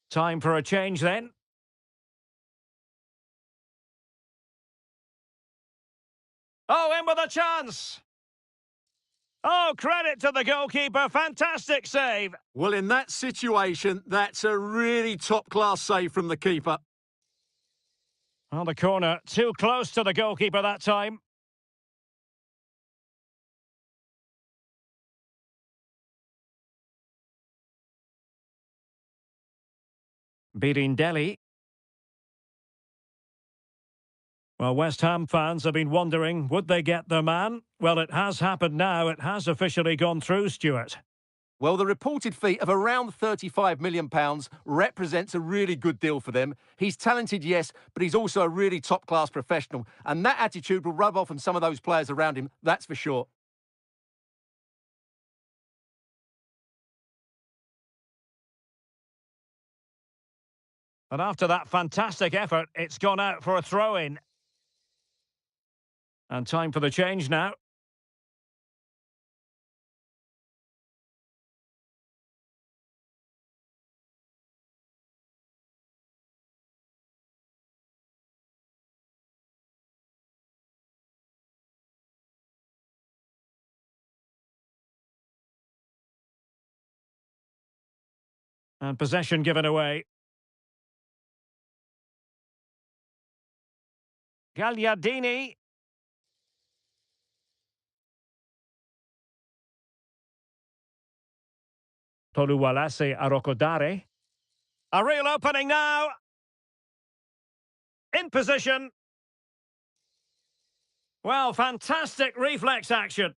Time for a change then. Oh, in with a chance! Oh, credit to the goalkeeper. Fantastic save. Well, in that situation, that's a really top-class save from the keeper. On the corner, too close to the goalkeeper that time. Birindelli. Well, West Ham fans have been wondering, would they get their man? Well, it has happened now. It has officially gone through, Stuart. Well, the reported fee of around £35 million represents a really good deal for them. He's talented, yes, but he's also a really top-class professional. And that attitude will rub off on some of those players around him, that's for sure. And after that fantastic effort, it's gone out for a throw-in. And time for the change now. And possession given away. Gagliardini. Toluwalase Arokodare. A real opening now. In position. Well, fantastic reflex action.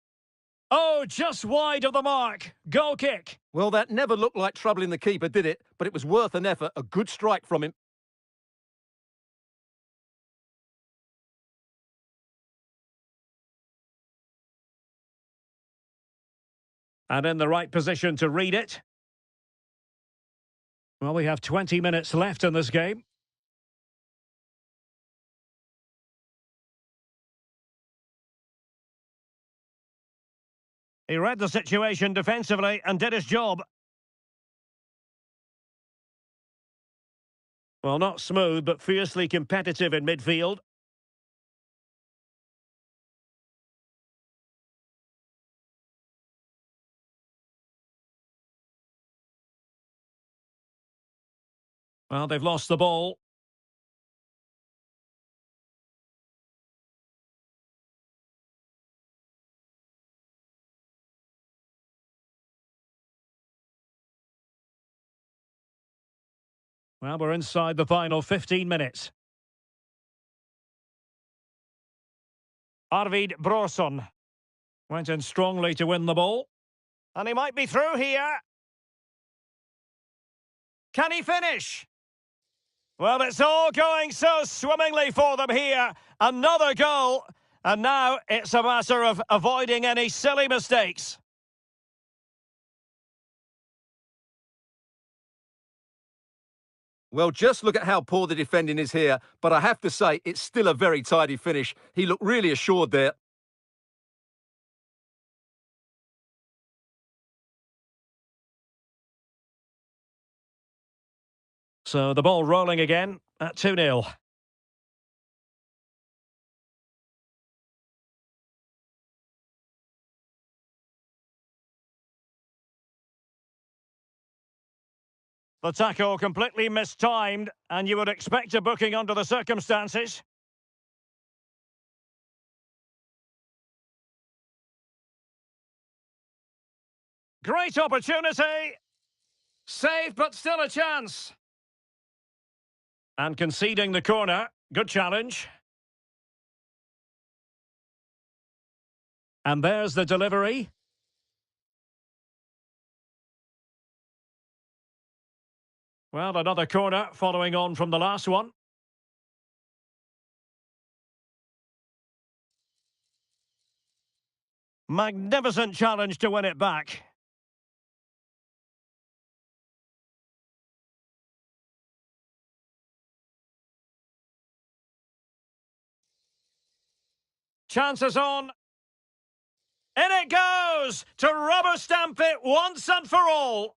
Oh, just wide of the mark. Goal kick. Well, that never looked like troubling the keeper, did it? But it was worth an effort, a good strike from him. And in the right position to read it. Well, we have 20 minutes left in this game. He read the situation defensively and did his job. Well, not smooth, but fiercely competitive in midfield. Well, they've lost the ball. Well, we're inside the final 15 minutes. Arvid Brorson went in strongly to win the ball. And he might be through here. Can he finish? Well, it's all going so swimmingly for them here. Another goal. And now it's a matter of avoiding any silly mistakes. Well, just look at how poor the defending is here. But I have to say, it's still a very tidy finish. He looked really assured there. So the ball rolling again at 2-0. The tackle completely mistimed, and you would expect a booking under the circumstances. Great opportunity. Saved, but still a chance. And conceding the corner. Good challenge. And there's the delivery. Well, another corner following on from the last one. Magnificent challenge to win it back. Chances on. In it goes to rubber stamp it once and for all.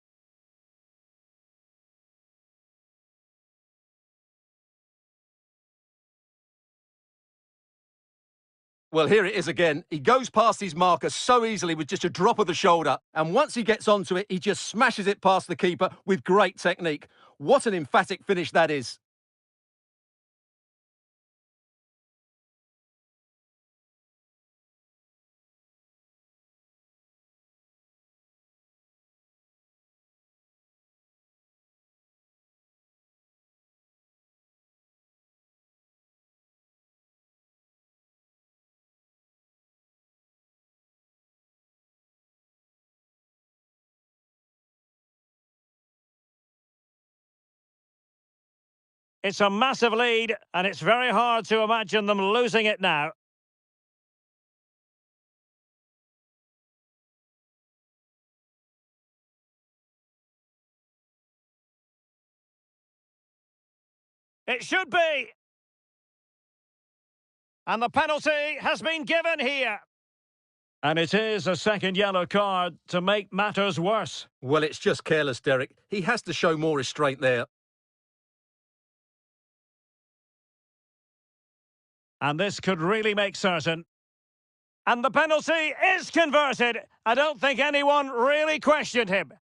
Well, here it is again. He goes past his marker so easily with just a drop of the shoulder. And once he gets onto it, he just smashes it past the keeper with great technique. What an emphatic finish that is. It's a massive lead, and it's very hard to imagine them losing it now. It should be. And the penalty has been given here. And it is a second yellow card to make matters worse. Well, it's just careless, Derek. He has to show more restraint there. And this could really make certain. And the penalty is converted. I don't think anyone really questioned him.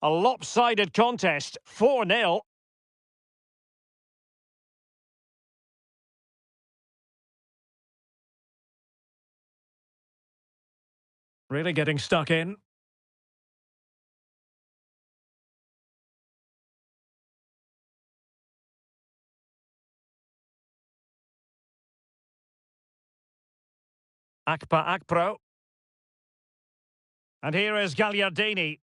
A lopsided contest, 4-0. Really getting stuck in. Akpro. And here is Gagliardini.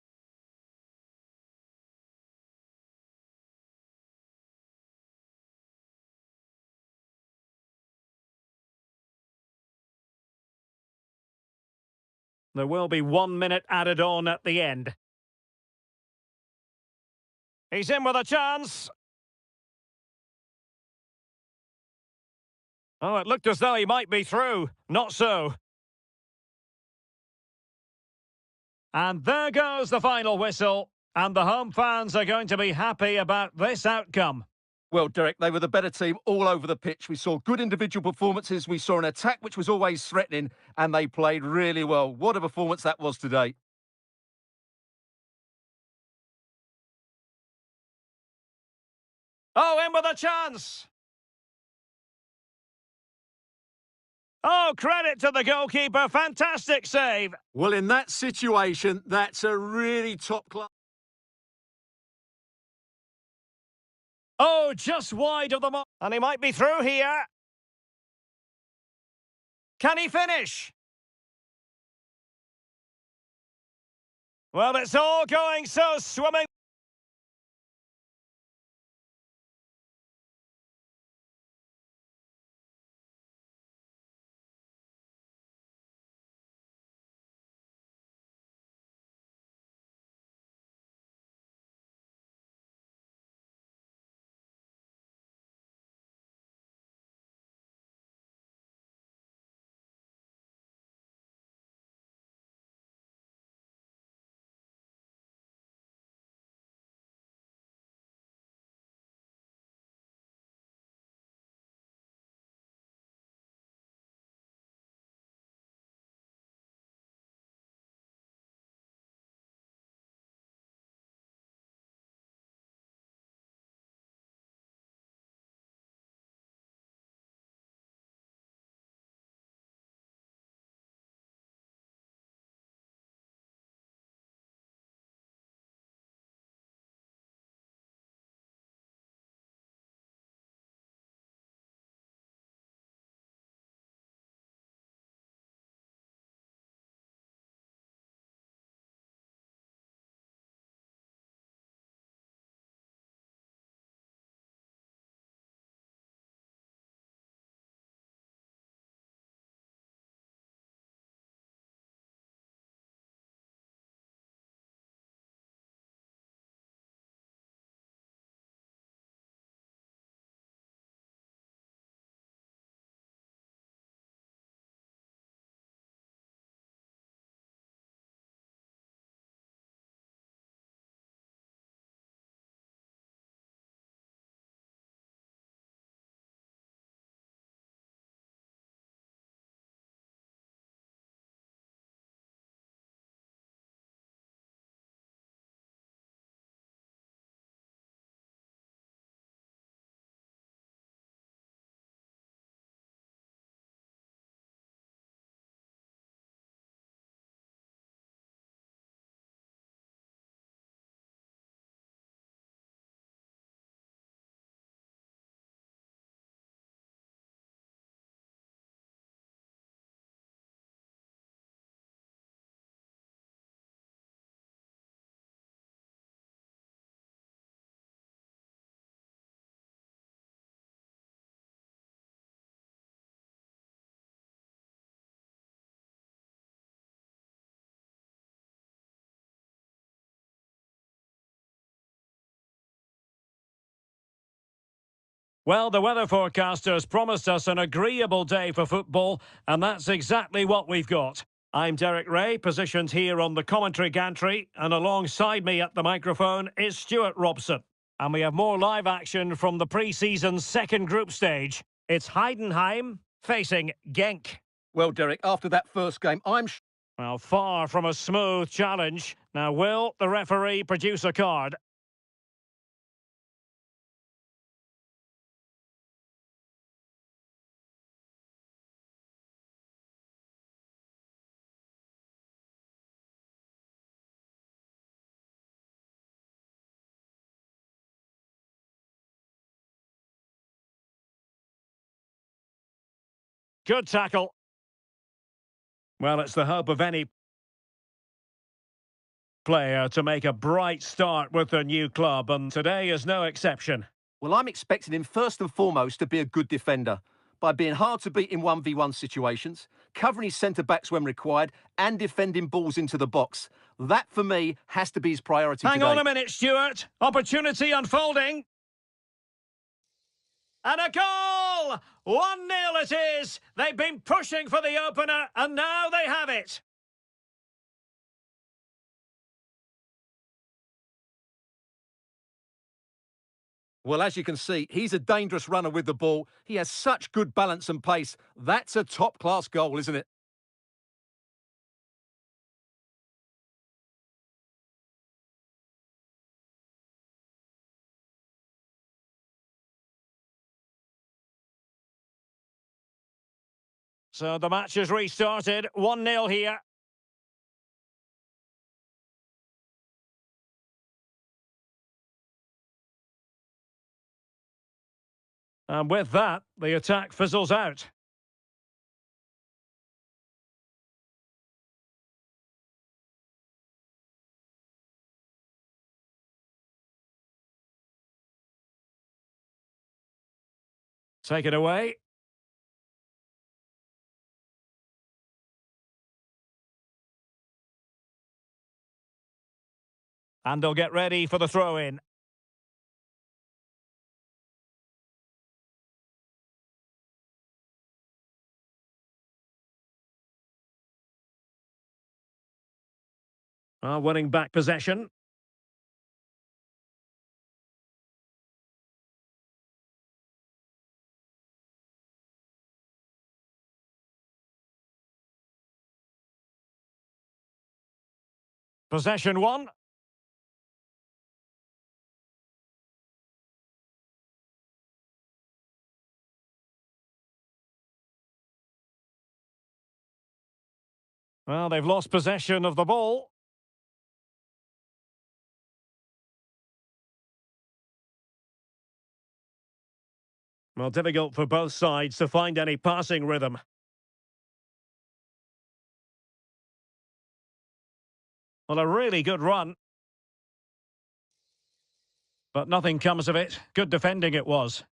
There will be 1 minute added on at the end. He's in with a chance. Oh, it looked as though he might be through. Not so. And there goes the final whistle. And the home fans are going to be happy about this outcome. Well, Derek, they were the better team all over the pitch. We saw good individual performances. We saw an attack which was always threatening, and they played really well. What a performance that was today. Oh, in with a chance. Oh, credit to the goalkeeper. Fantastic save. Well, in that situation, that's a really top class. Oh, just wide of the mark. And he might be through here. Can he finish? Well, it's all going so swimming. Well, the weather forecasters promised us an agreeable day for football, and that's exactly what we've got. I'm Derek Ray, positioned here on the commentary gantry, and alongside me at the microphone is Stuart Robson. And we have more live action from the pre-season second group stage. It's Heidenheim facing Genk. Well, Derek, after that first game, Well, far from a smooth challenge. Now, will the referee produce a card? Good tackle. Well, it's the hope of any player to make a bright start with their new club, and today is no exception. Well, I'm expecting him first and foremost to be a good defender by being hard to beat in 1v1 situations, covering his centre-backs when required, and defending balls into the box. That, for me, has to be his priority Hang today. on a minute, Stuart. Opportunity unfolding. And a goal! 1-0 it is. They've been pushing for the opener, and now they have it. Well, as you can see, he's a dangerous runner with the ball. He has such good balance and pace. That's a top-class goal, isn't it? So the match has restarted. 1-0 here. And with that, the attack fizzles out. Take it away. And they'll get ready for the throw-in. Winning back possession. Possession one. Well, they've lost possession of the ball. Well, difficult for both sides to find any passing rhythm. Well, a really good run. But nothing comes of it. Good defending it was.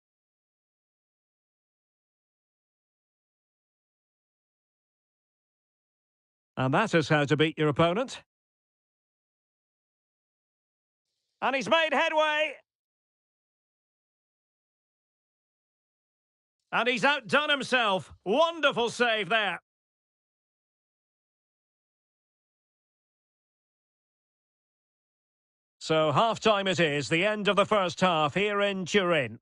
And that is how to beat your opponent. And he's made headway. And he's outdone himself. Wonderful save there. So half-time it is, the end of the first half here in Turin.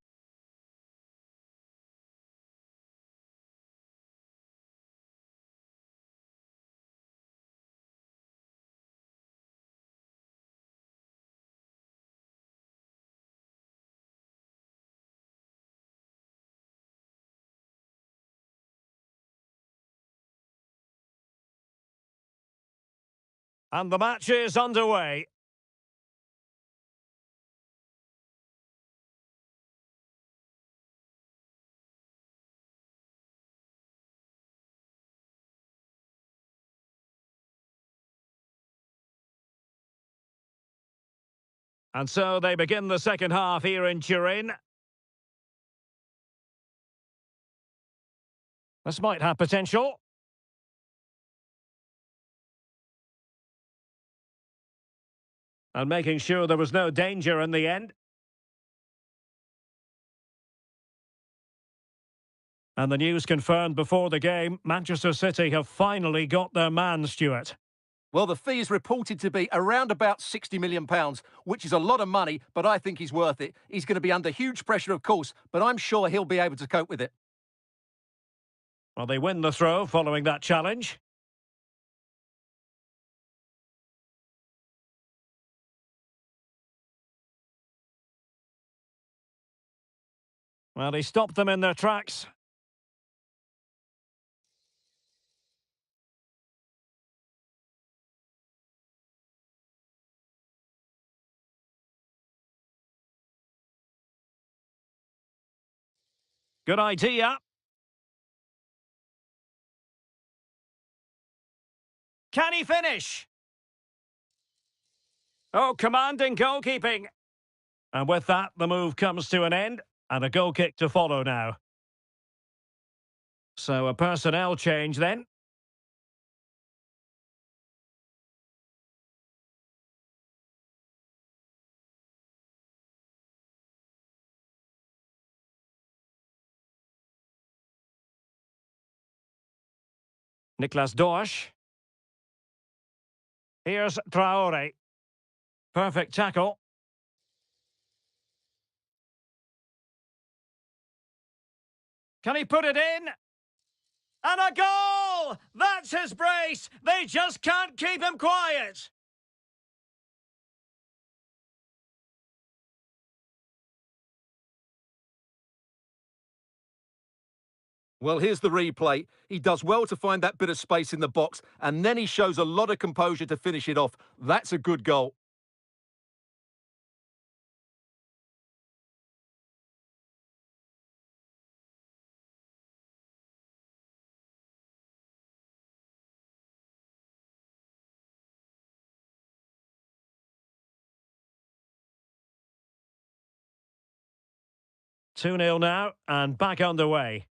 And the match is underway. And so they begin the second half here in Turin. This might have potential. And making sure there was no danger in the end. And the news confirmed before the game, Manchester City have finally got their man, Stuart. Well, the fee is reported to be around about £60 million, which is a lot of money, but I think he's worth it. He's going to be under huge pressure, of course, but I'm sure he'll be able to cope with it. Well, they win the throw following that challenge. Well, he stopped them in their tracks. Good idea. Can he finish? Oh, commanding goalkeeping. And with that, the move comes to an end, and a goal kick to follow now. So a personnel change then. Niklas Dorsch. Here's Traore. Perfect tackle. Can he put it in? And a goal! That's his brace! They just can't keep him quiet! Well, here's the replay. He does well to find that bit of space in the box, and then he shows a lot of composure to finish it off. That's a good goal. Two 0 now, and back underway.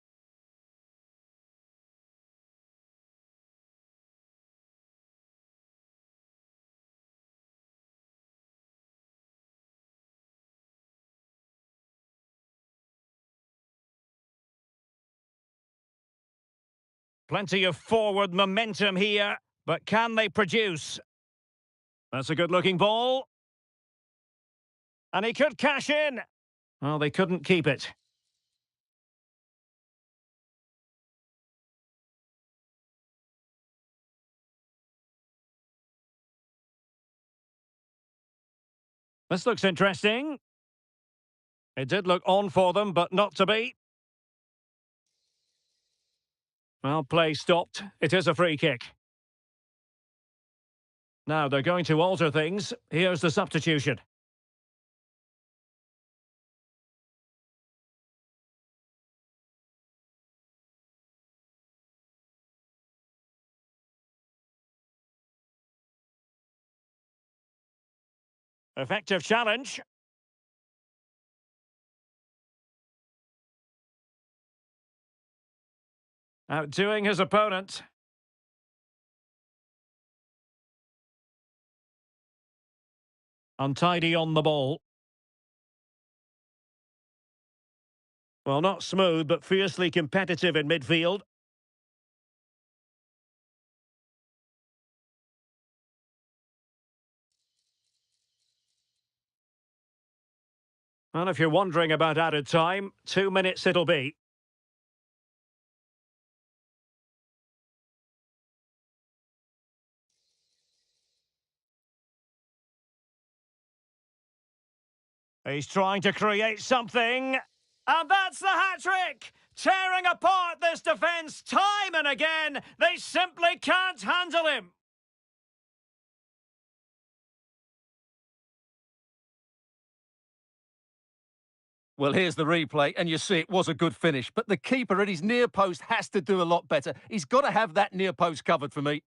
Plenty of forward momentum here, but can they produce? That's a good-looking ball. And he could cash in. Well, they couldn't keep it. This looks interesting. It did look on for them, but not to be. Well, play stopped. It is a free kick. Now they're going to alter things. Here's the substitution. Effective challenge. Outdoing his opponent. Untidy on the ball. Well, not smooth, but fiercely competitive in midfield. Well, if you're wondering about added time, 2 minutes it'll be. He's trying to create something. And that's the hat-trick! Tearing apart this defence time and again. They simply can't handle him. Well, here's the replay, and you see it was a good finish, but the keeper at his near post has to do a lot better. He's got to have that near post covered for me.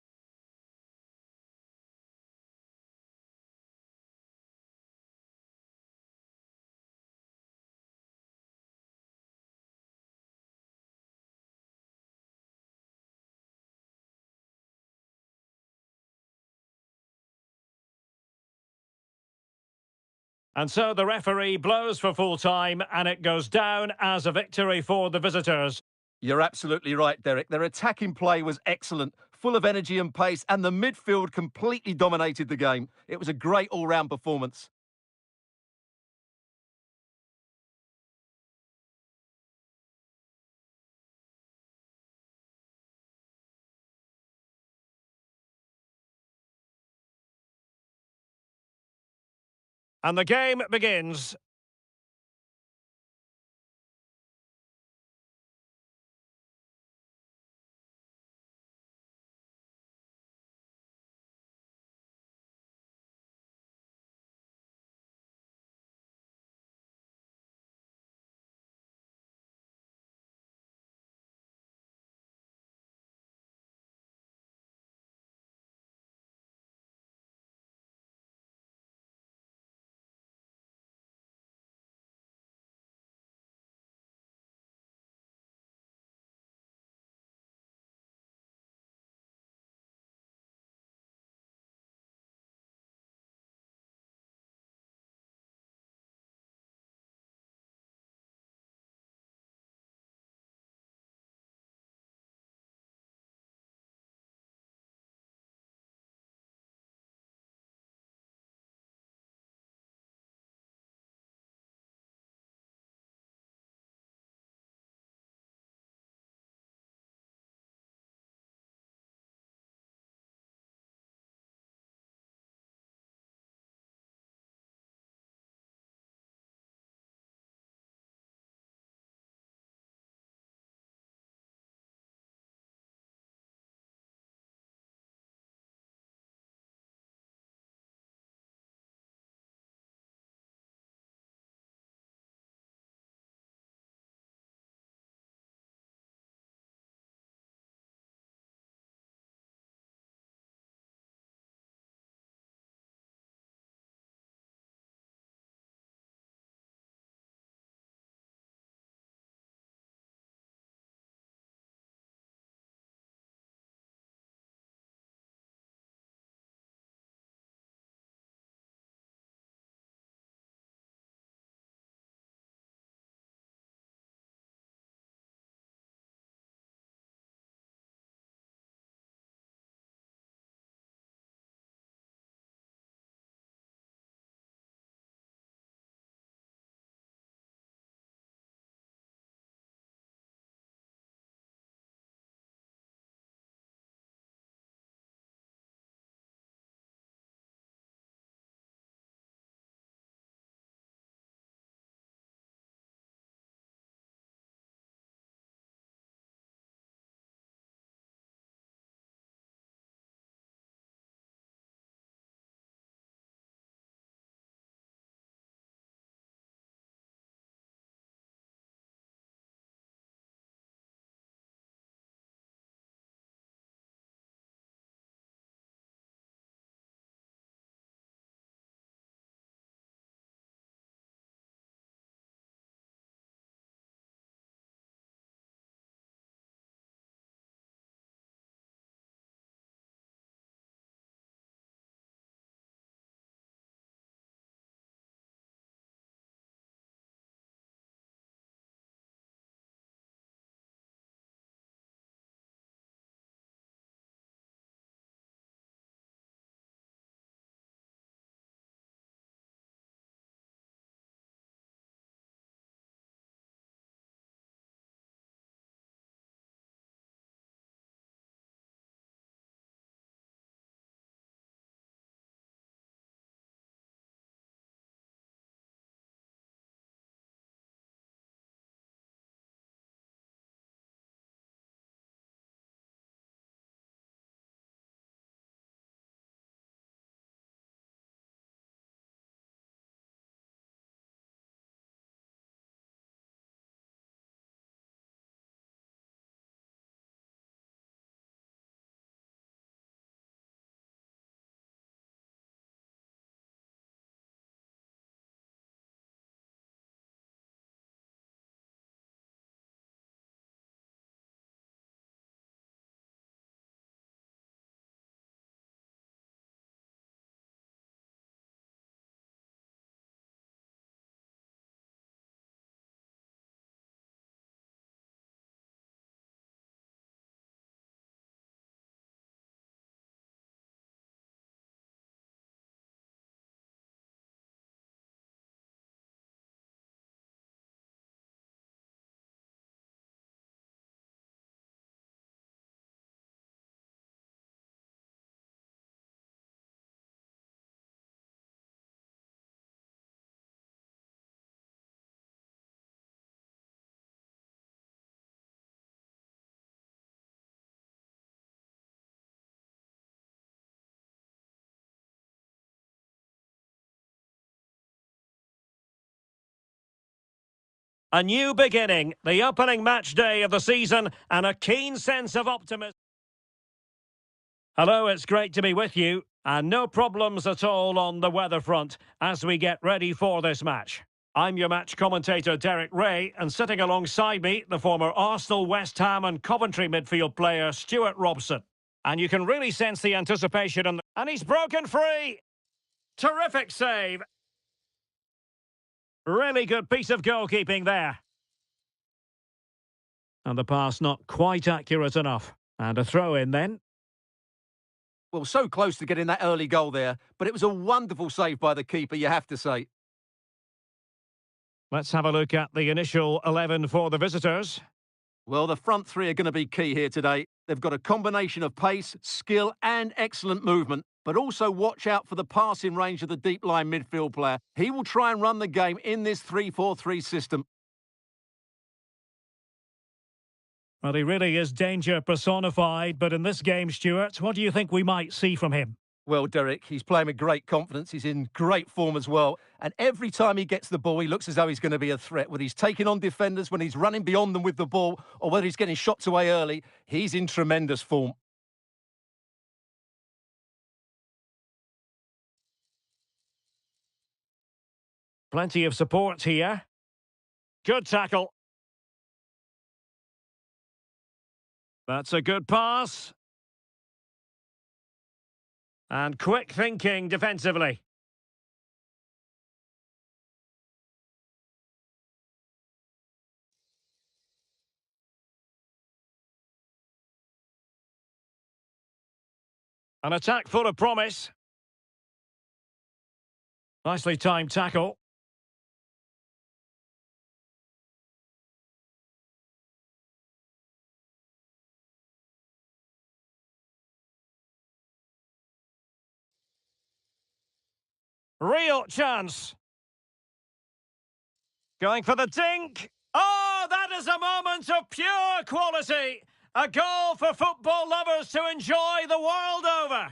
And so the referee blows for full time, and it goes down as a victory for the visitors. You're absolutely right, Derek. Their attacking play was excellent, full of energy and pace, and the midfield completely dominated the game. It was a great all-round performance. And the game begins. A new beginning, the opening match day of the season, and a keen sense of optimism. Hello, it's great to be with you, and no problems at all on the weather front as we get ready for this match. I'm your match commentator, Derek Ray, and sitting alongside me, the former Arsenal, West Ham and Coventry midfield player, Stuart Robson. And you can really sense the anticipation, and he's broken free! Terrific save! Really good piece of goalkeeping there. And the pass not quite accurate enough. And a throw in then. Well, so close to getting that early goal there, but it was a wonderful save by the keeper, you have to say. Let's have a look at the initial 11 for the visitors. Well, the front three are going to be key here today. They've got a combination of pace, skill and excellent movement, but also watch out for the passing range of the deep line midfield player. He will try and run the game in this 3-4-3 system. Well, he really is danger personified, but in this game, Stuart, what do you think we might see from him? Well, Derek, he's playing with great confidence. He's in great form as well. And every time he gets the ball, he looks as though he's going to be a threat. Whether he's taking on defenders, when he's running beyond them with the ball, or whether he's getting shots away early, he's in tremendous form. Plenty of support here. Good tackle. That's a good pass. And quick thinking defensively. An attack full of promise. Nicely timed tackle. Real chance. Going for the dink. Oh, that is a moment of pure quality. A goal for football lovers to enjoy the world over.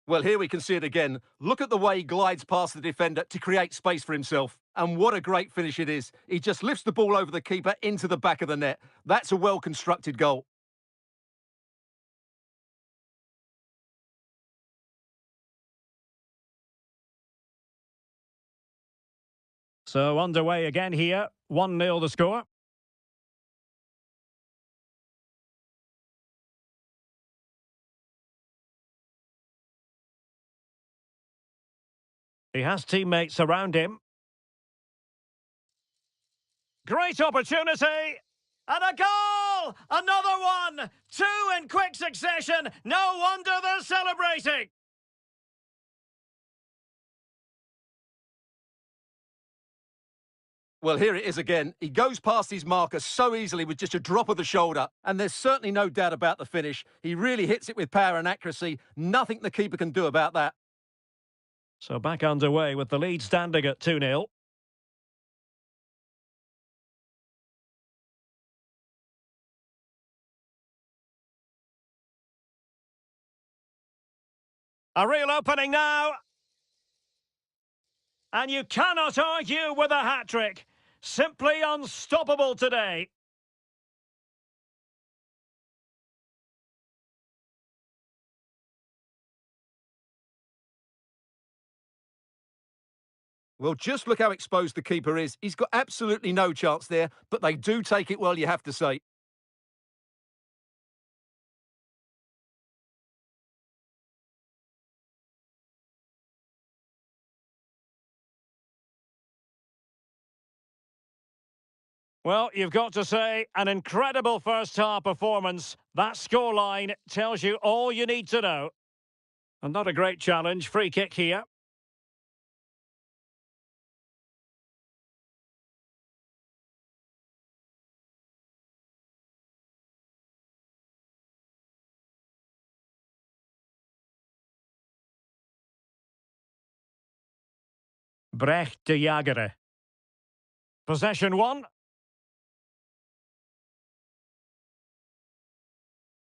Well, here we can see it again. Look at the way he glides past the defender to create space for himself. And what a great finish it is. He just lifts the ball over the keeper into the back of the net. That's a well-constructed goal. So underway again here. 1-0 the score. He has teammates around him. Great opportunity. And a goal! Another one! Two in quick succession. No wonder they're celebrating. Well, here it is again. He goes past his marker so easily with just a drop of the shoulder. And there's certainly no doubt about the finish. He really hits it with power and accuracy. Nothing the keeper can do about that. So back underway with the lead standing at 2-0. A real opening now. And you cannot argue with a hat-trick. Simply unstoppable today. Well, just look how exposed the keeper is. He's got absolutely no chance there, but they do take it well, you have to say. Well, you've got to say, an incredible first-half performance. That scoreline tells you all you need to know. And not a great challenge. Free kick here. Brecht de Jager. Possession one.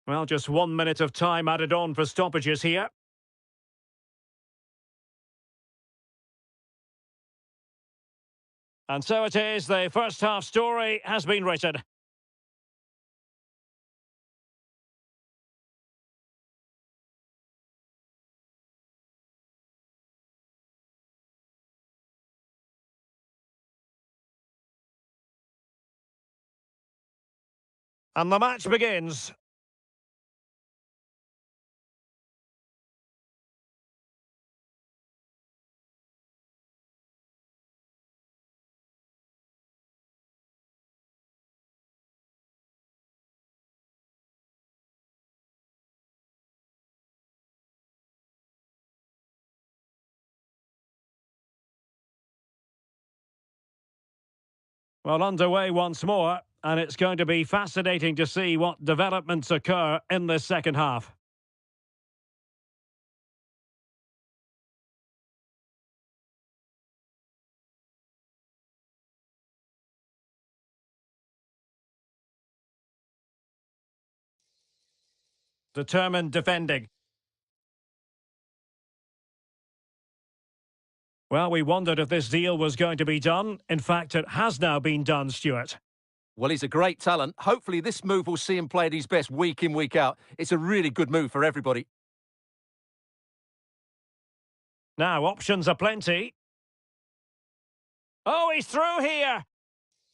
Well, just 1 minute of time added on for stoppages here. And so it is, the first half story has been written. And the match begins. Well, underway once more, and it's going to be fascinating to see what developments occur in this second half. Determined defending. Well, we wondered if this deal was going to be done. In fact, it has now been done, Stuart. Well, he's a great talent. Hopefully this move will see him play at his best week in, week out. It's a really good move for everybody. Now, options are plenty. Oh, he's through here!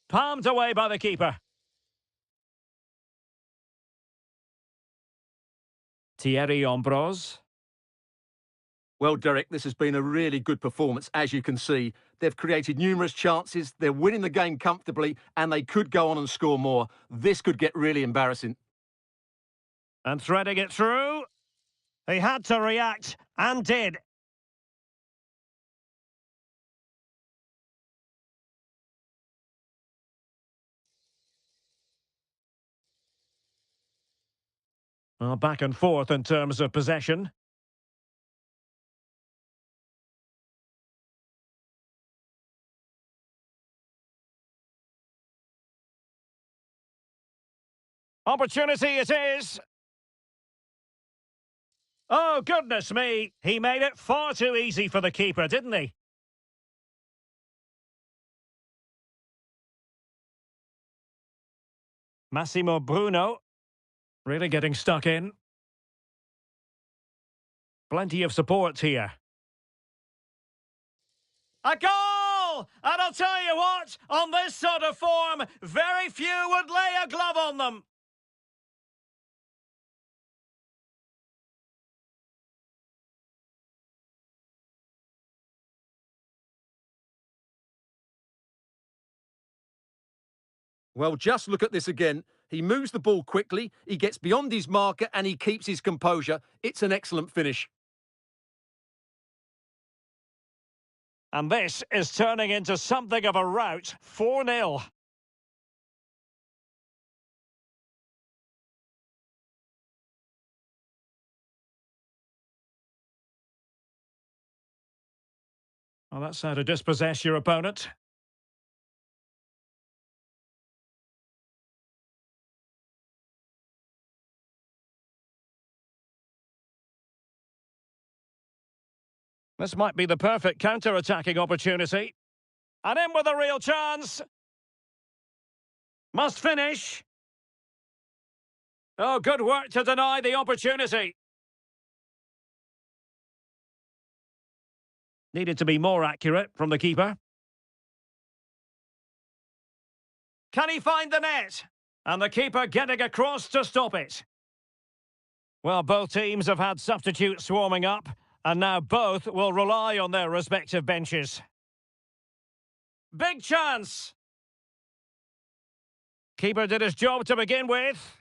Palmed away by the keeper. Thierry Ambrose. Well, Derek, this has been a really good performance, as you can see. They've created numerous chances, they're winning the game comfortably, and they could go on and score more. This could get really embarrassing. And threading it through. He had to react, and did. Well, back and forth in terms of possession. Opportunity it is. Oh, goodness me. He made it far too easy for the keeper, didn't he? Massimo Bruno. Really getting stuck in. Plenty of support here. A goal! And I'll tell you what, on this sort of form, very few would lay a glove on them. Well, just look at this again. He moves the ball quickly, he gets beyond his marker, and he keeps his composure. It's an excellent finish. And this is turning into something of a rout. 4-0. Well, that's how to dispossess your opponent. This might be the perfect counter-attacking opportunity. And in with a real chance. Must finish. Oh, good work to deny the opportunity. Needed to be more accurate from the keeper. Can he find the net? And the keeper getting across to stop it. Well, both teams have had substitutes warming up, and now both will rely on their respective benches. Big chance. Keeper did his job to begin with.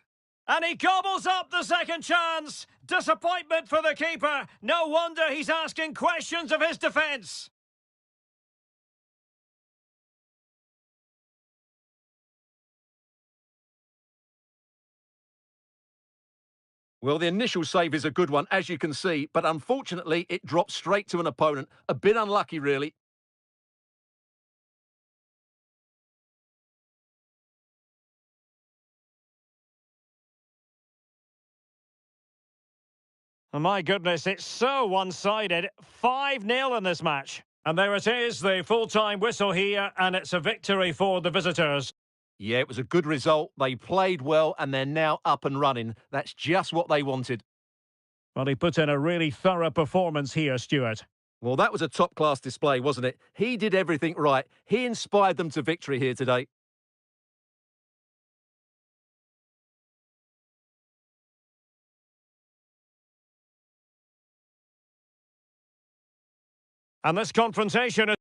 And he gobbles up the second chance. Disappointment for the keeper. No wonder he's asking questions of his defence. Well, the initial save is a good one, as you can see, but unfortunately it dropped straight to an opponent. A bit unlucky, really. My goodness, it's so one-sided. 5-0 in this match. And there it is, the full-time whistle here, and it's a victory for the visitors. Yeah, it was a good result. They played well, and they're now up and running. That's just what they wanted. Well, he put in a really thorough performance here, Stuart. Well, that was a top-class display, wasn't it? He did everything right. He inspired them to victory here today. And this confrontation is...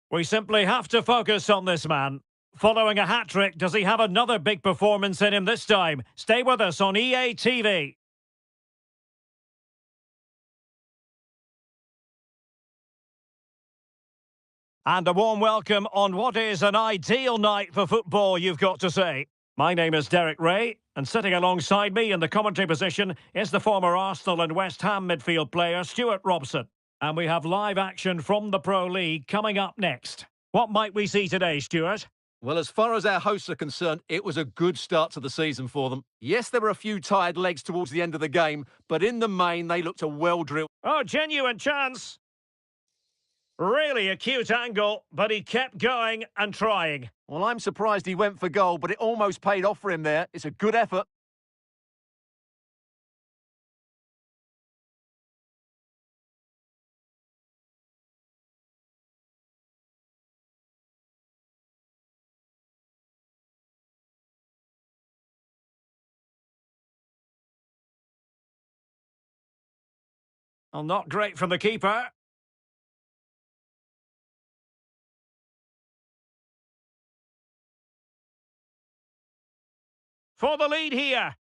We simply have to focus on this man. Following a hat-trick, does he have another big performance in him this time? Stay with us on EA TV. And a warm welcome on what is an ideal night for football, you've got to say. My name is Derek Ray, and sitting alongside me in the commentary position is the former Arsenal and West Ham midfield player, Stuart Robson. And we have live action from the Pro League coming up next. What might we see today, Stuart? Well, as far as our hosts are concerned, it was a good start to the season for them. Yes, there were a few tired legs towards the end of the game, but in the main, they looked a well-drilled... Oh, genuine chance! Really acute angle, but he kept going and trying. Well, I'm surprised he went for goal, but it almost paid off for him there. It's a good effort. Well, not great from the keeper. For the lead here.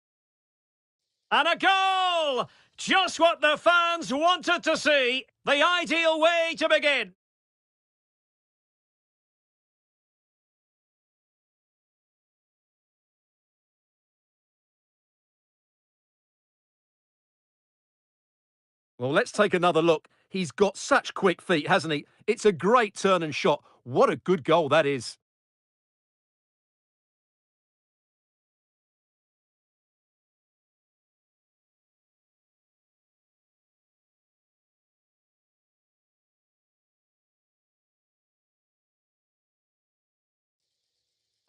And a goal! Just what the fans wanted to see. The ideal way to begin. Well, let's take another look. He's got such quick feet, hasn't he? It's a great turn and shot. What a good goal that is.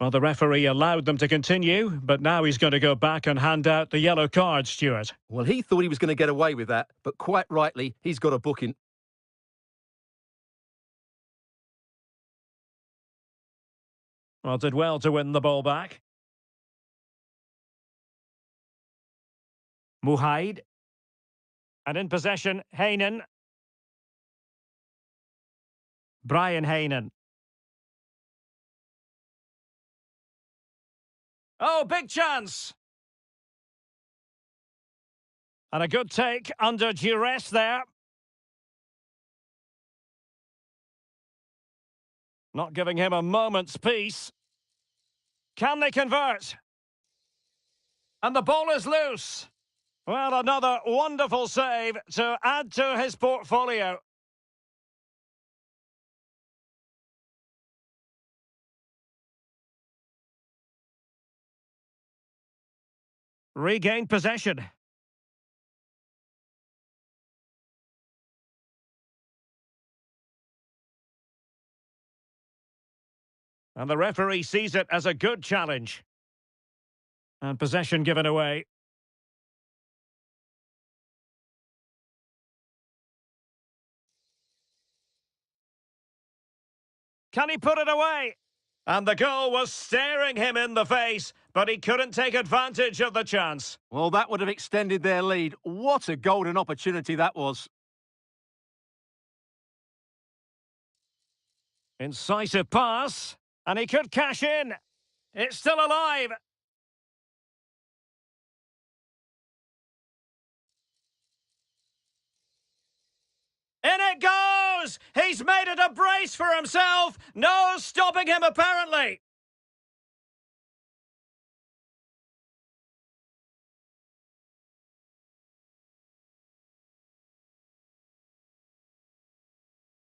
Well, the referee allowed them to continue, but now he's going to go back and hand out the yellow card, Stuart. Well, he thought he was going to get away with that, but quite rightly, he's got a booking. Well, did well to win the ball back. Muhaid. And in possession, Heinen. Brian Heinen. Oh, big chance! And a good take under duress there. Not giving him a moment's peace. Can they convert? And the ball is loose. Well, another wonderful save to add to his portfolio. Regained possession. And the referee sees it as a good challenge. And possession given away. Can he put it away? And the goal was staring him in the face, but he couldn't take advantage of the chance. Well, that would have extended their lead. What a golden opportunity that was. Incisive pass, and he could cash in. It's still alive. In it goes! He's made it a brace for himself. No stopping him, apparently.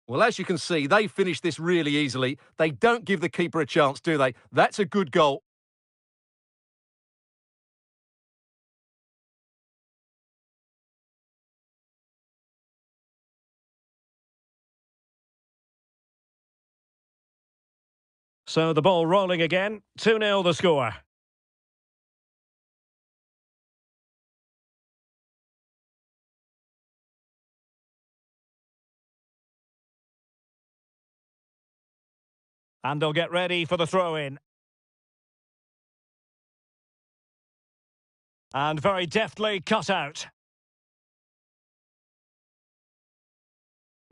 Well, as you can see, they finished this really easily. They don't give the keeper a chance, do they? That's a good goal. So the ball rolling again. 2-0 the score. And they'll get ready for the throw-in. And very deftly cut out.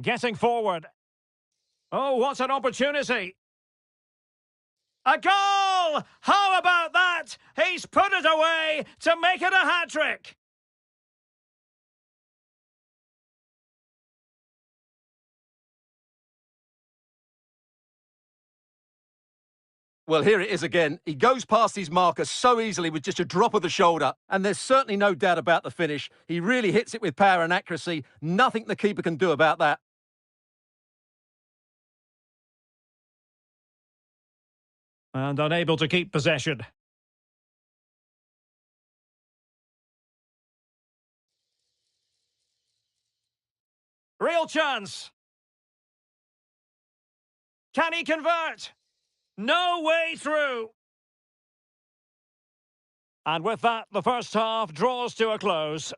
Getting forward. Oh, what an opportunity. A goal! How about that? He's put it away to make it a hat-trick. Well, here it is again. He goes past his marker so easily with just a drop of the shoulder. And there's certainly no doubt about the finish. He really hits it with power and accuracy. Nothing the keeper can do about that. And unable to keep possession. Real chance. Can he convert? No way through. And with that, the first half draws to a close.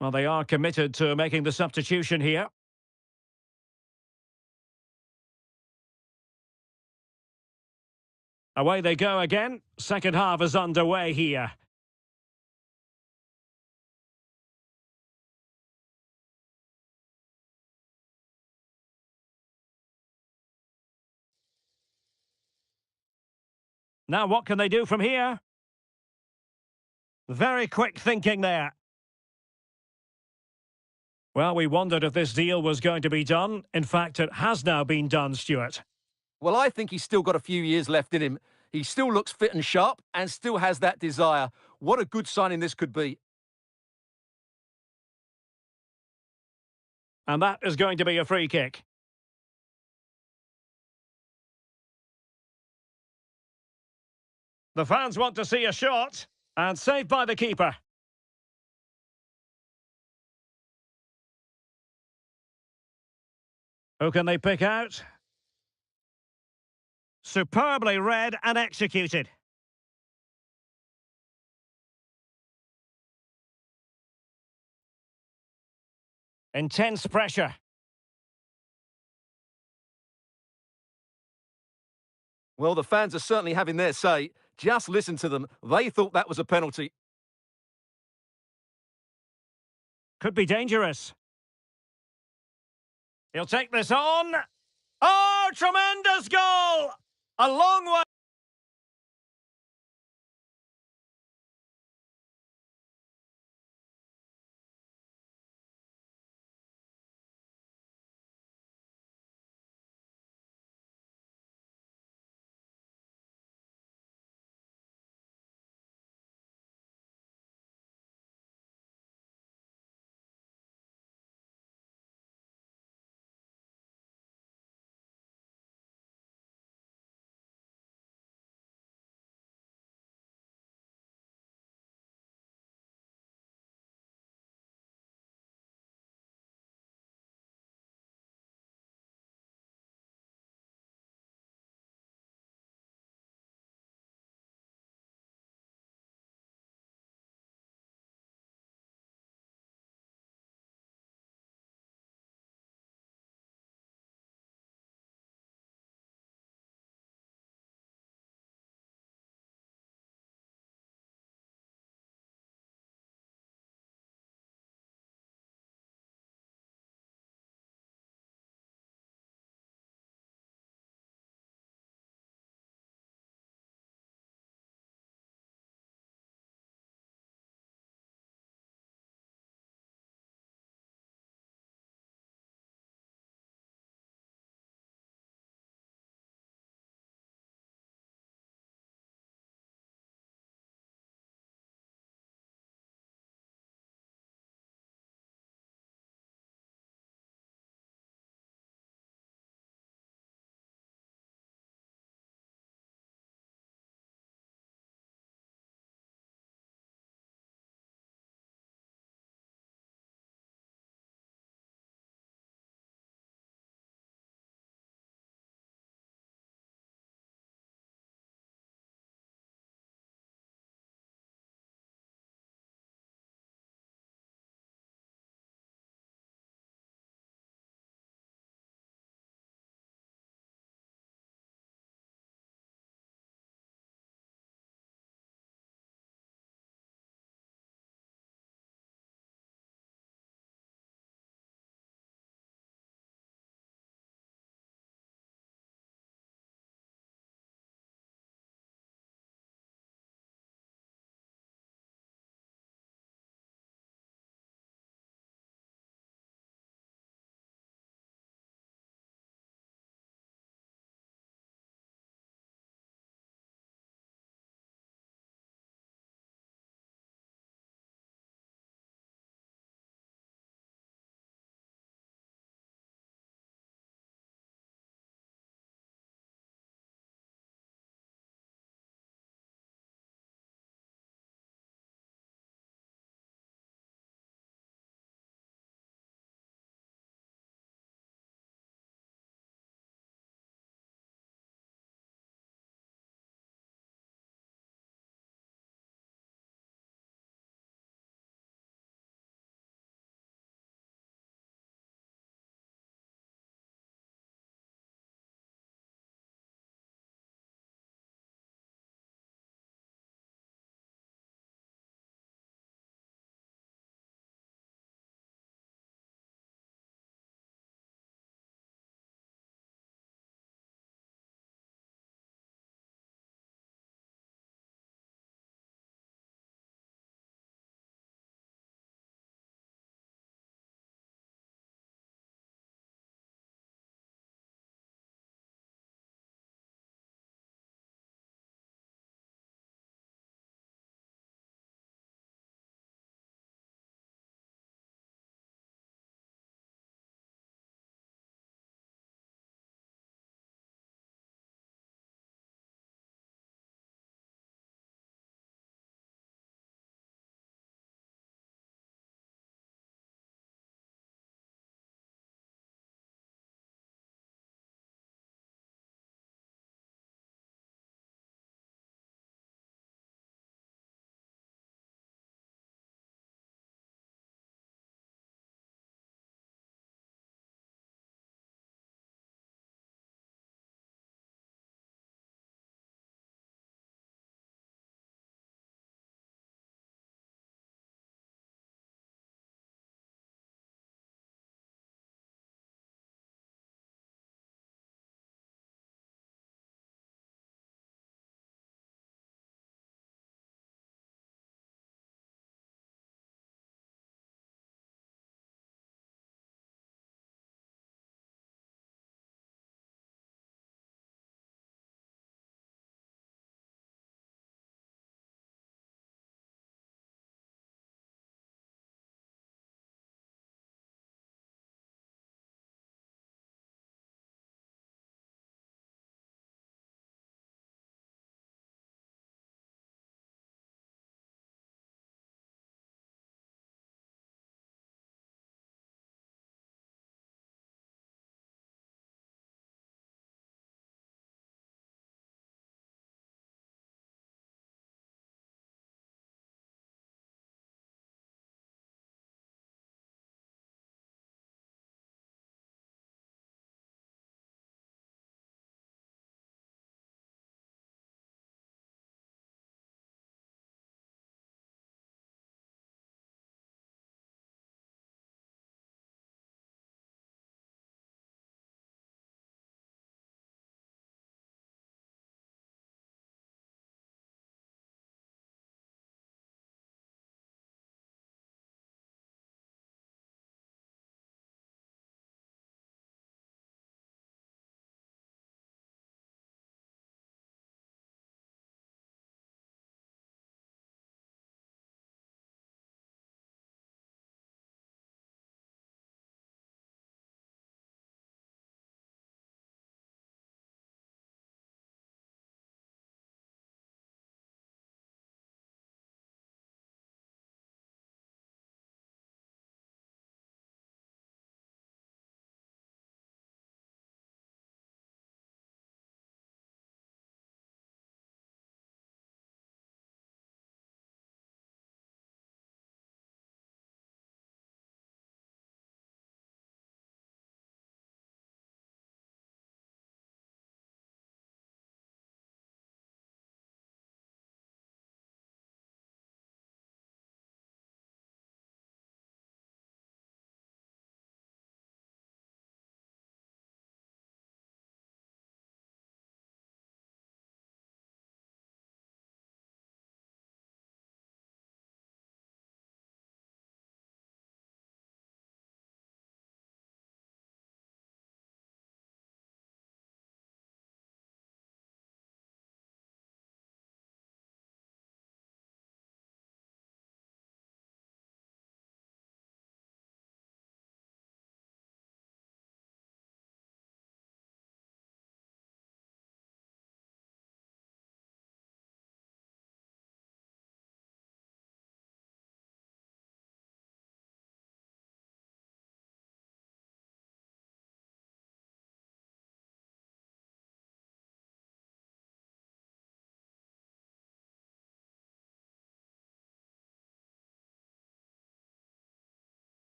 Well, they are committed to making the substitution here. Away they go again. Second half is underway here. Now what can they do from here? Very quick thinking there. Well, we wondered if this deal was going to be done. In fact, it has now been done, Stuart. Well, I think he's still got a few years left in him. He still looks fit and sharp and still has that desire. What a good signing this could be. And that is going to be a free kick. The fans want to see a shot. And saved by the keeper. Who can they pick out? Superbly read and executed. Intense pressure. Well, the fans are certainly having their say. Just listen to them. They thought that was a penalty. Could be dangerous. He'll take this on. Oh, tremendous goal! A long way.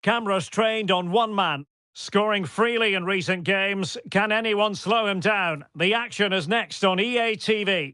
Cameras trained on one man. Scoring freely in recent games. Can anyone slow him down? The action is next on EA TV.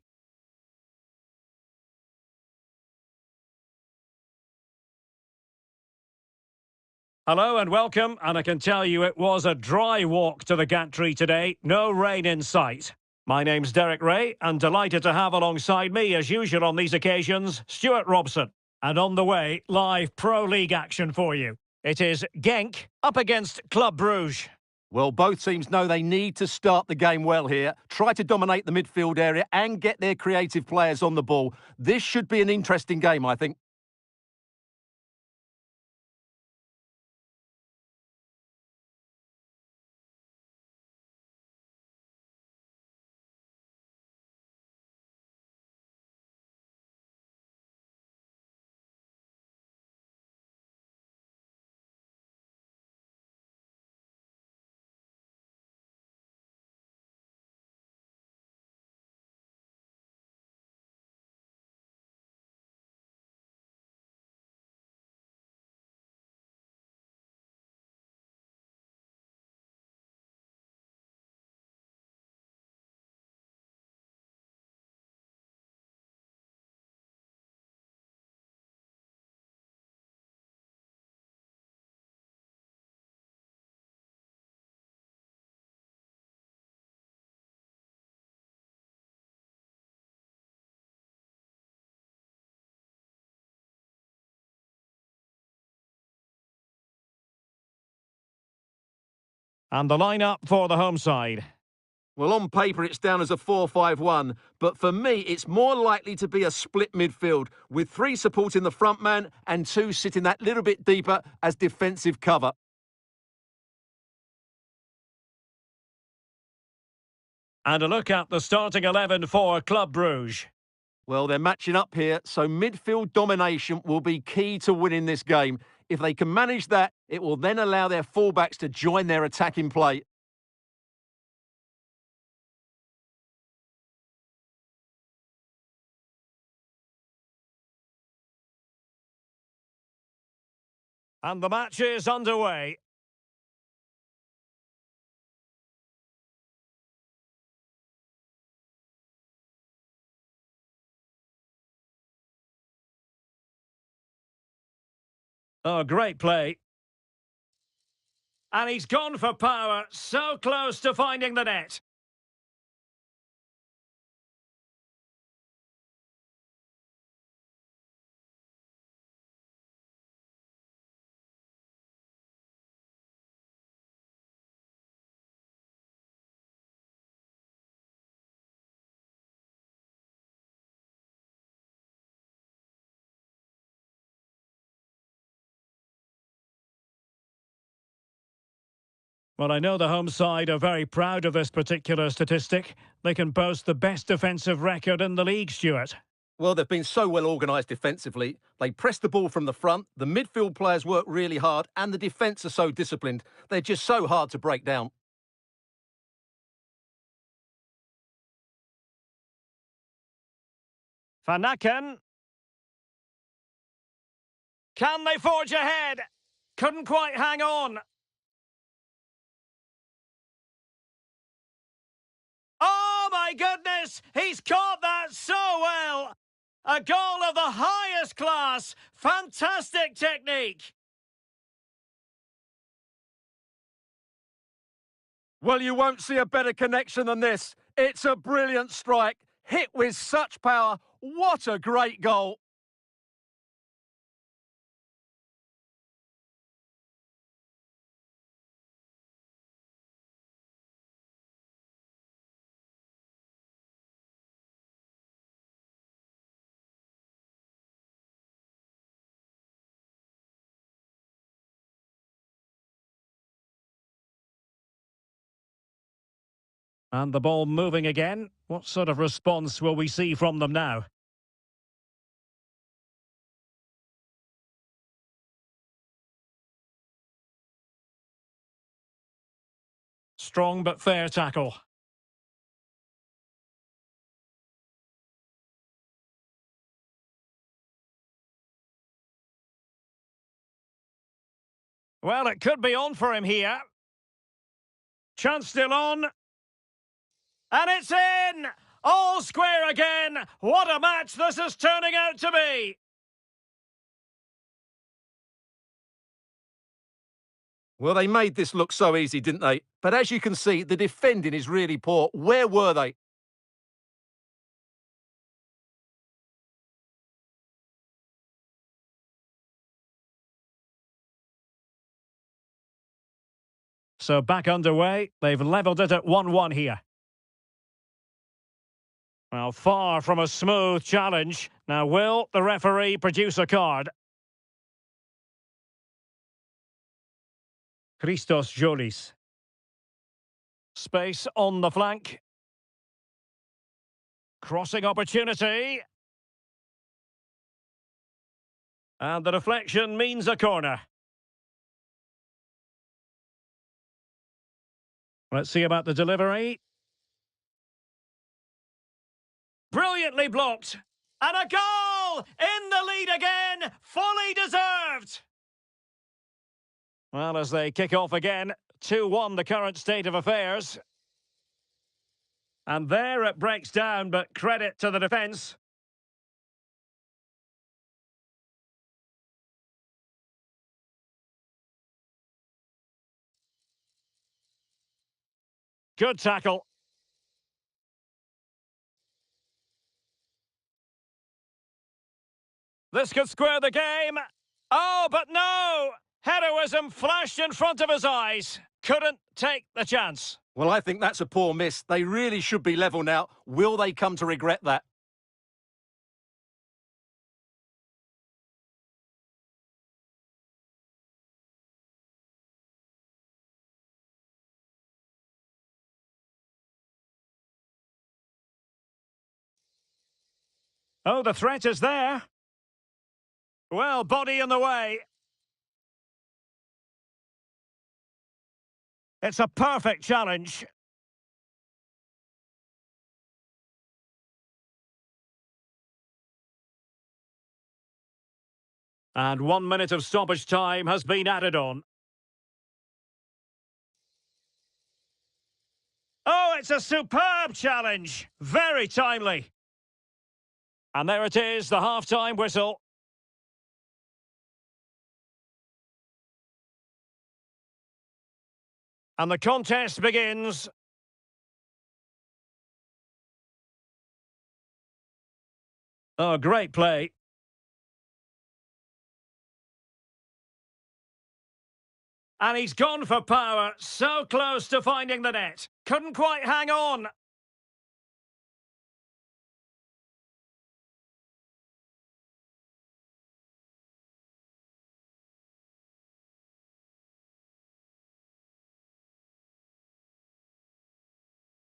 Hello and welcome, and I can tell you it was a dry walk to the gantry today, no rain in sight. My name's Derek Ray, and delighted to have alongside me, as usual on these occasions, Stuart Robson. And on the way, live Pro League action for you. It is Genk up against Club Brugge. Well, both teams know they need to start the game well here, try to dominate the midfield area and get their creative players on the ball. This should be an interesting game, I think. And the lineup for the home side. Well, on paper, it's down as a 4-5-1, but for me, it's more likely to be a split midfield, with 3 supporting the front man and 2 sitting that little bit deeper as defensive cover. And a look at the starting 11 for Club Brugge. Well, they're matching up here, so midfield domination will be key to winning this game. If they can manage that, it will then allow their fullbacks to join their attacking play. And the match is underway. Oh, great play. And he's gone for power, so close to finding the net. Well, I know the home side are very proud of this particular statistic. They can boast the best defensive record in the league, Stuart. Well, they've been so well organised defensively. They press the ball from the front, the midfield players work really hard, and the defence are so disciplined. They're just so hard to break down. Van Aken. Can they forge ahead? Couldn't quite hang on. Oh my goodness! He's caught that so well! A goal of the highest class! Fantastic technique! Well, you won't see a better connection than this. It's a brilliant strike, hit with such power. What a great goal! And the ball moving again. What sort of response will we see from them now? Strong but fair tackle. Well, it could be on for him here. Chance still on. And it's in! All square again! What a match this is turning out to be! Well, they made this look so easy, didn't they? But as you can see, the defending is really poor. Where were they? So back underway. They've levelled it at 1-1 here. Well, far from a smooth challenge. Now, will the referee produce a card? Christos Jolis. Space on the flank. Crossing opportunity. And the deflection means a corner. Let's see about the delivery. Brilliantly blocked. And a goal! In the lead again! Fully deserved! Well, as they kick off again, 2-1 the current state of affairs. And there it breaks down, but credit to the defence. Good tackle. This could square the game. Oh, but no! Heroism flashed in front of his eyes. Couldn't take the chance. Well, I think that's a poor miss. They really should be level now. Will they come to regret that? Oh, the threat is there. Well, body in the way. It's a perfect challenge. And 1 minute of stoppage time has been added on. Oh, it's a superb challenge. Very timely. And there it is, the half-time whistle. And the contest begins. Oh, great play. And he's gone for power, so close to finding the net. Couldn't quite hang on.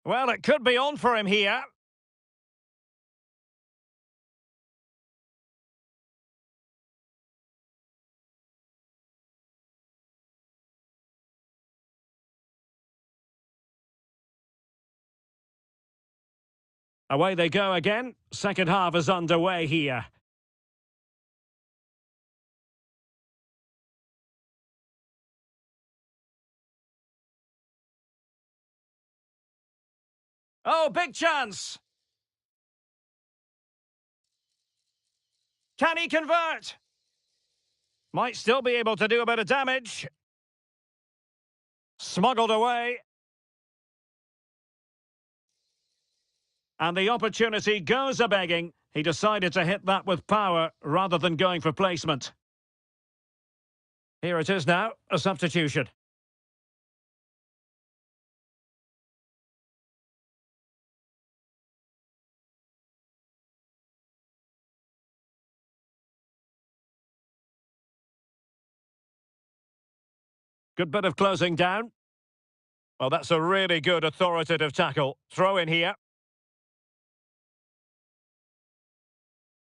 Well, it could be on for him here. Away they go again. Second half is underway here. Oh, big chance. Can he convert? Might still be able to do a bit of damage. Smuggled away. And the opportunity goes a-begging. He decided to hit that with power rather than going for placement. Here it is now, a substitution. Good bit of closing down. Well, that's a really good authoritative tackle. Throw in here.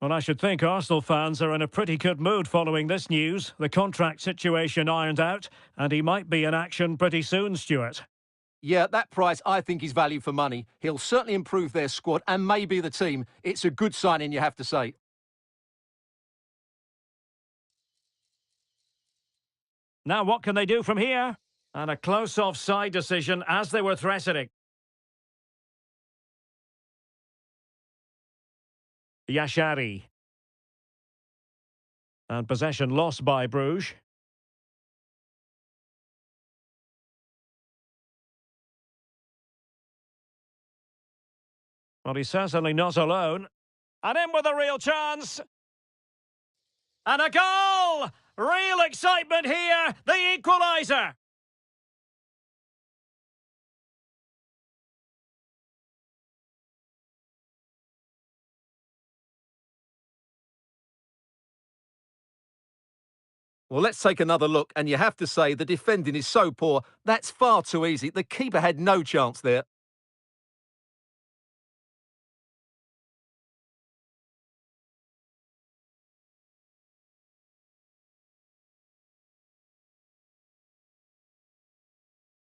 Well, I should think Arsenal fans are in a pretty good mood following this news. The contract situation ironed out, and he might be in action pretty soon, Stuart. Yeah, that price I think is value for money. He'll certainly improve their squad and maybe the team. It's a good signing, you have to say. Now what can they do from here? And a close offside decision as they were threatening. Yashari. And possession lost by Bruges. Well, he's certainly not alone. And in with a real chance. And a goal! Real excitement here. The equaliser. Well, let's take another look, and you have to say the defending is so poor. That's far too easy. The keeper had no chance there.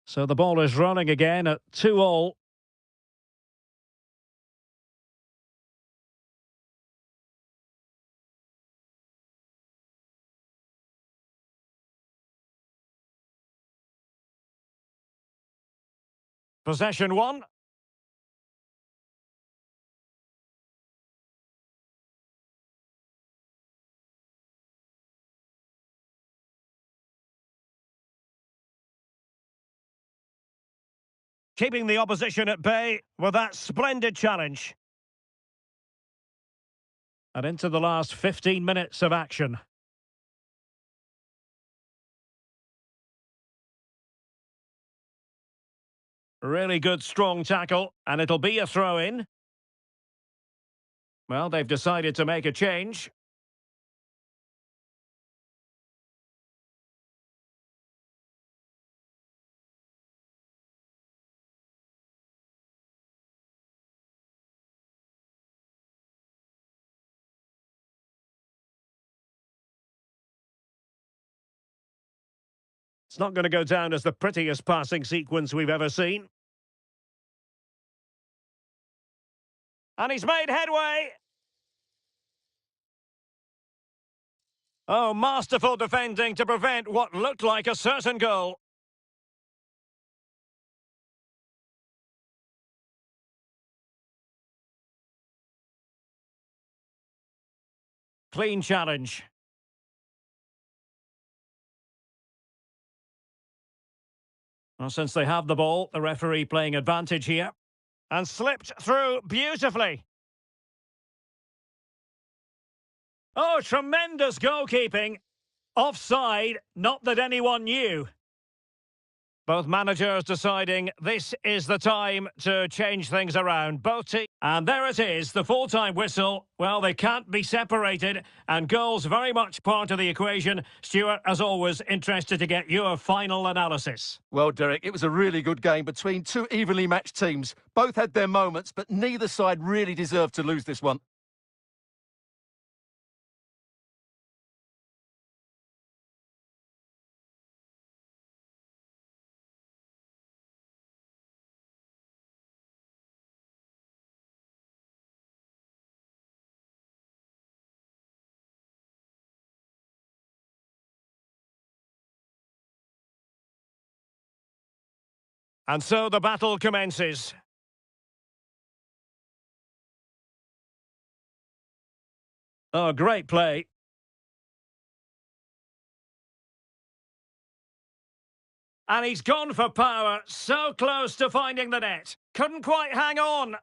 So the ball is running again at 2-2. Possession one. Keeping the opposition at bay with that splendid challenge. And into the last 15 minutes of action. Really good, strong tackle, and it'll be a throw-in. Well, they've decided to make a change. It's not going to go down as the prettiest passing sequence we've ever seen. And he's made headway. Oh, masterful defending to prevent what looked like a certain goal. Clean challenge. Well, since they have the ball, the referee playing advantage here. And slipped through beautifully. Oh, tremendous goalkeeping. Offside, not that anyone knew. Both managers deciding this is the time to change things around. Both teams. And there it is, the full-time whistle. Well, they can't be separated, and goals very much part of the equation. Stuart, as always, interested to get your final analysis. Well, Derek, it was a really good game between two evenly matched teams. Both had their moments, but neither side really deserved to lose this one. And so the battle commences. Oh, great play. And he's gone for power, so close to finding the net. Couldn't quite hang on.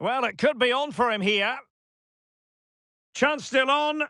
Well, it could be on for him here. Chance still on.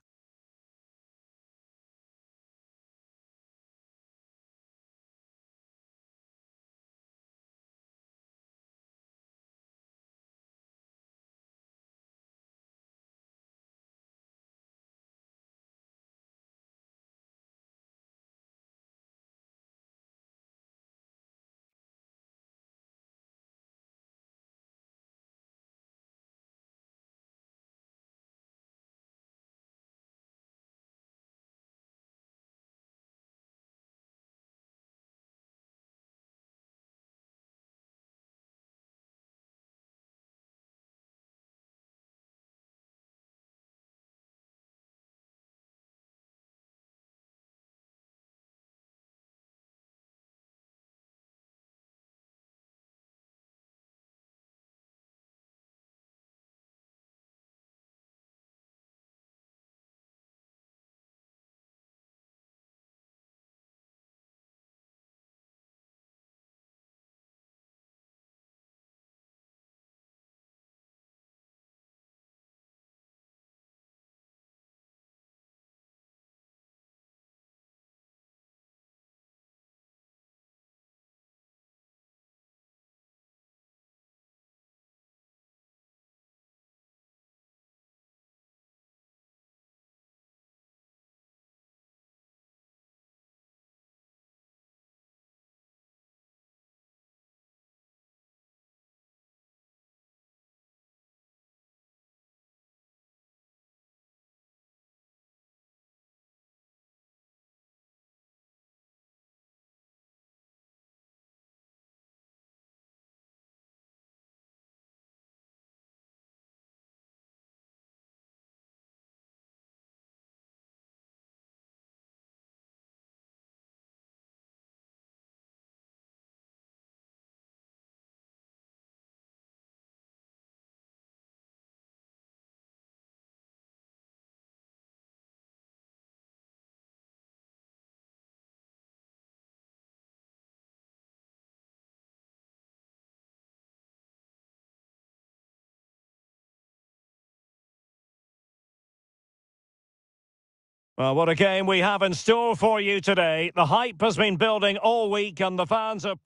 Well, what a game we have in store for you today. The hype has been building all week and the fans are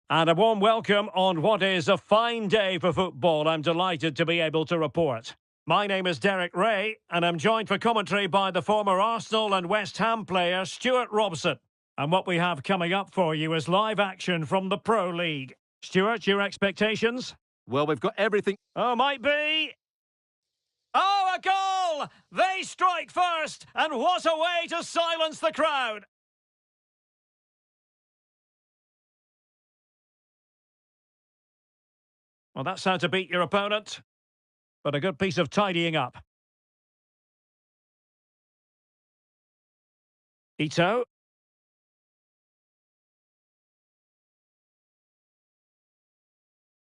And a warm welcome on what is a fine day for football. I'm delighted to be able to report. My name is Derek Ray, and I'm joined for commentary by the former Arsenal and West Ham player Stuart Robson. And what we have coming up for you is live action from the Pro League. Stuart, your expectations? Well, we've got everything. Oh, might be. Oh, a goal! They strike first, and what a way to silence the crowd! Well, that's how to beat your opponent, but a good piece of tidying up. Ito.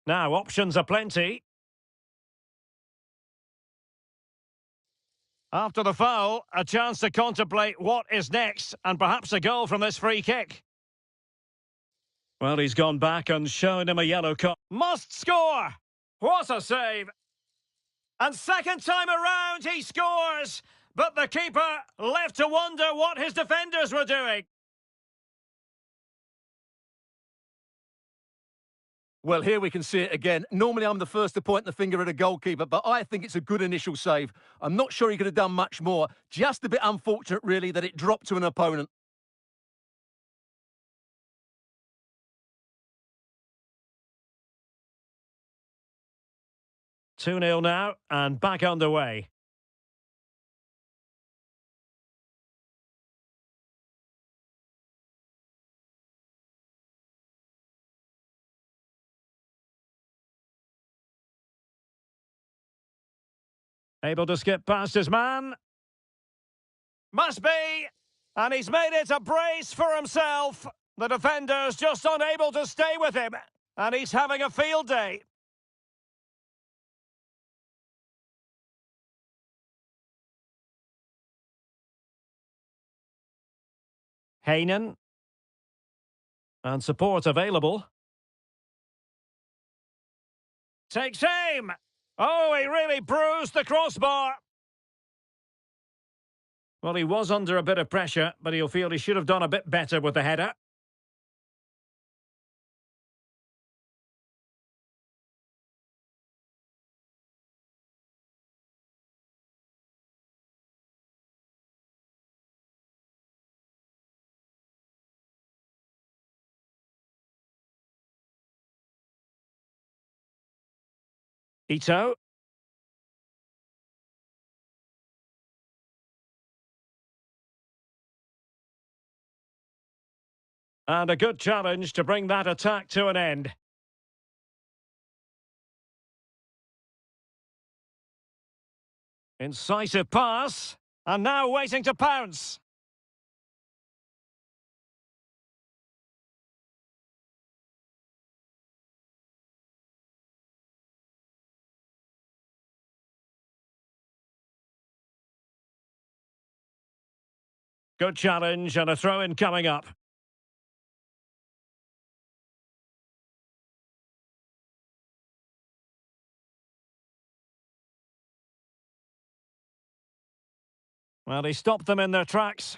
Now, options are plenty. After the foul, a chance to contemplate what is next, and perhaps a goal from this free kick. Well, he's gone back and shown him a yellow card. Must score! What a save! And second time around, he scores! But the keeper left to wonder what his defenders were doing. Well, here we can see it again. Normally, I'm the first to point the finger at a goalkeeper, but I think it's a good initial save. I'm not sure he could have done much more. Just a bit unfortunate, really, that it dropped to an opponent. Two 0 now, and back underway. Able to skip past his man. Must be! And he's made it a brace for himself. The defender's just unable to stay with him. And he's having a field day. Heynen. And support available. Takes aim! Oh, he really bruised the crossbar. Well, he was under a bit of pressure, but he'll feel he should have done a bit better with the header. Ito. And a good challenge to bring that attack to an end. Incisive pass. And now waiting to pounce. Good challenge and a throw-in coming up. Well, he stopped them in their tracks.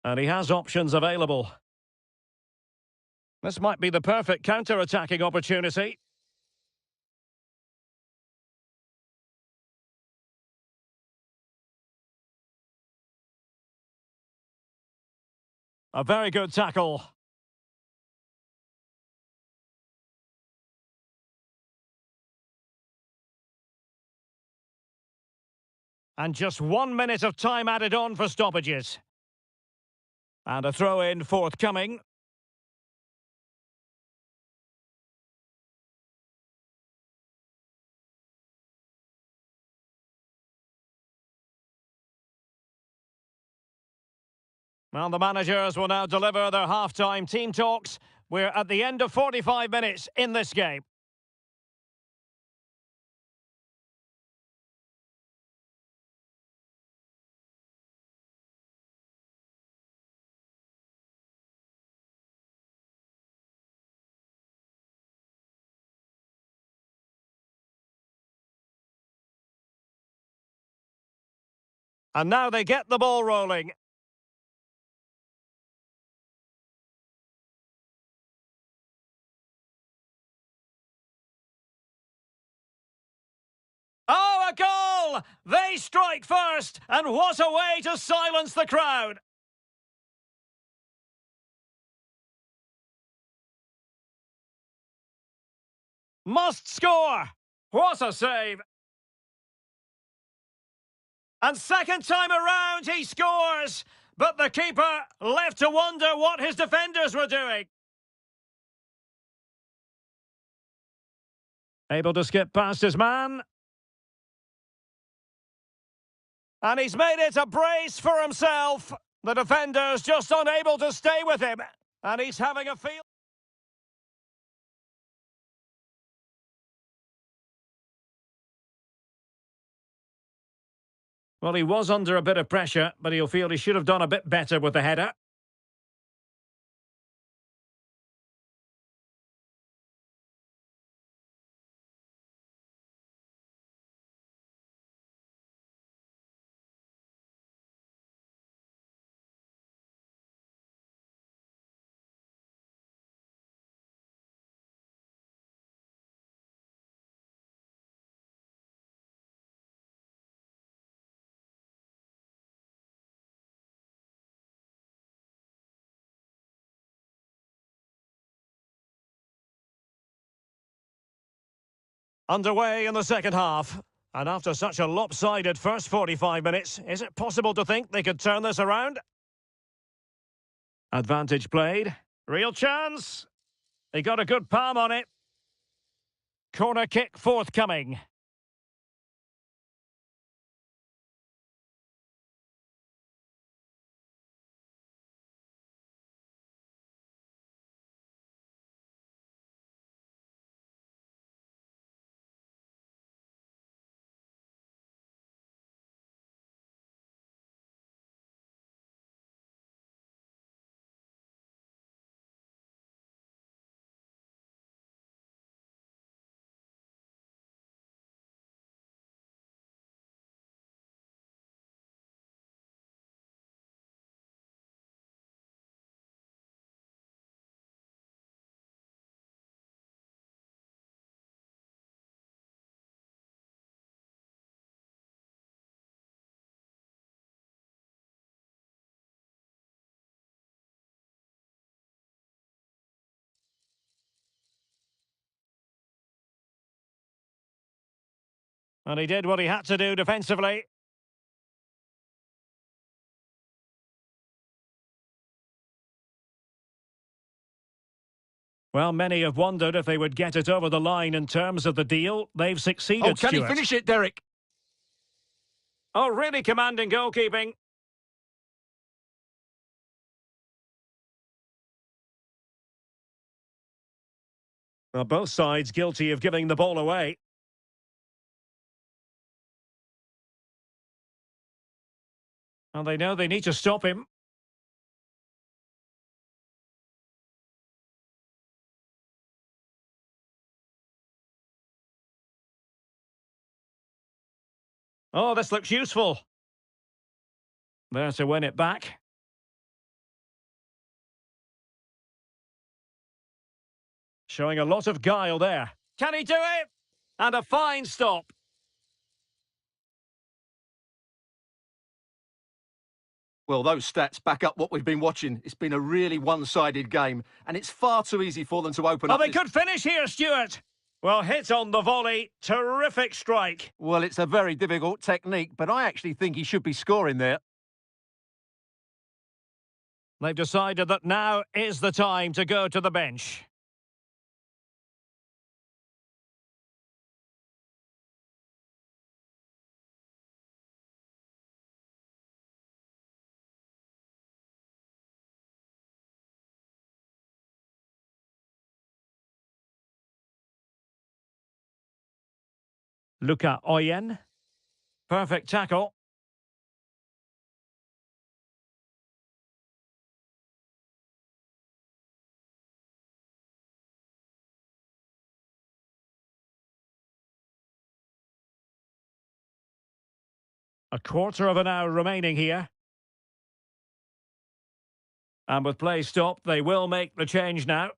And he has options available. This might be the perfect counter-attacking opportunity. A very good tackle. And just 1 minute of time added on for stoppages. And a throw-in forthcoming. Well, the managers will now deliver their half-time team talks. We're at the end of 45 minutes in this game. And now they get the ball rolling. Oh, a goal! They strike first, and what a way to silence the crowd! Must score! What a save! And second time around, he scores! But the keeper left to wonder what his defenders were doing. Able to skip past his man. And he's made it a brace for himself. The defender's just unable to stay with him. And he's having a feel. Well, he was under a bit of pressure, but he'll feel he should have done a bit better with the header. Underway in the second half. And after such a lopsided first 45 minutes, is it possible to think they could turn this around? Advantage played. Real chance. He got a good palm on it. Corner kick forthcoming. And he did what he had to do defensively. Well, many have wondered if they would get it over the line in terms of the deal. They've succeeded, Oh, can Stuart. he finish it, Derek? Oh, really commanding goalkeeping. Well, both sides guilty of giving the ball away. And they know they need to stop him. Oh, this looks useful. There to win it back. Showing a lot of guile there. Can he do it? And a fine stop. Well, those stats back up what we've been watching. It's been a really one-sided game, and it's far too easy for them to open up. Oh, they could finish here, Stuart. Well, hit on the volley. Terrific strike. Well, it's a very difficult technique, but I actually think he should be scoring there. They've decided that now is the time to go to the bench. Luca Oyen. Perfect tackle. A quarter of an hour remaining here. And with play stopped, they will make the change now.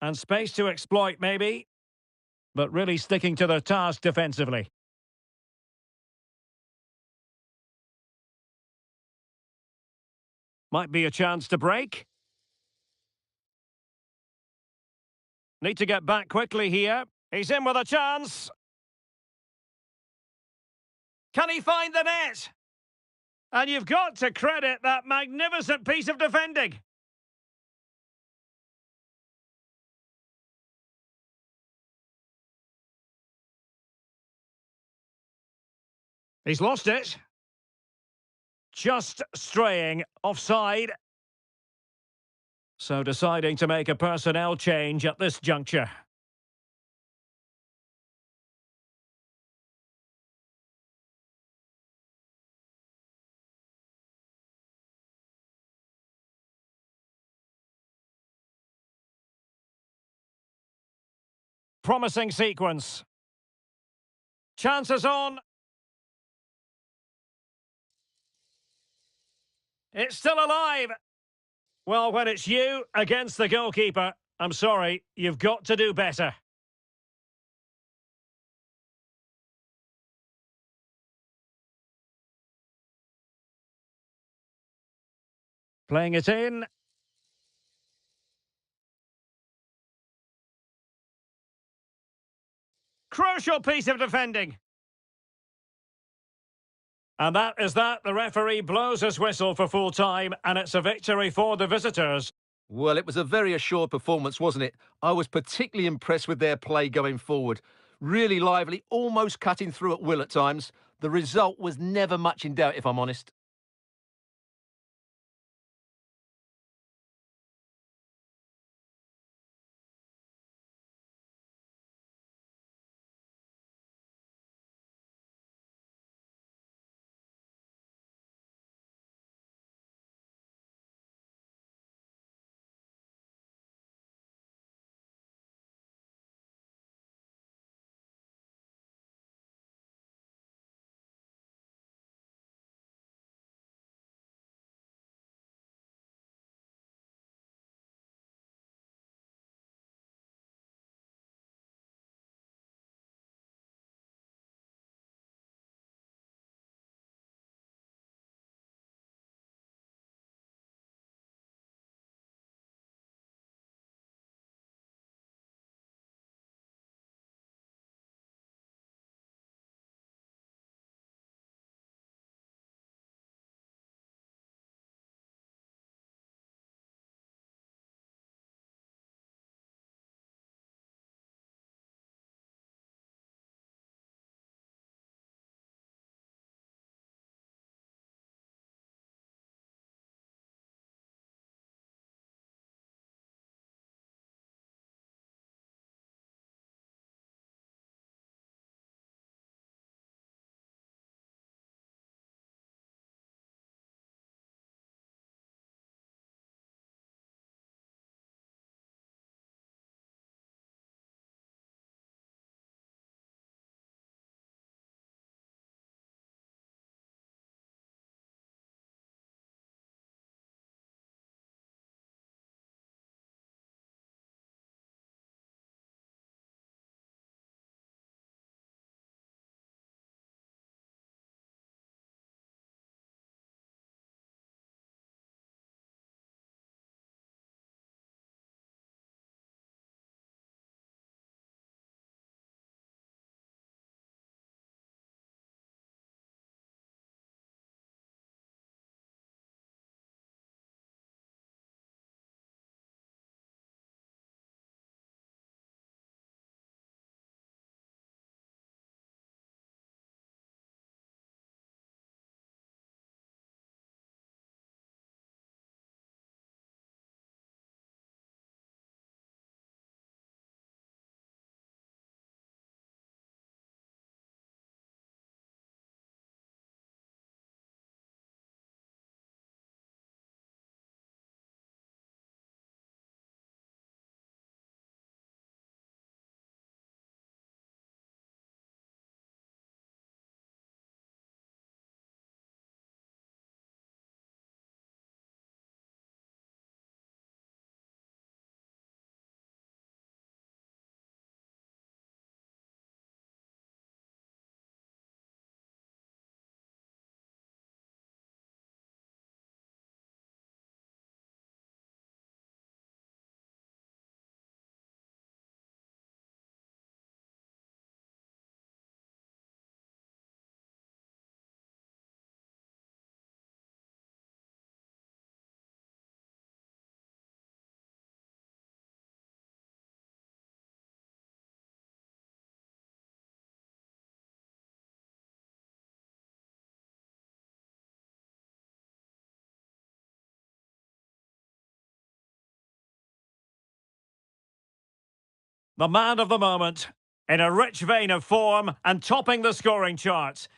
And space to exploit, maybe. But really sticking to their task defensively. Might be a chance to break. Need to get back quickly here. He's in with a chance. Can he find the net? And you've got to credit that magnificent piece of defending. He's lost it. Just straying offside. So deciding to make a personnel change at this juncture. Promising sequence. Chances on. It's still alive. Well, when it's you against the goalkeeper, I'm sorry, you've got to do better. Playing it in. Crucial piece of defending. And that is that. The referee blows his whistle for full time, and it's a victory for the visitors. Well, it was a very assured performance, wasn't it? I was particularly impressed with their play going forward. Really lively, almost cutting through at will at times. The result was never much in doubt, if I'm honest. The man of the moment, in a rich vein of form and topping the scoring charts.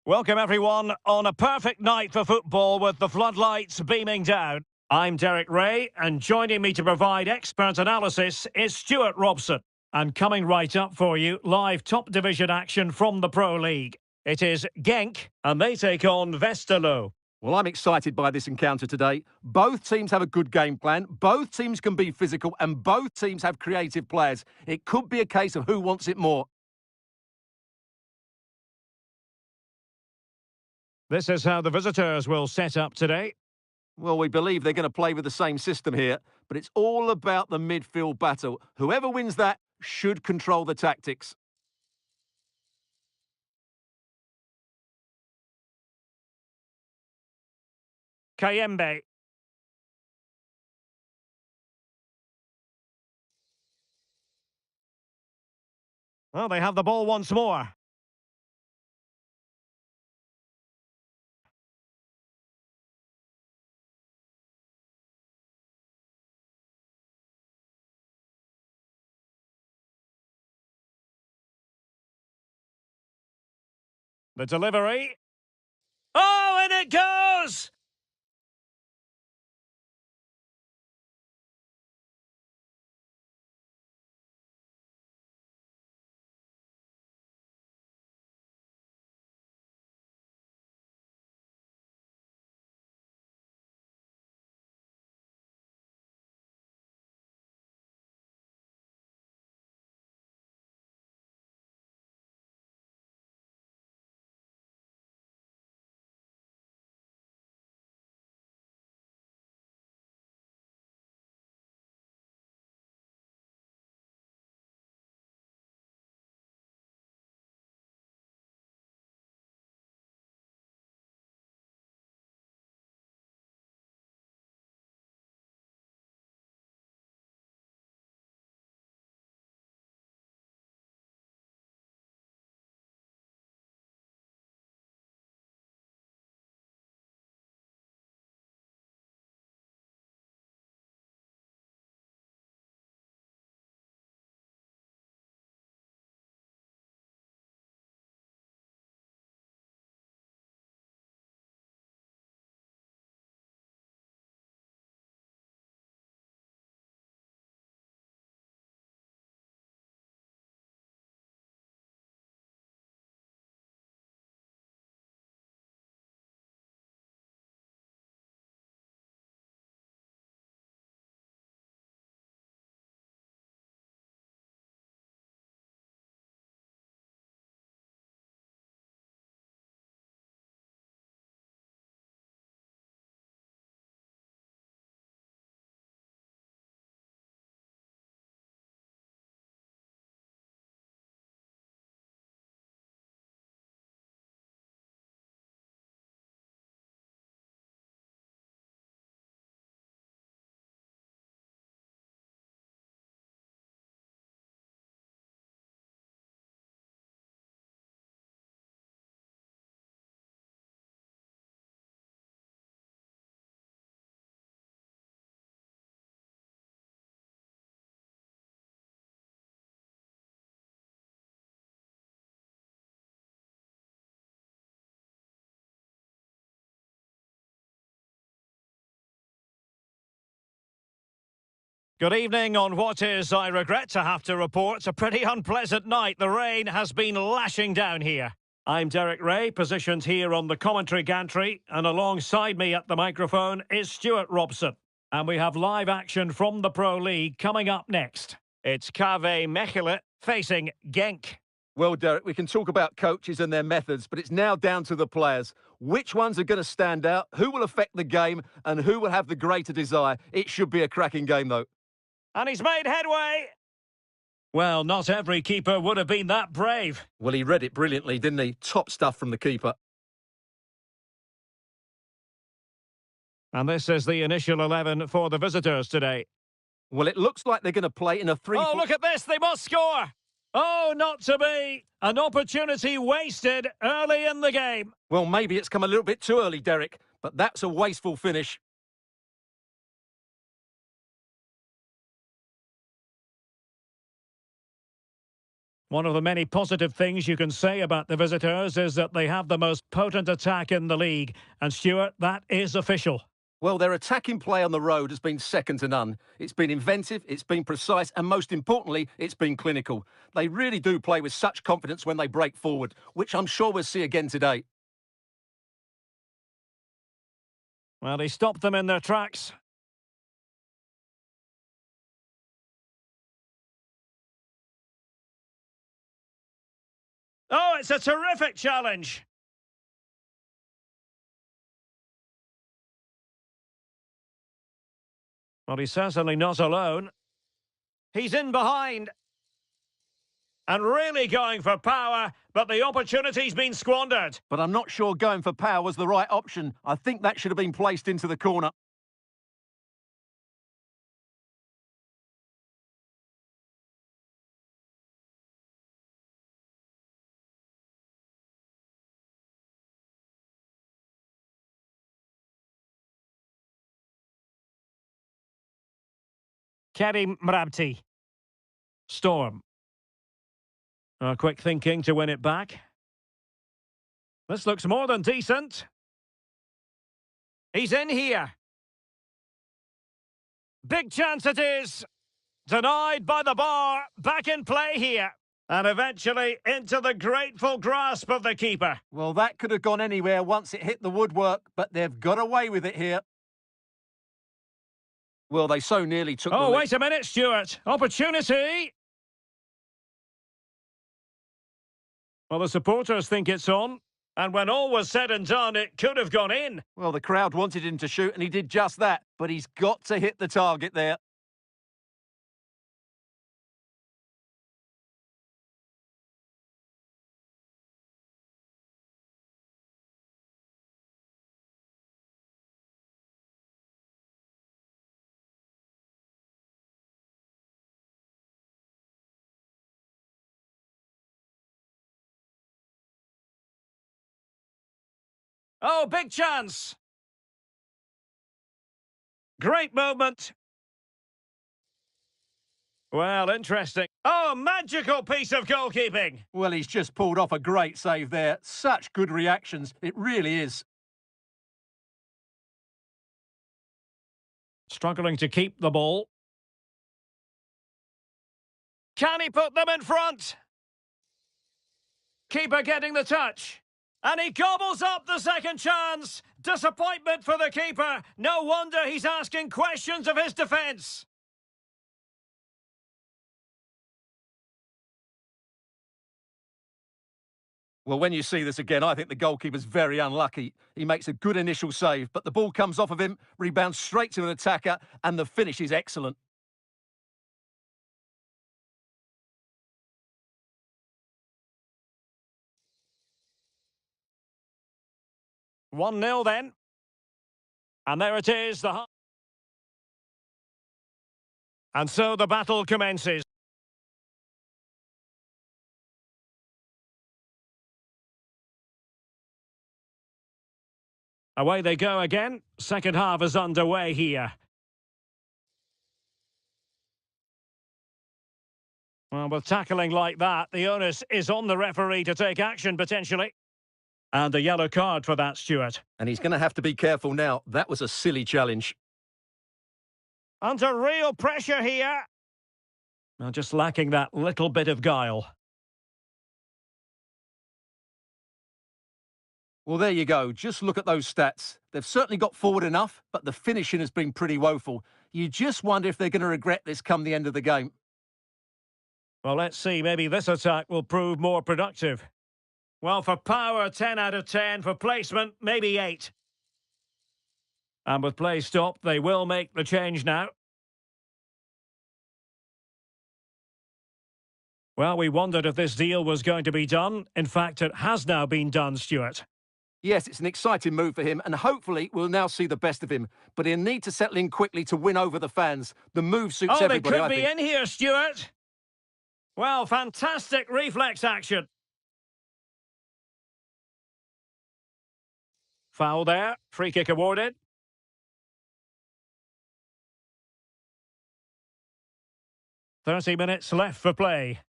Welcome everyone on a perfect night for football with the floodlights beaming down. I'm Derek Ray, and joining me to provide expert analysis is Stuart Robson. And coming right up for you, live top division action from the Pro League. It is Genk, and they take on Westerlo. Well, I'm excited by this encounter today. Both teams have a good game plan, both teams can be physical, and both teams have creative players. It could be a case of who wants it more. This is how the visitors will set up today. Well, we believe they're going to play with the same system here, but it's all about the midfield battle. Whoever wins that should control the tactics. Kayembe. Well, they have the ball once more. The delivery. Oh, and it goes! Good evening on what is, I regret to have to report, a pretty unpleasant night. The rain has been lashing down here. I'm Derek Ray, positioned here on the commentary gantry, and alongside me at the microphone is Stuart Robson. And we have live action from the Pro League coming up next. It's KV Mechelen facing Genk. Well, Derek, we can talk about coaches and their methods, but it's now down to the players. Which ones are going to stand out, who will affect the game, and who will have the greater desire? It should be a cracking game, though. And he's made headway. Well, not every keeper would have been that brave. Well, he read it brilliantly, didn't he? Top stuff from the keeper. And this is the initial 11 for the visitors today. Well, it looks like they're going to play in a 3-4... Oh, look at this, they must score! Oh, not to be! An opportunity wasted early in the game. Well, maybe it's come a little bit too early, Derek, but that's a wasteful finish. One of the many positive things you can say about the visitors is that they have the most potent attack in the league. And Stuart, that is official. Well, their attacking play on the road has been second to none. It's been inventive, it's been precise, and most importantly, it's been clinical. They really do play with such confidence when they break forward, which I'm sure we'll see again today. Well, he stopped them in their tracks. Oh, it's a terrific challenge. Well, he's certainly not alone. He's in behind. And really going for power, but the opportunity's been squandered. But I'm not sure going for power was the right option. I think that should have been placed into the corner. Kerim Mrabti. Storm. Quick thinking to win it back. This looks more than decent. He's in here. Big chance it is. Denied by the bar. Back in play here. And eventually into the grateful grasp of the keeper. Well, that could have gone anywhere once it hit the woodwork, but they've got away with it here. Well, they so nearly took the lead. Wait a minute, Stuart. Opportunity. Well, the supporters think it's on. And when all was said and done, it could have gone in. Well, the crowd wanted him to shoot, and he did just that. But he's got to hit the target there. Oh, big chance. Great moment. Well, interesting. Oh, magical piece of goalkeeping. Well, he's just pulled off a great save there. Such good reactions. It really is. Struggling to keep the ball. Can he put them in front? Keeper getting the touch. And he gobbles up the second chance. Disappointment for the keeper. No wonder he's asking questions of his defence. Well, when you see this again, I think the goalkeeper's very unlucky. He makes a good initial save, but the ball comes off of him, rebounds straight to an attacker, and the finish is excellent. One 0 then. And there it is. And so the battle commences. Away they go again. Second half is underway here. Well, with tackling like that, the onus is on the referee to take action, potentially. And a yellow card for that, Stuart. And he's going to have to be careful now. That was a silly challenge. Under real pressure here. Well, just lacking that little bit of guile. Well, there you go. Just look at those stats. They've certainly got forward enough, but the finishing has been pretty woeful. You just wonder if they're going to regret this come the end of the game. Well, let's see. Maybe this attack will prove more productive. Well, for power, 10 out of 10. For placement, maybe 8. And with play stopped, they will make the change now. Well, we wondered if this deal was going to be done. In fact, it has now been done, Stuart. Yes, it's an exciting move for him, and hopefully we'll now see the best of him. But he'll need to settle in quickly to win over the fans. The move suits everybody, they could be in here, Stuart. Well, fantastic reflex action. Foul there. Free kick awarded. .30 minutes left for play.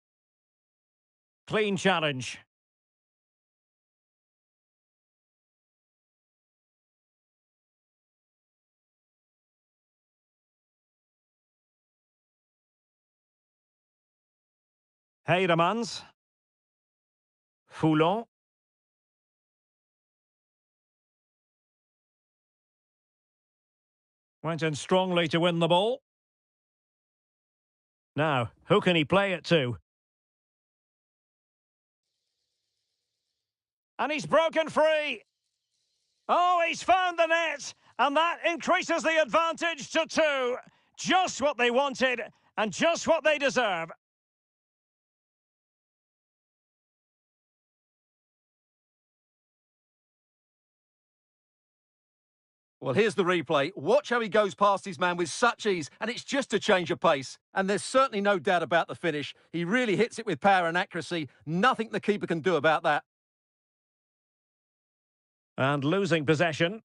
Clean challenge. Heidemans. Foulon. Went in strongly to win the ball. Now, who can he play it to? And he's broken free. Oh, he's found the net. And that increases the advantage to 2. Just what they wanted and just what they deserve. Well, here's the replay. Watch how he goes past his man with such ease, and it's just a change of pace. And there's certainly no doubt about the finish. He really hits it with power and accuracy. Nothing the keeper can do about that. And losing possession.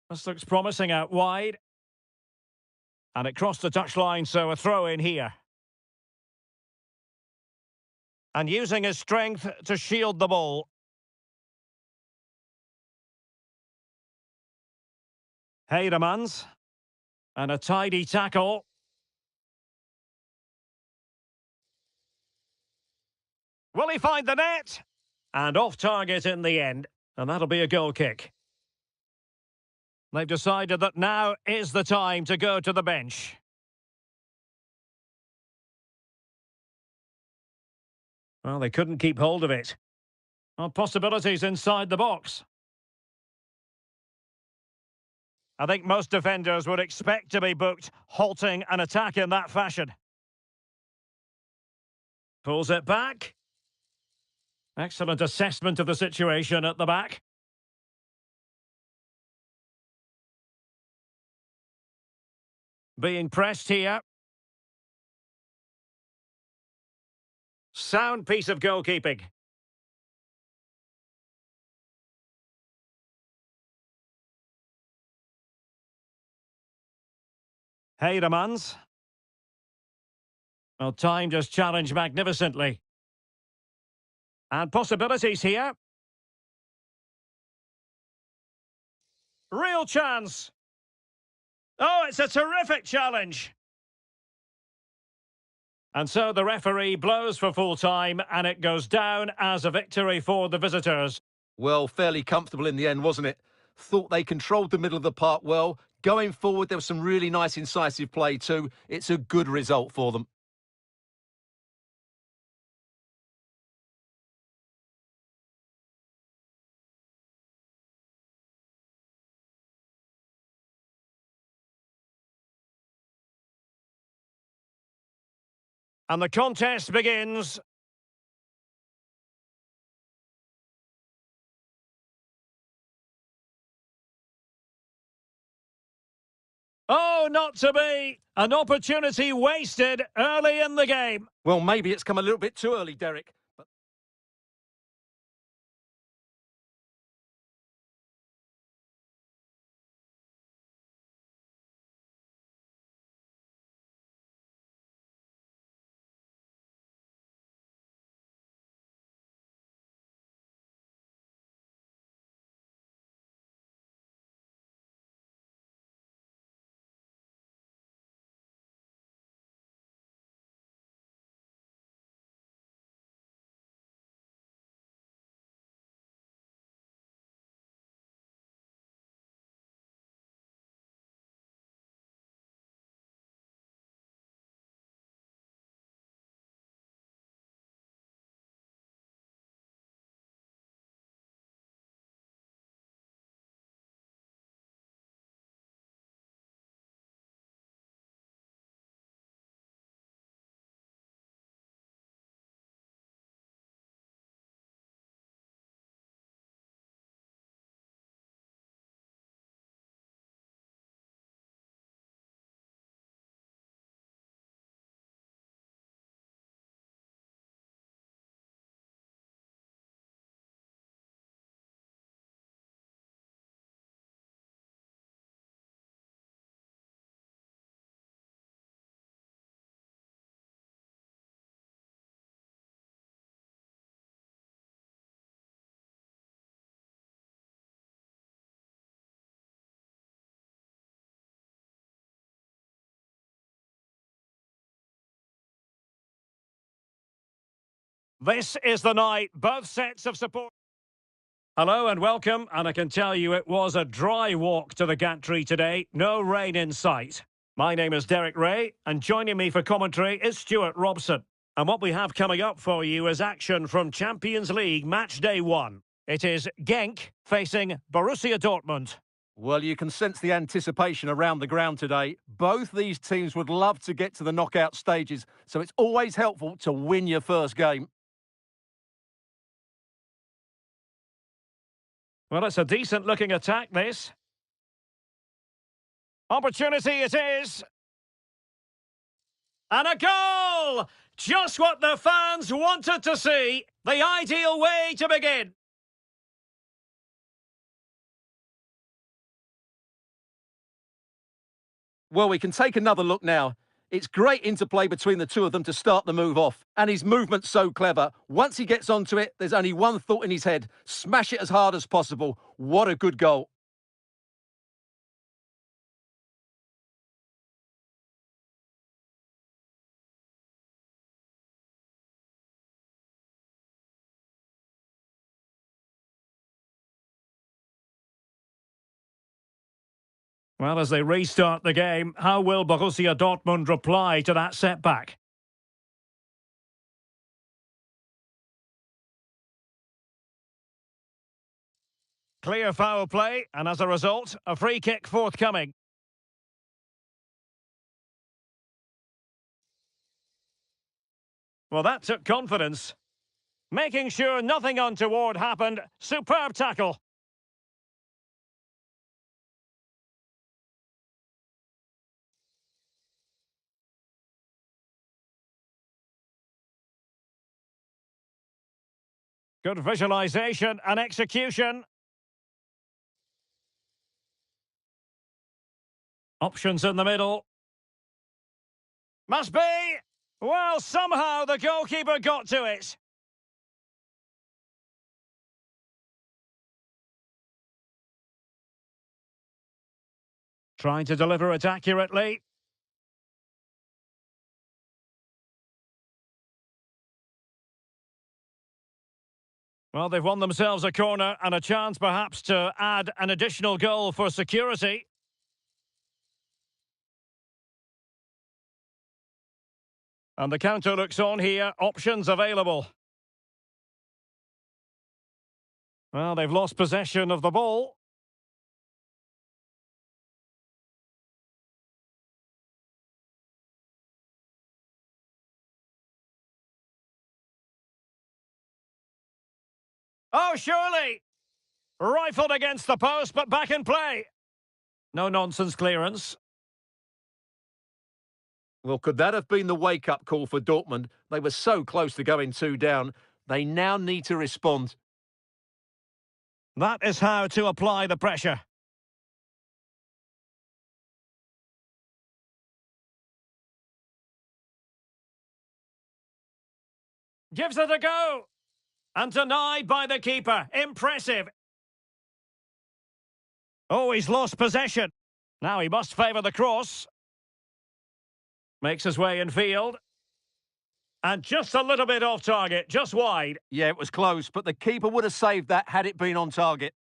This looks promising out wide. And it crossed the touchline, so a throw in here. And using his strength to shield the ball. Heidemans. And a tidy tackle. Will he find the net? And off target in the end. And that'll be a goal kick. They've decided that now is the time to go to the bench. Well, they couldn't keep hold of it. Well, possibilities inside the box. I think most defenders would expect to be booked, halting an attack in that fashion. Pulls it back. Excellent assessment of the situation at the back. Being pressed here. Sound piece of goalkeeping. Heidemans. Well, timed his challenge magnificently. And possibilities here. Real chance. Oh, it's a terrific challenge. And so the referee blows for full time and it goes down as a victory for the visitors. Well, fairly comfortable in the end, wasn't it? Thought they controlled the middle of the park well. Going forward, there was some really nice incisive play too. It's a good result for them. And the contest begins. Oh, not to be. An opportunity wasted early in the game. Well, maybe it's come a little bit too early, Derek. This is the night both sets of support. Hello and welcome, and I can tell you it was a dry walk to the gantry today, no rain in sight. My name is Derek Ray, and joining me for commentary is Stuart Robson. And what we have coming up for you is action from Champions League Match Day 1. It is Genk facing Borussia Dortmund. Well, you can sense the anticipation around the ground today. Both these teams would love to get to the knockout stages, so it's always helpful to win your first game. Well, it's a decent-looking attack, this. Opportunity it is. And a goal! Just what the fans wanted to see. The ideal way to begin. Well, we can take another look now. It's great interplay between the two of them to start the move off. And his movement's so clever. Once he gets onto it, there's only one thought in his head. Smash it as hard as possible. What a good goal. Well, as they restart the game, how will Borussia Dortmund reply to that setback? Clear foul play, and as a result, a free kick forthcoming. Well, that took confidence. Making sure nothing untoward happened. Superb tackle. Good visualisation and execution. Options in the middle. Must be! Well, somehow the goalkeeper got to it. Trying to deliver it accurately. Well, they've won themselves a corner and a chance perhaps to add an additional goal for security. And the counter looks on here, options available. Well, they've lost possession of the ball. Oh, surely! Rifled against the post, but back in play. No nonsense clearance. Well, could that have been the wake-up call for Dortmund? They were so close to going 2 down. They now need to respond. That is how to apply the pressure. Gives it a go. And denied by the keeper. Impressive. Oh, he's lost possession. Now he must favour the cross. Makes his way in field. And just a little bit off target, just wide. Yeah, it was close, but the keeper would have saved that had it been on target.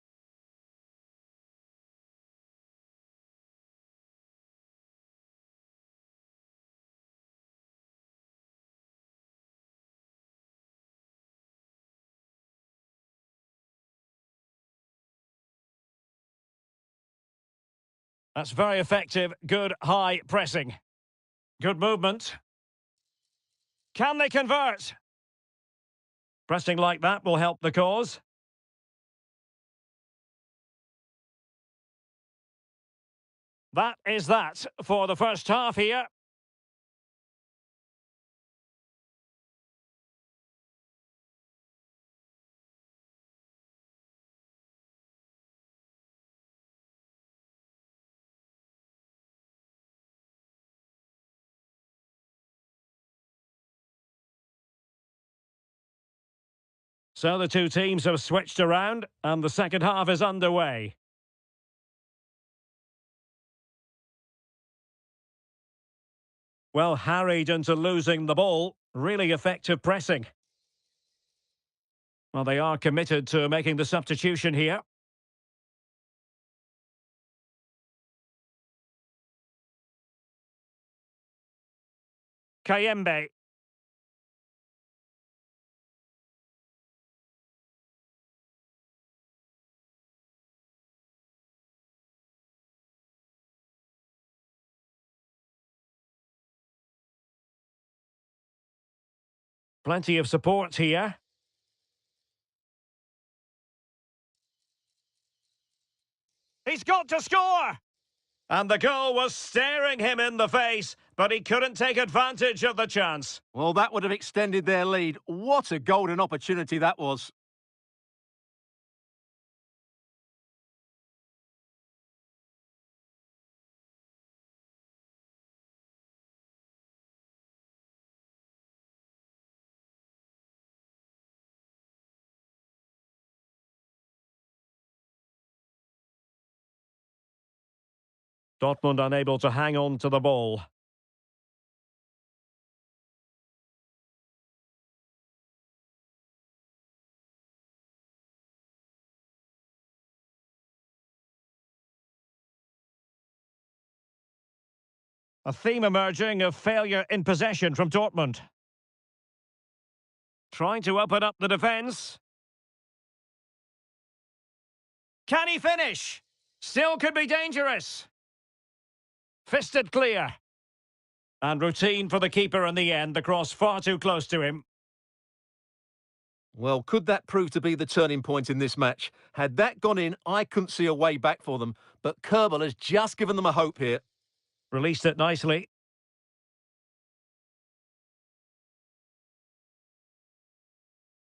That's very effective. Good high pressing. Good movement. Can they convert? Pressing like that will help the cause. That is that for the first half here. So the two teams have switched around and the second half is underway. Well, harried into losing the ball. Really effective pressing. Well, they are committed to making the substitution here. Kayembe. Plenty of support here. He's got to score! And the goal was staring him in the face, but he couldn't take advantage of the chance. Well, that would have extended their lead. What a golden opportunity that was. Dortmund unable to hang on to the ball. A theme emerging of failure in possession from Dortmund. Trying to open up the defence. Can he finish? Still could be dangerous. Fisted clear. And routine for the keeper in the end. The cross far too close to him. Well, could that prove to be the turning point in this match? Had that gone in, I couldn't see a way back for them. But Kerbal has just given them a hope here. Released it nicely.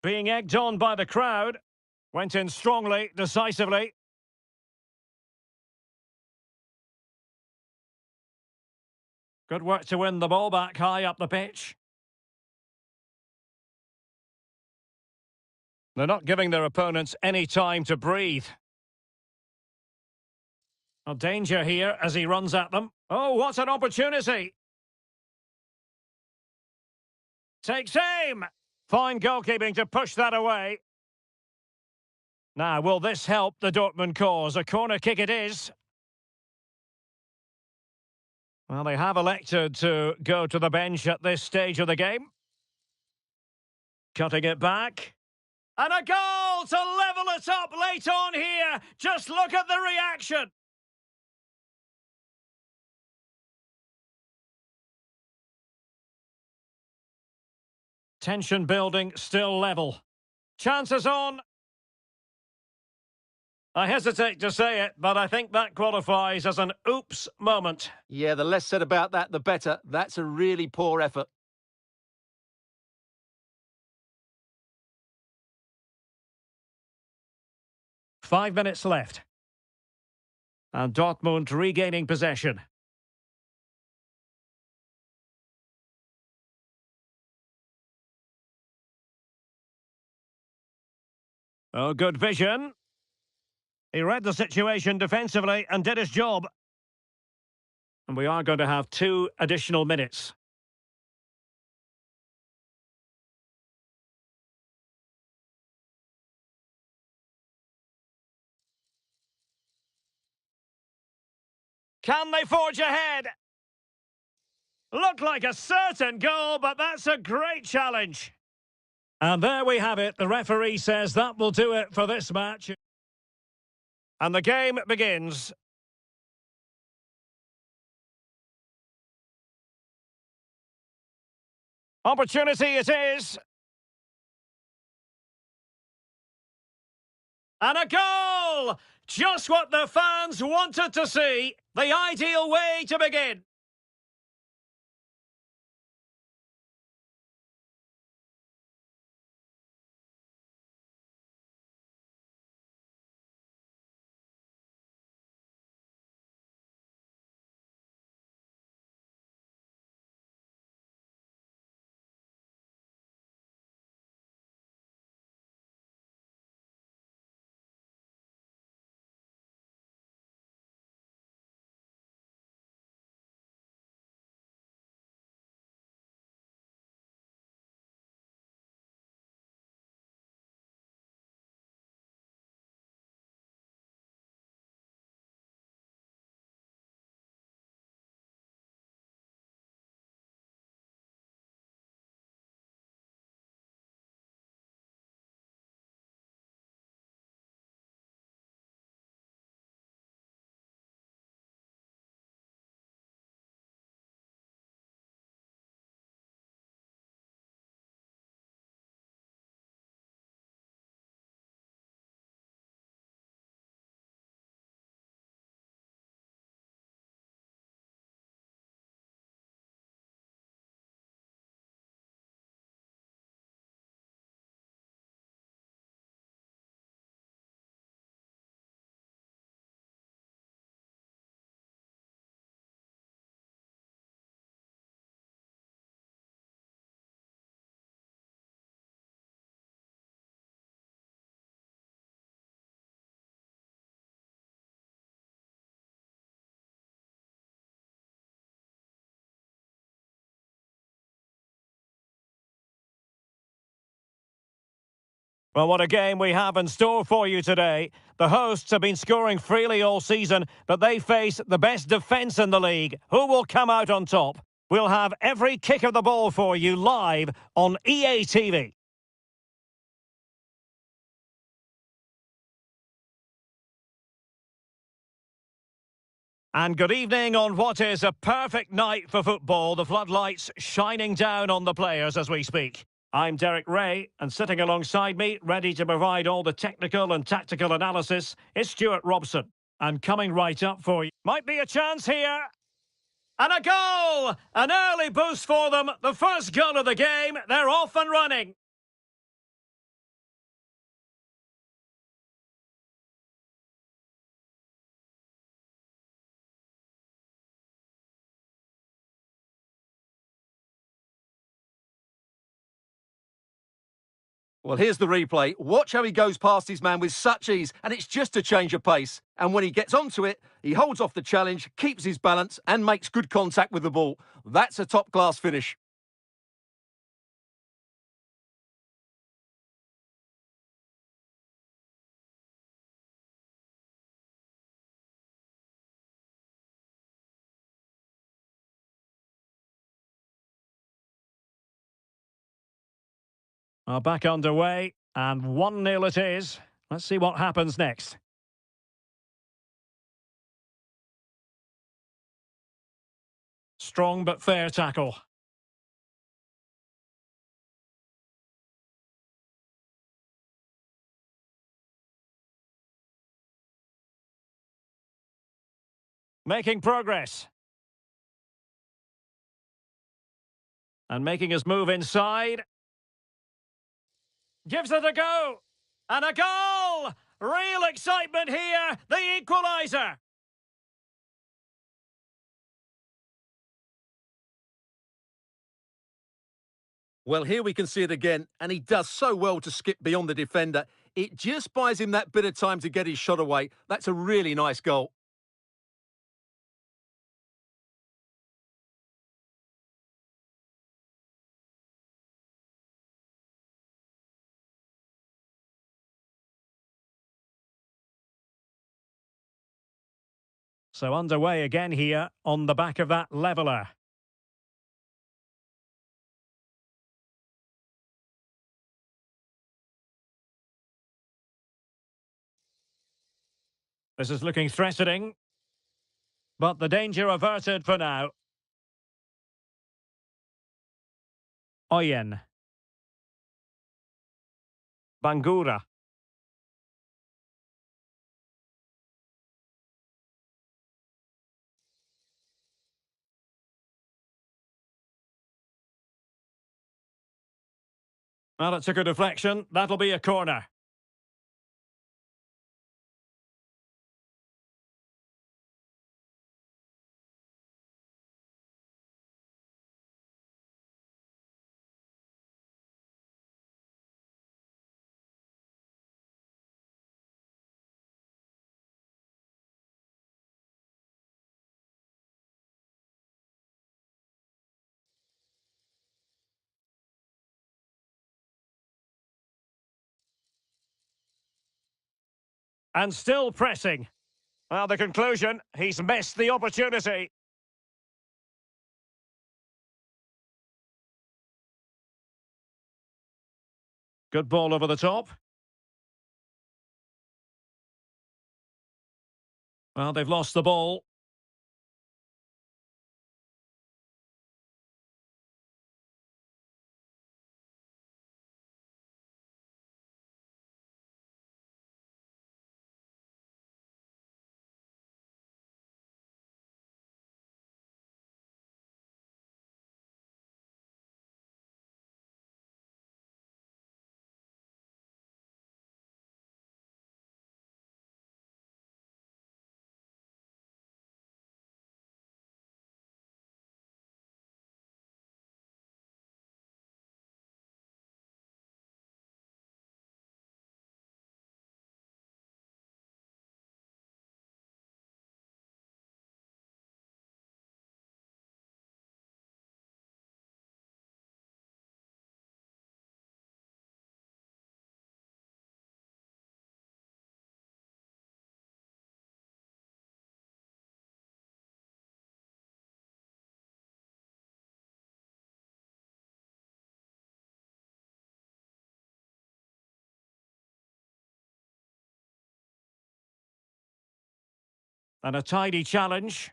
Being egged on by the crowd. Went in strongly, decisively. Good work to win the ball back high up the pitch. They're not giving their opponents any time to breathe. A danger here as he runs at them. Oh, what an opportunity! Takes aim! Fine goalkeeping to push that away. Now, will this help the Dortmund cause? A corner kick it is. Well, they have elected to go to the bench at this stage of the game. Cutting it back. And a goal to level it up late on here. Just look at the reaction. Tension building, still level. Chances on. I hesitate to say it, but I think that qualifies as an oops moment. Yeah, the less said about that, the better. That's a really poor effort. Five minutes left. And Dortmund regaining possession. Oh, good vision. He read the situation defensively and did his job. And we are going to have 2 additional minutes. Can they forge ahead? Looked like a certain goal, but that's a great challenge. And there we have it. The referee says that will do it for this match. And the game begins. Opportunity it is. And a goal! Just what the fans wanted to see. The ideal way to begin. Well, what a game we have in store for you today. The hosts have been scoring freely all season, but they face the best defence in the league. Who will come out on top? We'll have every kick of the ball for you live on EA TV. And good evening on what is a perfect night for football. The floodlights shining down on the players as we speak. I'm Derek Ray, and sitting alongside me, ready to provide all the technical and tactical analysis, is Stuart Robson. And coming right up for you, might be a chance here. And a goal! An early boost for them. The first goal of the game. They're off and running. Well, here's the replay. Watch how he goes past his man with such ease, and it's just a change of pace. And when he gets onto it, he holds off the challenge, keeps his balance, and makes good contact with the ball. That's a top-class finish. Back underway, and 1-0 it is. Let's see what happens next. Strong but fair tackle. Making progress. And making his move inside. Gives it a go. And a goal! Real excitement here. The equaliser. Well, here we can see it again, and he does so well to skip beyond the defender. It just buys him that bit of time to get his shot away. That's a really nice goal. So underway again here on the back of that leveller. This is looking threatening, but the danger averted for now. Oyen. Bangura. Well, it took a deflection. That'll be a corner. And still pressing. Well, the conclusion, he's missed the opportunity. Good ball over the top. Well, they've lost the ball. And a tidy challenge.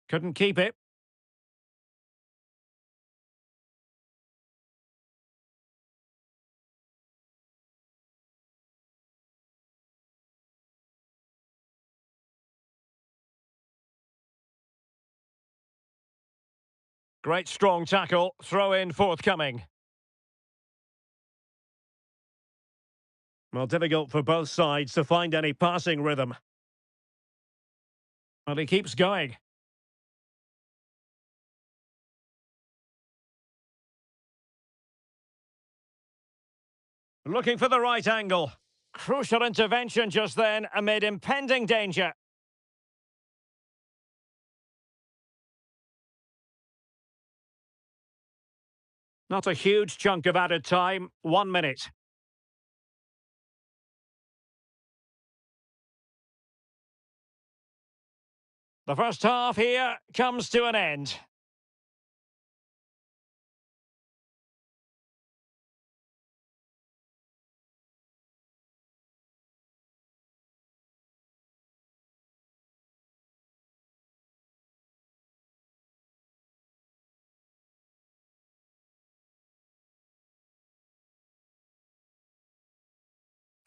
Couldn't keep it. Great strong tackle, throw in forthcoming. Well, difficult for both sides to find any passing rhythm. Well, he keeps going. Looking for the right angle. Crucial intervention just then amid impending danger. Not a huge chunk of added time, 1 minute. The first half here comes to an end.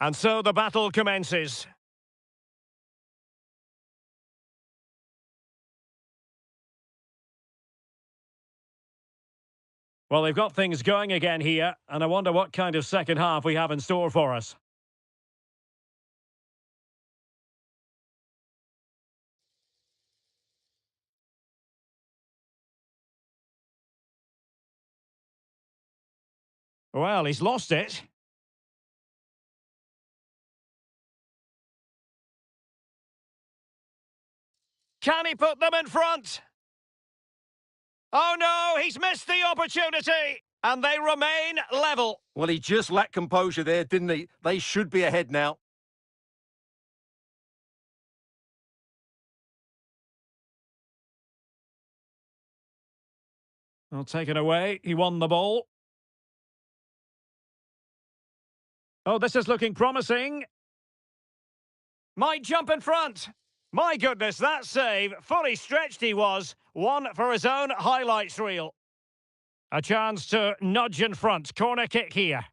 And so the battle commences. Well, they've got things going again here, and I wonder what kind of second half we have in store for us. Well, he's lost it. Can he put them in front? Oh no, he's missed the opportunity! And they remain level. Well, he just lacked composure there, didn't he? They should be ahead now. Well, taken away. He won the ball. Oh, this is looking promising. Might jump in front. My goodness, that save. Fully stretched he was. One for his own highlights reel. A chance to nudge in front. Corner kick here.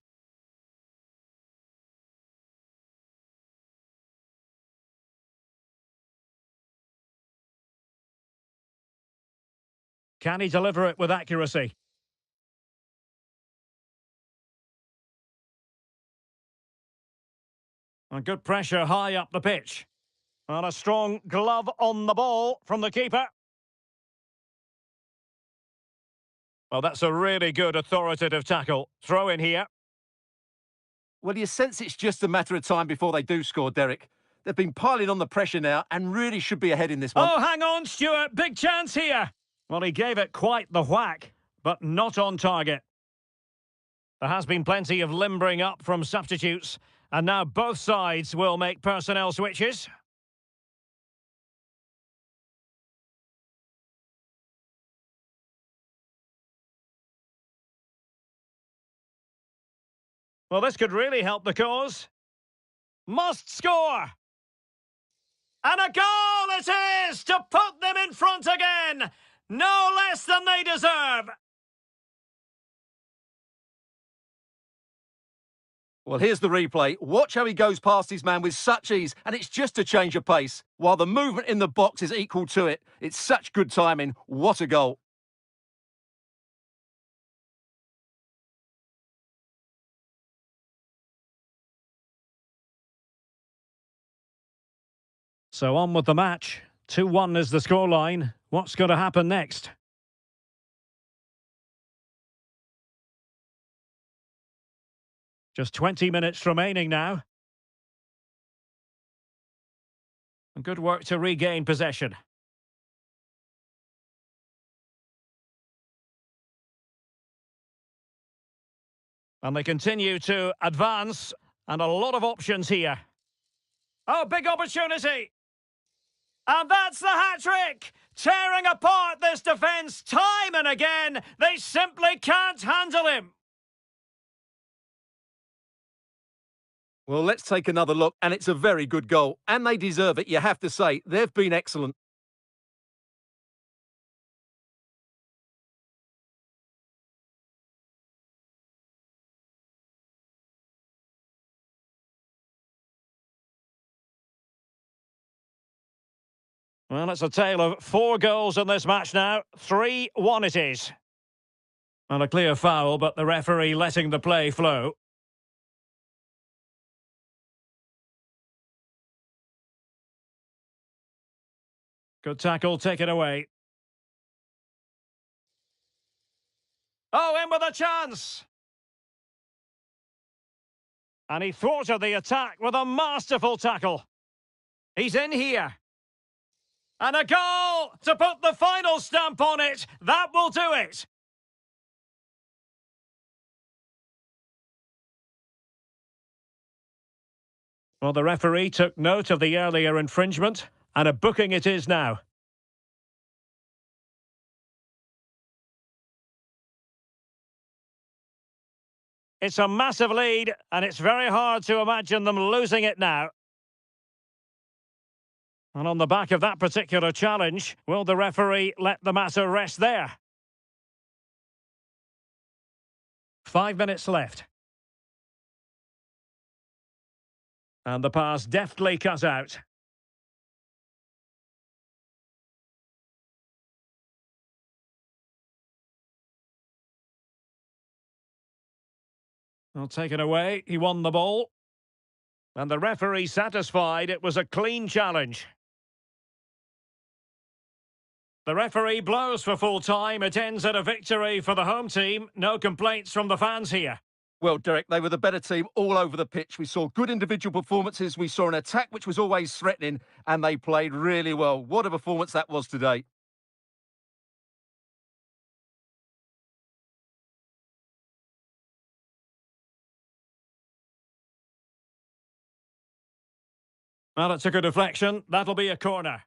Can he deliver it with accuracy? And good pressure high up the pitch. And a strong glove on the ball from the keeper. Well, that's a really good authoritative tackle. Throw in here. Well, you sense it's just a matter of time before they do score, Derek. They've been piling on the pressure now and really should be ahead in this one. Oh, hang on, Stuart. Big chance here. Well, he gave it quite the whack, but not on target. There has been plenty of limbering up from substitutes, and now both sides will make personnel switches. Well, this could really help the cause. Must score! And a goal it is to put them in front again! No less than they deserve! Well, here's the replay. Watch how he goes past his man with such ease, and it's just a change of pace, while the movement in the box is equal to it. It's such good timing. What a goal. So on with the match. 2-1 is the scoreline. What's going to happen next? Just 20 minutes remaining now. And good work to regain possession. And they continue to advance, and a lot of options here. Oh, big opportunity. And that's the hat-trick! Tearing apart this defence time and again. They simply can't handle him. Well, let's take another look, and it's a very good goal. And they deserve it, you have to say. They've been excellent. Well, it's a tale of 4 goals in this match now. 3-1 it is. And a clear foul, but the referee letting the play flow. Good tackle, take it away. Oh, in with a chance! And he thwarted the attack with a masterful tackle. He's in here. And a goal to put the final stamp on it. That will do it. Well, the referee took note of the earlier infringement, and a booking it is now. It's a massive lead, and it's very hard to imagine them losing it now. And on the back of that particular challenge, will the referee let the matter rest there? 5 minutes left. And the pass deftly cut out. Well, taken away, he won the ball. And the referee satisfied it was a clean challenge. The referee blows for full time. It ends at a victory for the home team. No complaints from the fans here. Well, Derek, they were the better team all over the pitch. We saw good individual performances. We saw an attack which was always threatening, and they played really well. What a performance that was today. Well, it took a deflection. That'll be a corner.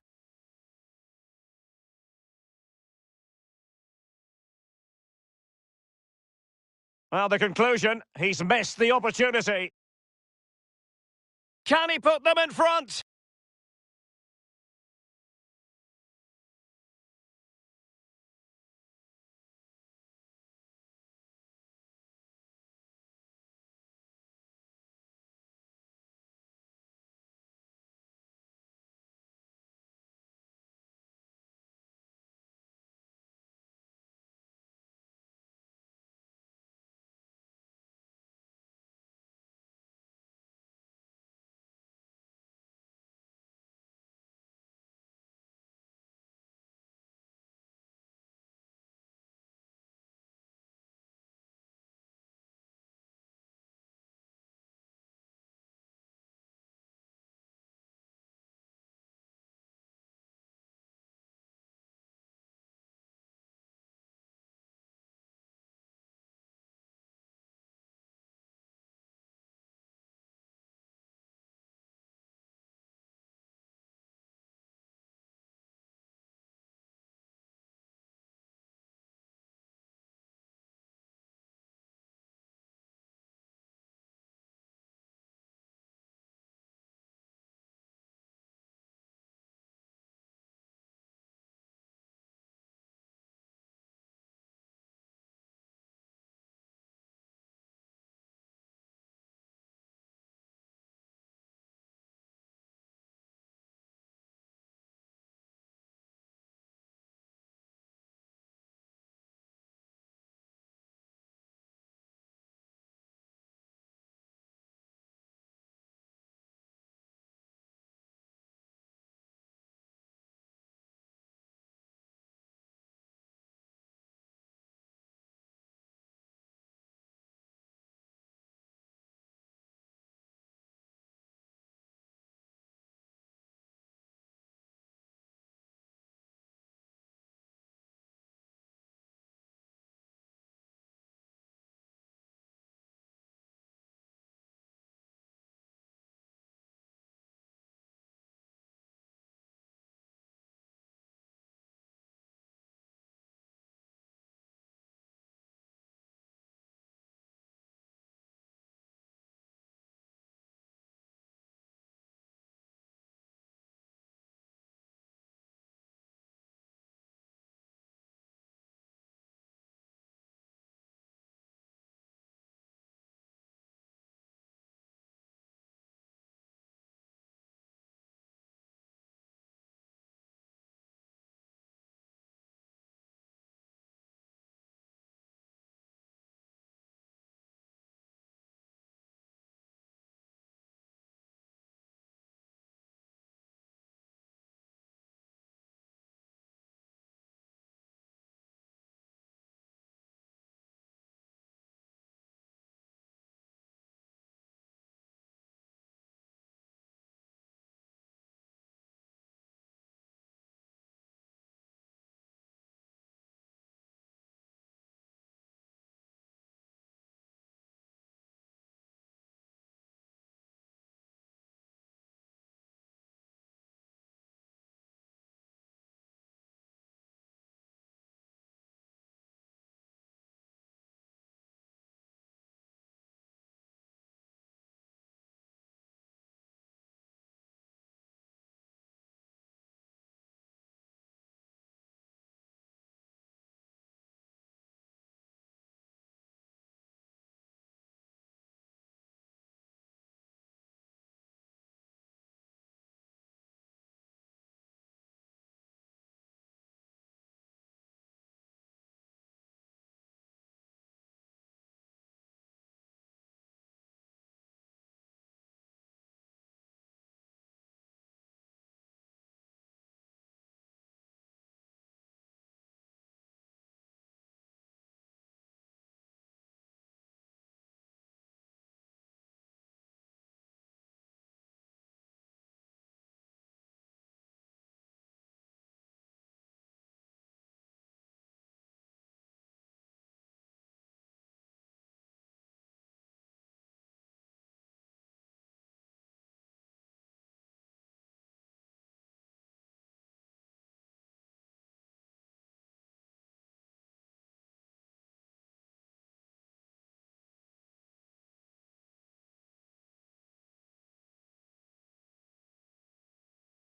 Well, the conclusion, he's missed the opportunity. Can he put them in front?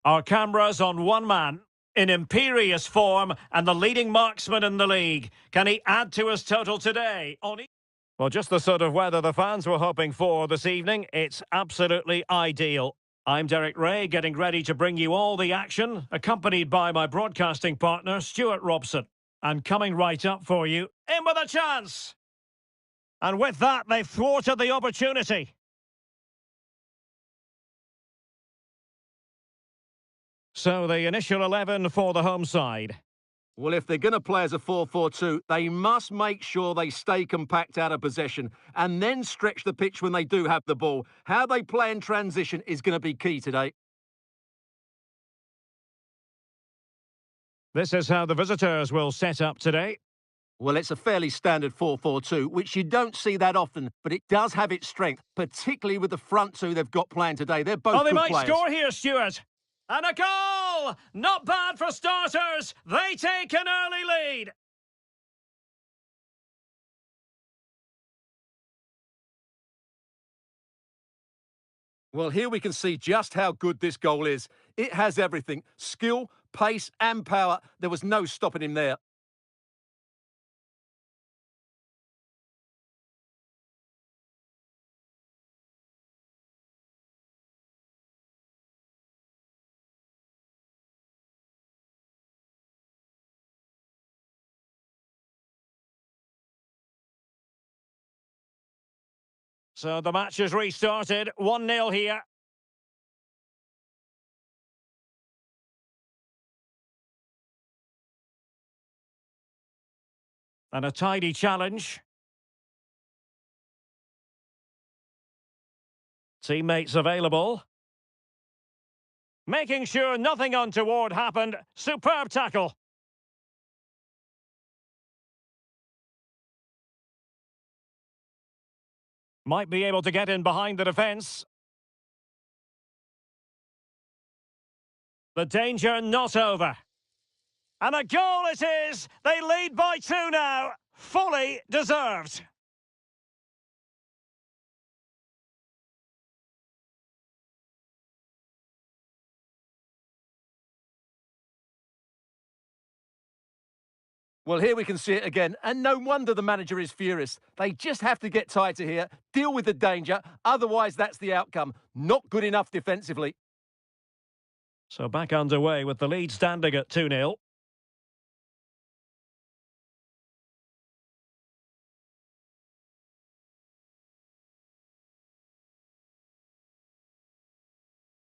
Our cameras on one man, in imperious form and the leading marksman in the league. Can he add to his total today? Well, just the sort of weather the fans were hoping for this evening. It's absolutely ideal. I'm Derek Ray, getting ready to bring you all the action, accompanied by my broadcasting partner, Stuart Robson. And coming right up for you, in with a chance! And with that, they've thwarted the opportunity. So the initial 11 for the home side. Well, if they're going to play as a 4-4-2, they must make sure they stay compact out of possession and then stretch the pitch when they do have the ball. How they play in transition is going to be key today. This is how the visitors will set up today. Well, it's a fairly standard 4-4-2, which you don't see that often, but it does have its strength, particularly with the front two they've got playing today. They're both they good might players. Score here, Stuart. And a goal! Not bad for starters. They take an early lead. Well, here we can see just how good this goal is. It has everything: skill, pace and power. There was no stopping him there. So the match has restarted. 1-0 here. And a tidy challenge. Teammates available. Making sure nothing untoward happened. Superb tackle. Might be able to get in behind the defence. The danger not over. And a goal it is! They lead by 2 now. Fully deserved. Well, here we can see it again, and no wonder the manager is furious. They just have to get tighter here, deal with the danger, otherwise that's the outcome. Not good enough defensively. So back underway with the lead standing at 2-0.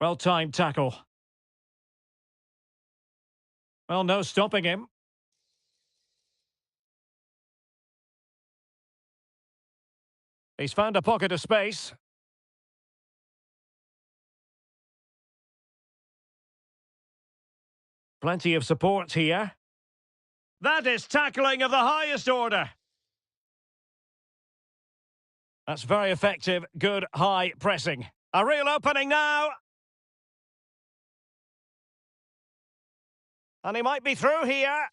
Well-timed tackle. Well, no stopping him. He's found a pocket of space. Plenty of support here. That is tackling of the highest order. That's very effective, good high pressing. A real opening now. And he might be through here.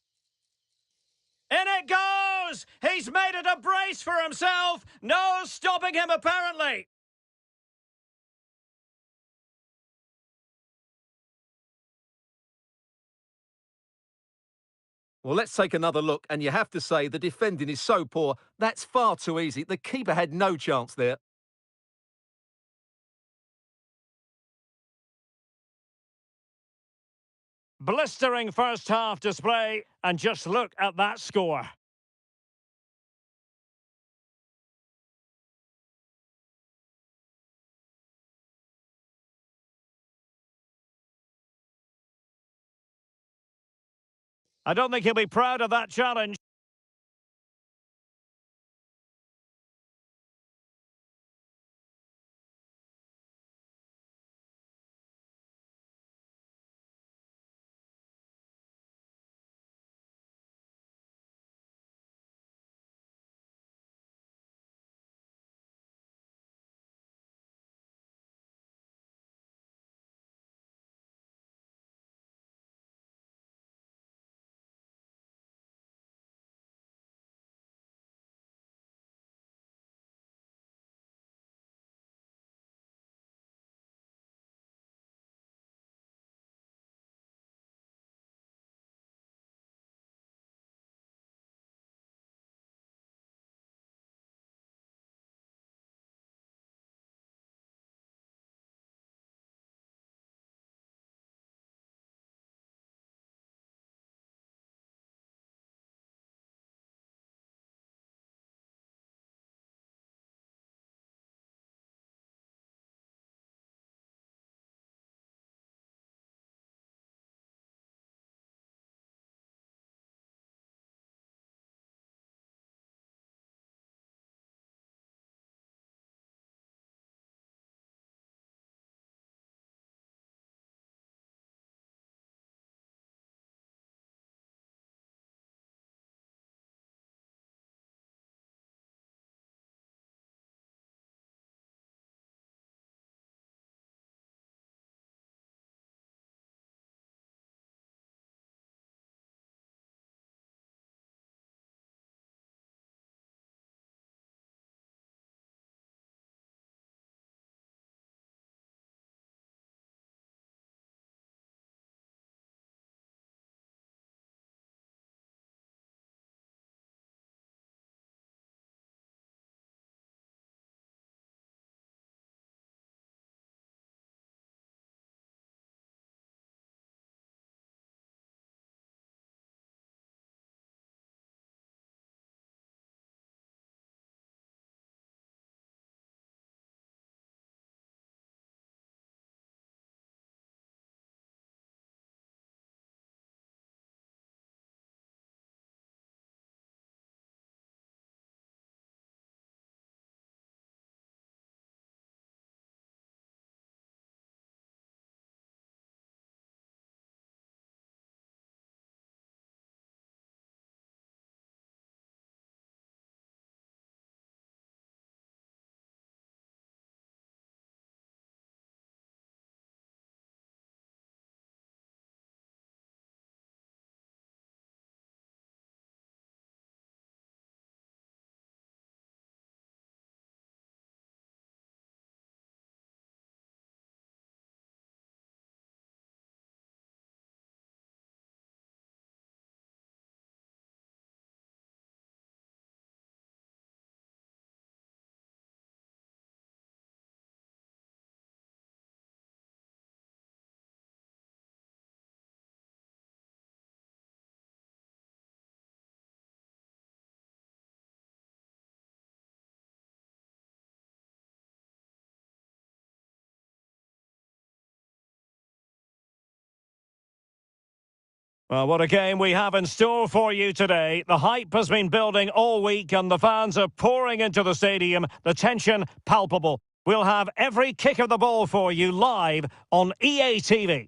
In it goes! He's made it a brace for himself. No stopping him, apparently. Well, let's take another look, and you have to say the defending is so poor. That's far too easy. The keeper had no chance there. Blistering first half display, and just look at that score. I don't think he'll be proud of that challenge. Well, what a game we have in store for you today. The hype has been building all week and the fans are pouring into the stadium. The tension palpable. We'll have every kick of the ball for you live on EA TV.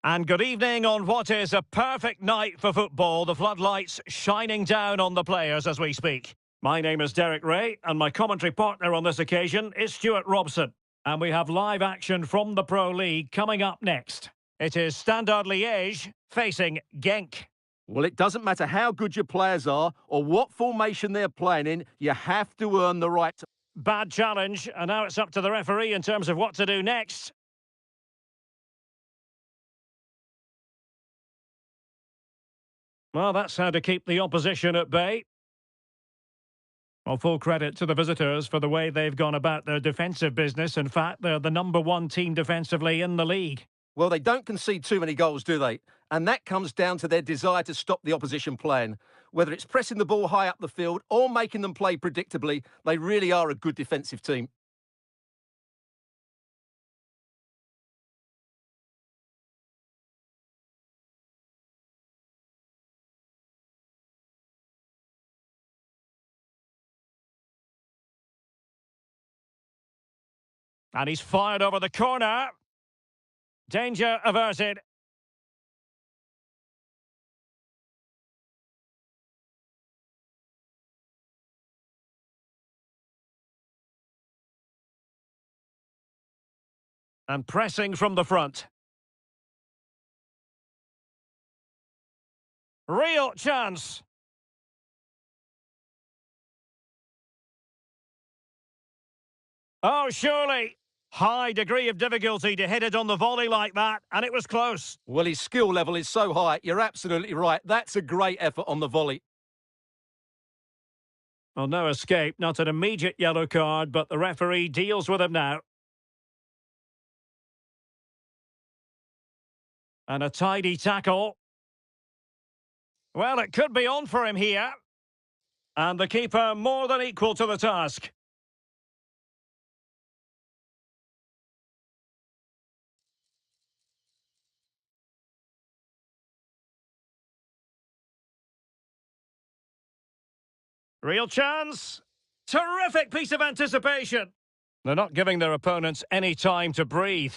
And good evening on what is a perfect night for football. The floodlights shining down on the players as we speak. My name is Derek Ray and my commentary partner on this occasion is Stuart Robson. And we have live action from the Pro League coming up next. It is Standard Liège facing Genk. Well, it doesn't matter how good your players are or what formation they're playing in, you have to earn the right to... Bad challenge, and now it's up to the referee in terms of what to do next. Well, that's how to keep the opposition at bay. Well, full credit to the visitors for the way they've gone about their defensive business. In fact, they're the #1 team defensively in the league. Well, they don't concede too many goals, do they? And that comes down to their desire to stop the opposition playing. Whether it's pressing the ball high up the field or making them play predictably, they really are a good defensive team. And he's fired over the corner. Danger averted. And pressing from the front. Real chance. Oh, surely. High degree of difficulty to hit it on the volley like that, and it was close. Well, his skill level is so high, you're absolutely right. That's a great effort on the volley. Well, no escape, not an immediate yellow card, but the referee deals with him now. And a tidy tackle. Well, it could be on for him here. And the keeper more than equal to the task. Real chance. Terrific piece of anticipation. They're not giving their opponents any time to breathe.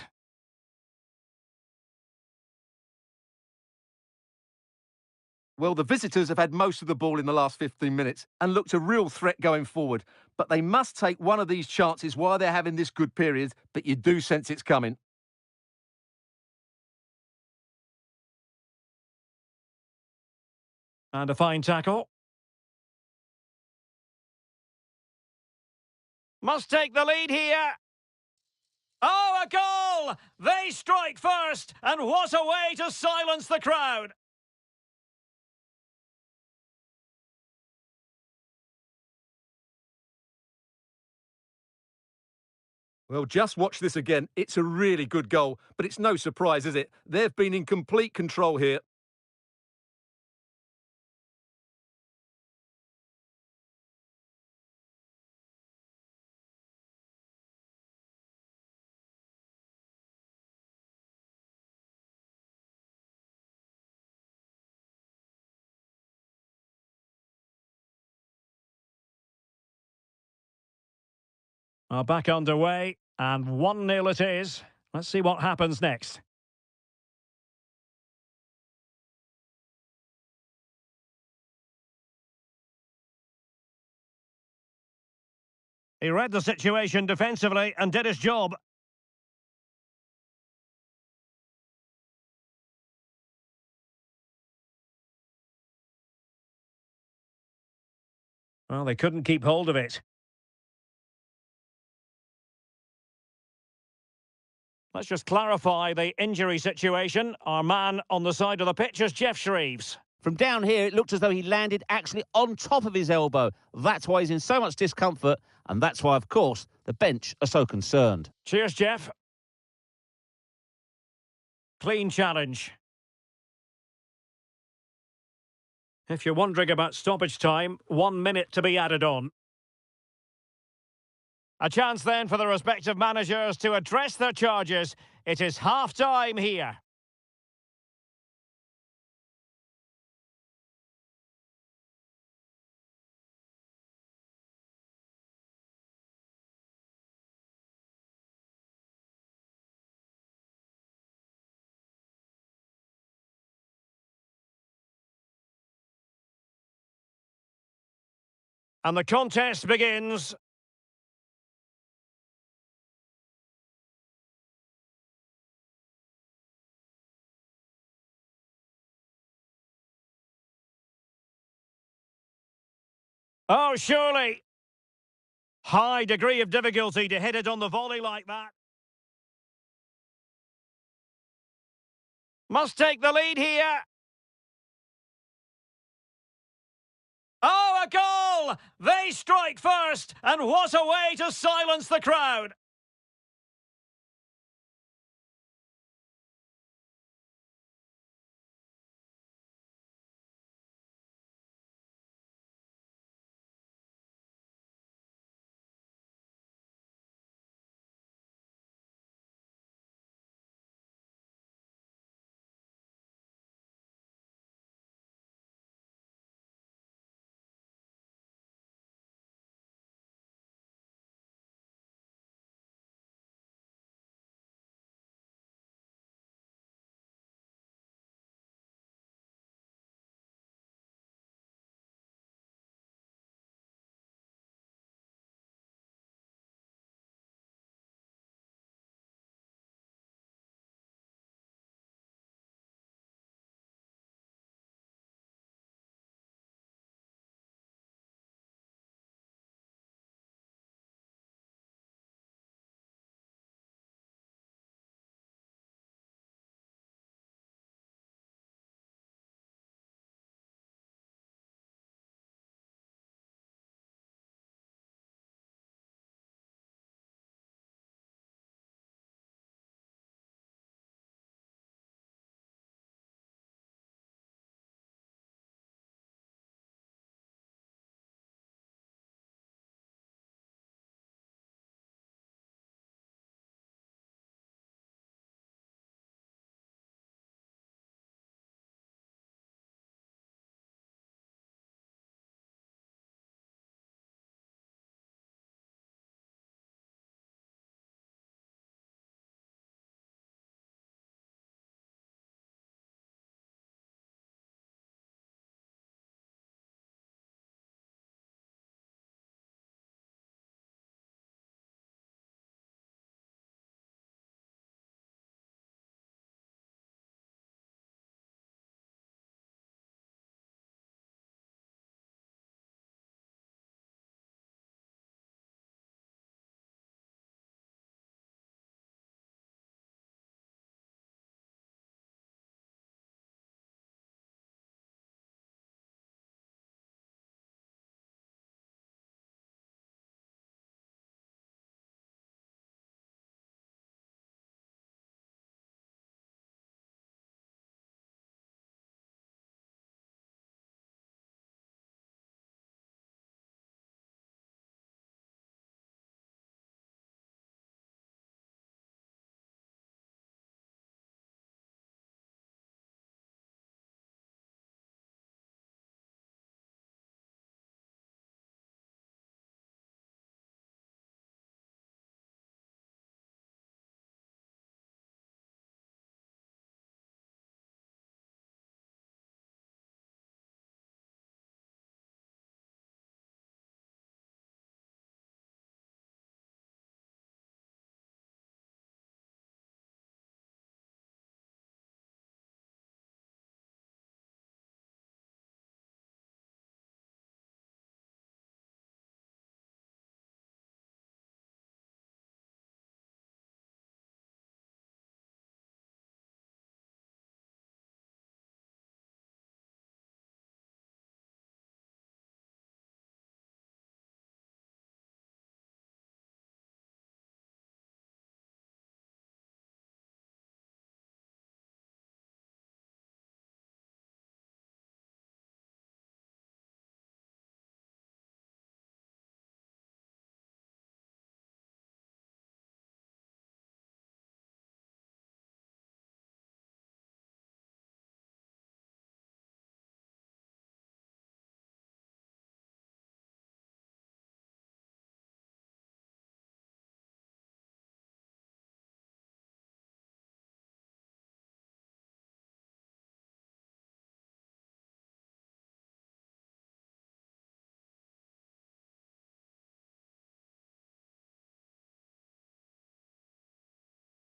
Well, the visitors have had most of the ball in the last 15 minutes and looked a real threat going forward. But they must take one of these chances while they're having this good period, but you do sense it's coming. And a fine tackle. Must take the lead here. Oh, a goal! They strike first, and what a way to silence the crowd. Well, just watch this again. It's a really good goal, but it's no surprise, is it? They've been in complete control here. Are back underway, and 1-0 it is. Let's see what happens next. He read the situation defensively and did his job. Well, they couldn't keep hold of it. Let's just clarify the injury situation. Our man on the side of the pitch is Jeff Shreves. From down here, it looked as though he landed actually on top of his elbow. That's why he's in so much discomfort, and that's why, of course, the bench are so concerned. Cheers, Jeff. Clean challenge. If you're wondering about stoppage time, 1 minute to be added on. A chance then for the respective managers to address their charges. It is half-time here. And the contest begins. Oh, surely. High degree of difficulty to hit it on the volley like that. Must take the lead here. Oh, a goal! They strike first, and what a way to silence the crowd!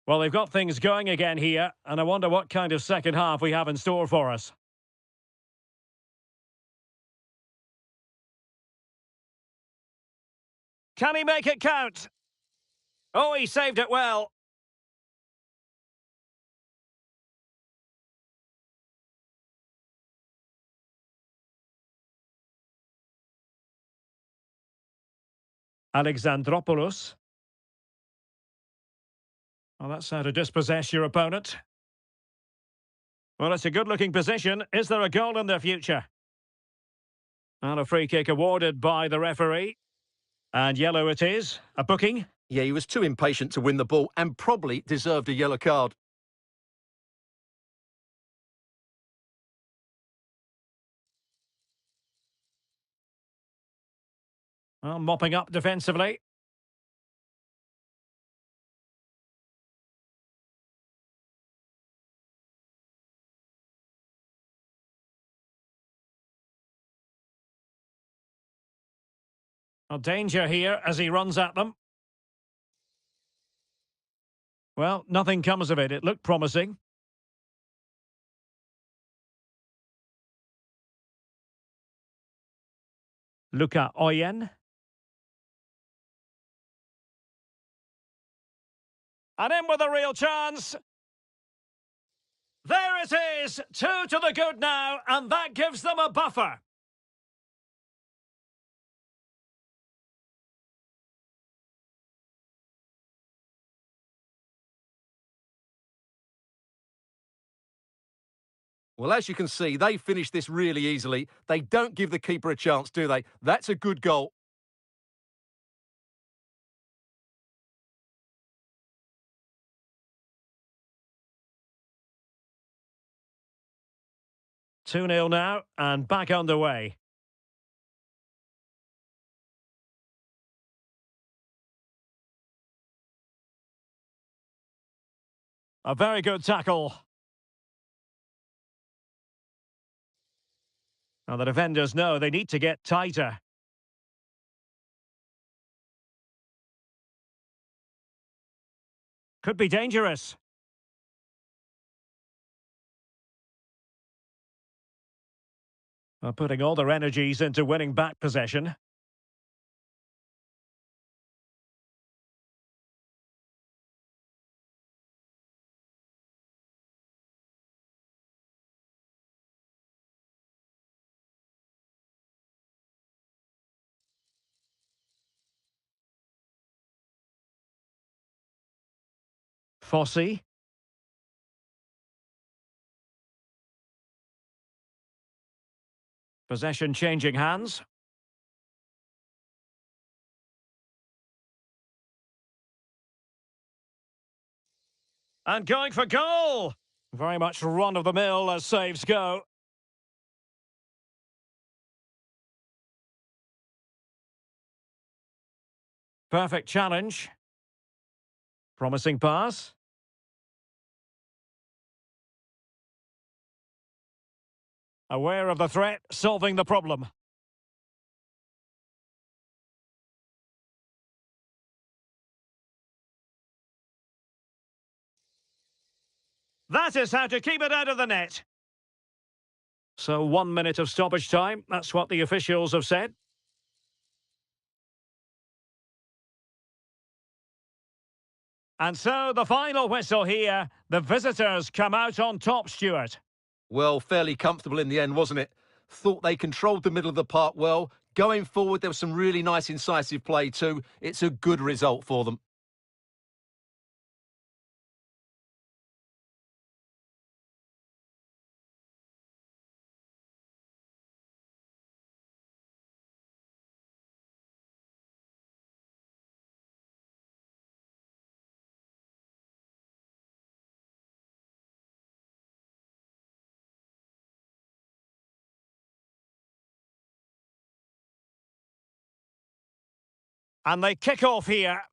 Well, they've got things going again here, and I wonder what kind of second half we have in store for us. Can he make it count? Oh, he saved it well. Alexandropoulos. Well, that's how to dispossess your opponent. Well, it's a good-looking position. Is there a goal in their future? And a free kick awarded by the referee. And yellow it is. A booking. Yeah, he was too impatient to win the ball and probably deserved a yellow card. Well, mopping up defensively. A danger here as he runs at them. Well, nothing comes of it. It looked promising. Luca Oyen. And in with a real chance. There it is. 2 to the good now, and that gives them a buffer. Well, as you can see, they finished this really easily. They don't give the keeper a chance, do they? That's a good goal. Two 0 now, and back underway. A very good tackle. Now the defenders know they need to get tighter. Could be dangerous. Well, putting all their energies into winning back possession. Fossey. Possession changing hands. And going for goal! Very much run-of-the-mill as saves go. Perfect challenge. Promising pass. Aware of the threat, solving the problem. That is how to keep it out of the net. So 1 minute of stoppage time, that's what the officials have said. And so the final whistle here, the visitors come out on top, Stuart. Well, fairly comfortable in the end, wasn't it? Thought they controlled the middle of the park well. Going forward, there was some really nice incisive play too. It's a good result for them. And they kick off here.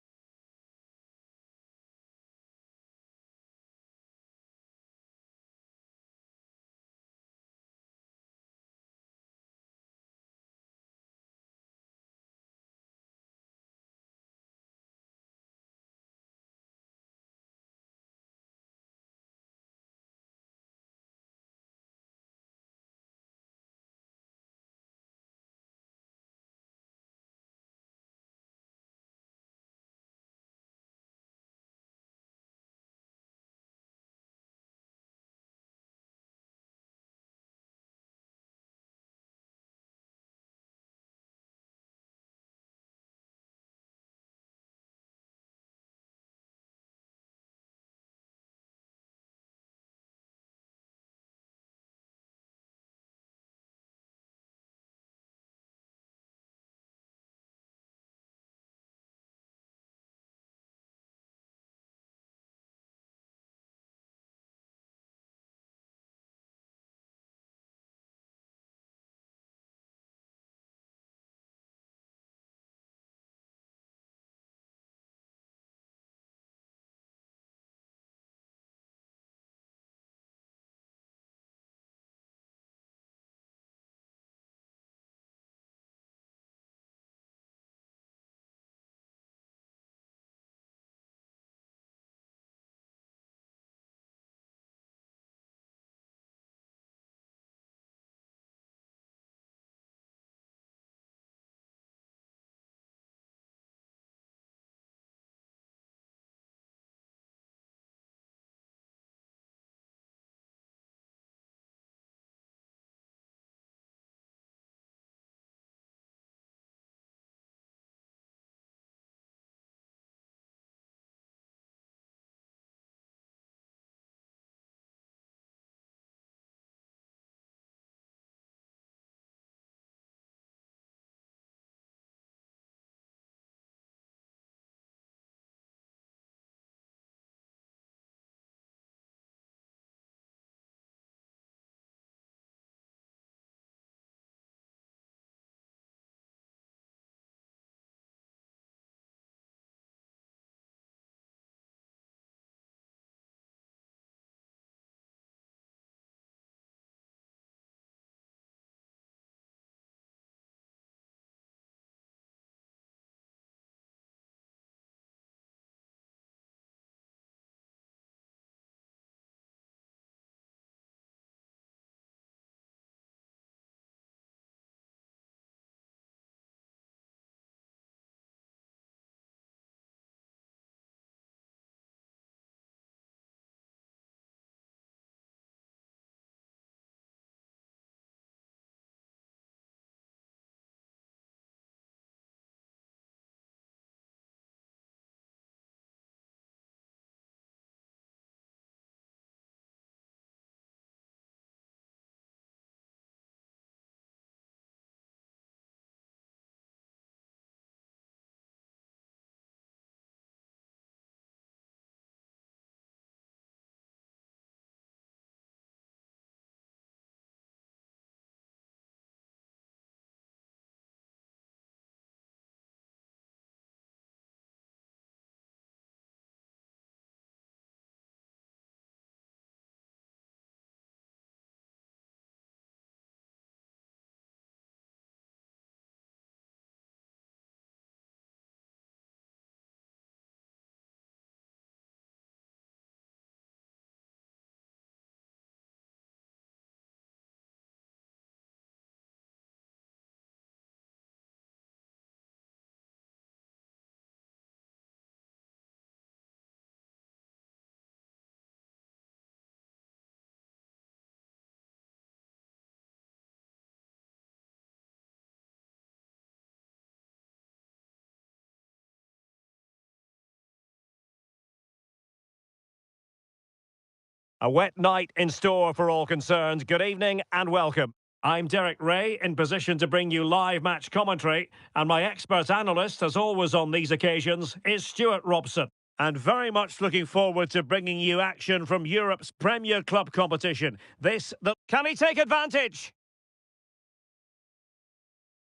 A wet night in store for all concerned. Good evening and welcome. I'm Derek Ray, in position to bring you live match commentary, and my expert analyst, as always on these occasions, is Stuart Robson. And very much looking forward to bringing you action from Europe's Premier Club competition. Can he take advantage?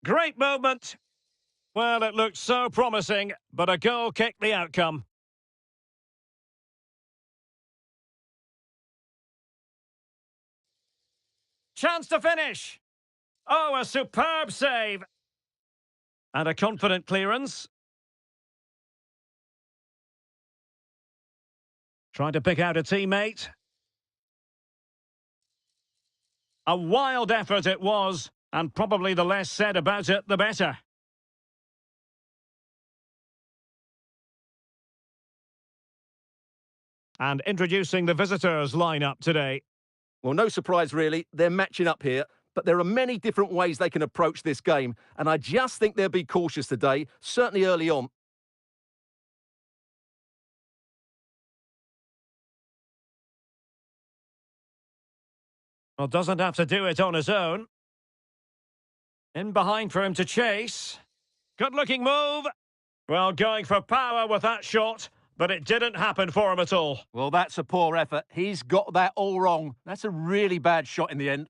Great movement. Well, it looked so promising, but a goal kicked the outcome. Chance to finish. Oh, a superb save. And a confident clearance. Trying to pick out a teammate. A wild effort it was, and probably the less said about it, the better. And introducing the visitors' lineup today. Well, no surprise, really. They're matching up here, but there are many different ways they can approach this game, and I just think they'll be cautious today, certainly early on. Well, doesn't have to do it on his own. In behind for him to chase. Good-looking move. Well, going for power with that shot, but it didn't happen for him at all. Well, that's a poor effort. He's got that all wrong. That's a really bad shot in the end.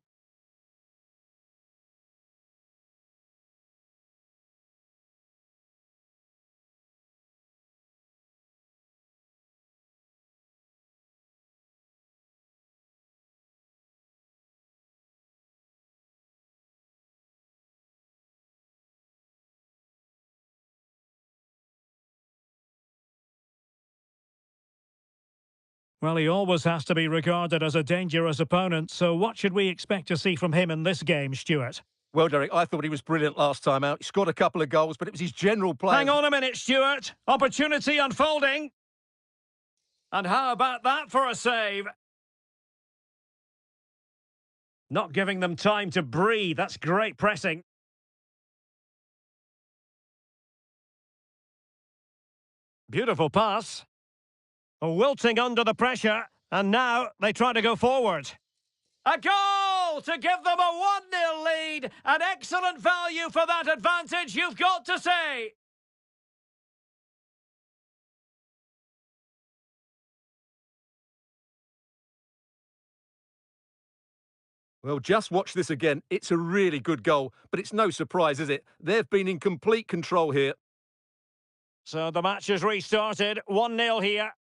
Well, he always has to be regarded as a dangerous opponent, so what should we expect to see from him in this game, Stuart? Well, Derek, I thought he was brilliant last time out. He scored a couple of goals, but it was his general play. Hang on a minute, Stuart. Opportunity unfolding. And how about that for a save? Not giving them time to breathe. That's great pressing. Beautiful pass. Wilting under the pressure, and now they try to go forward. A goal to give them a 1-0 lead. An excellent value for that advantage, you've got to say. Well, just watch this again. It's a really good goal, but it's no surprise, is it? They've been in complete control here. So the match has restarted. 1-0 here.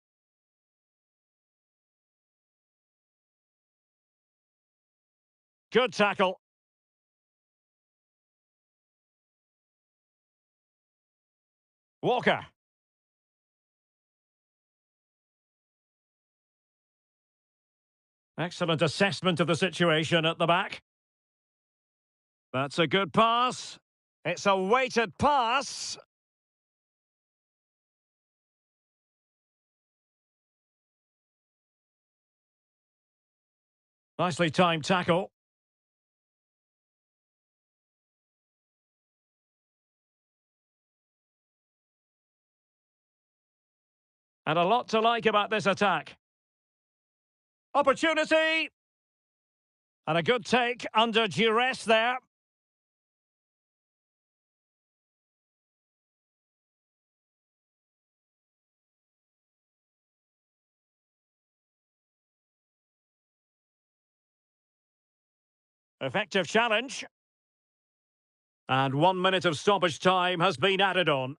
Good tackle. Walker. Excellent assessment of the situation at the back. That's a good pass. It's a weighted pass. Nicely timed tackle. And a lot to like about this attack. Opportunity! And a good take under duress there. Effective challenge. And 1 minute of stoppage time has been added on.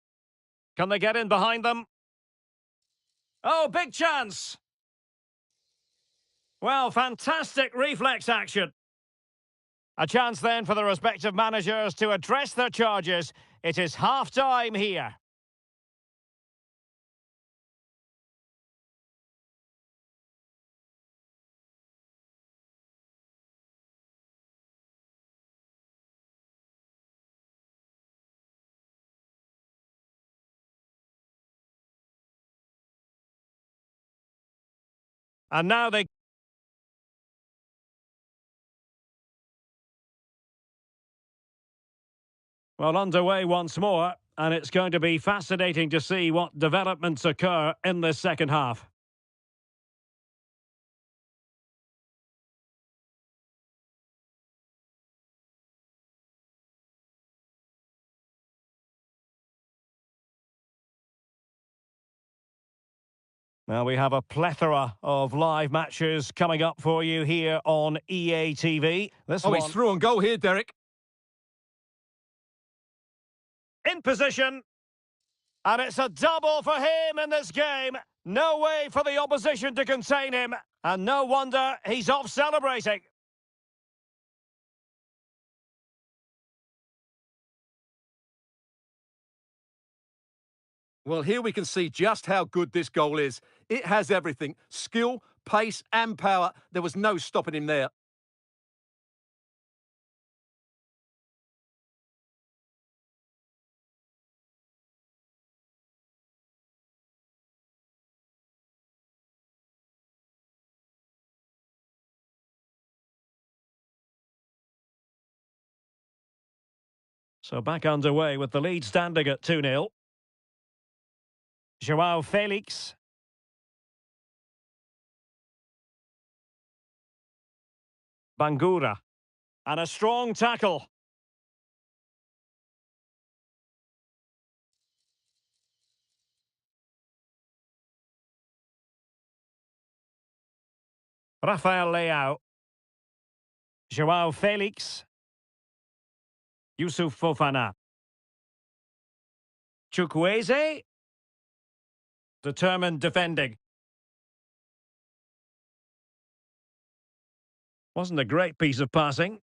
Can they get in behind them? Oh, big chance! Well, fantastic reflex action. A chance then for the respective managers to address their charges. It is half-time here. And now they... Well, underway once more, and it's going to be fascinating to see what developments occur in this second half. Now we have a plethora of live matches coming up for you here on EA TV. This Oh, one he's through on goal here, Derek. in position. And it's a double for him in this game. No way for the opposition to contain him. And no wonder he's off celebrating. Well, here we can see just how good this goal is. It has everything. Skill, pace and power. There was no stopping him there. So back underway with the lead standing at 2-0. Joao Felix. Bangura. And a strong tackle. Rafael Leao. Joao Felix. Yusuf Fofana. Chukwueze. Determined defending. Wasn't a great piece of passing.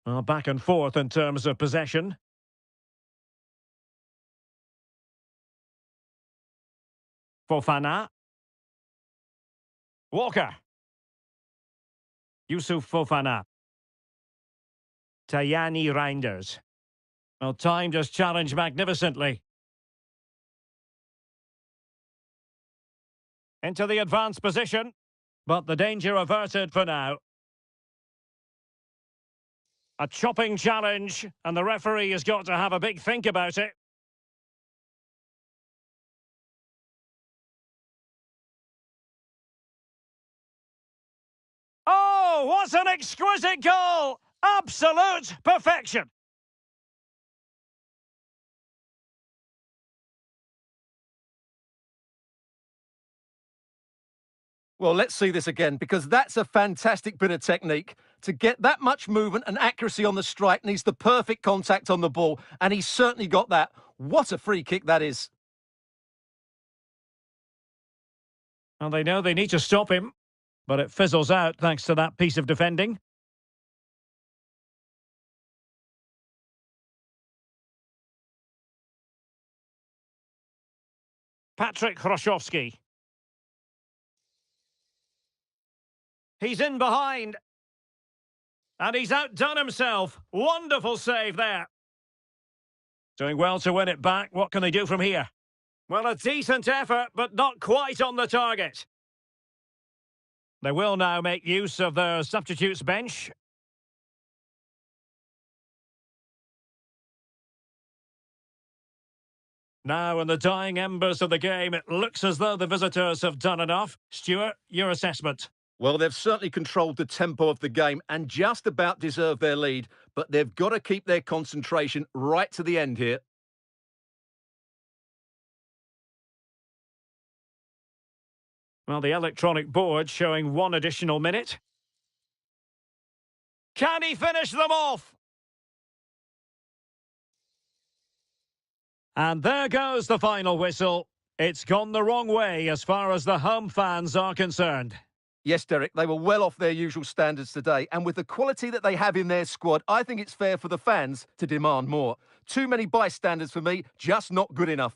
Well, back and forth in terms of possession. Fofana. Walker. Yusuf Fofana. Tajani Reinders. Well, timed his challenge magnificently. Into the advanced position, but the danger averted for now. A chopping challenge, and the referee has got to have a big think about it. Oh, what an exquisite goal! Absolute perfection! Well, let's see this again, because that's a fantastic bit of technique. To get that much movement and accuracy on the strike needs the perfect contact on the ball, and he's certainly got that. What a free kick that is. And they know they need to stop him, but it fizzles out thanks to that piece of defending. Patrick Hroszowski. He's in behind. And he's outdone himself. Wonderful save there. Doing well to win it back. What can they do from here? Well, a decent effort, but not quite on the target. They will now make use of their substitutes bench. Now, in the dying embers of the game, it looks as though the visitors have done enough. Stuart, your assessment? Well, they've certainly controlled the tempo of the game and just about deserved their lead, but they've got to keep their concentration right to the end here. Well, the electronic board showing one additional minute. Can he finish them off? And there goes the final whistle. It's gone the wrong way as far as the home fans are concerned. Yes, Derek, they were well off their usual standards today, and with the quality that they have in their squad, I think it's fair for the fans to demand more. Too many bystanders for me, just not good enough.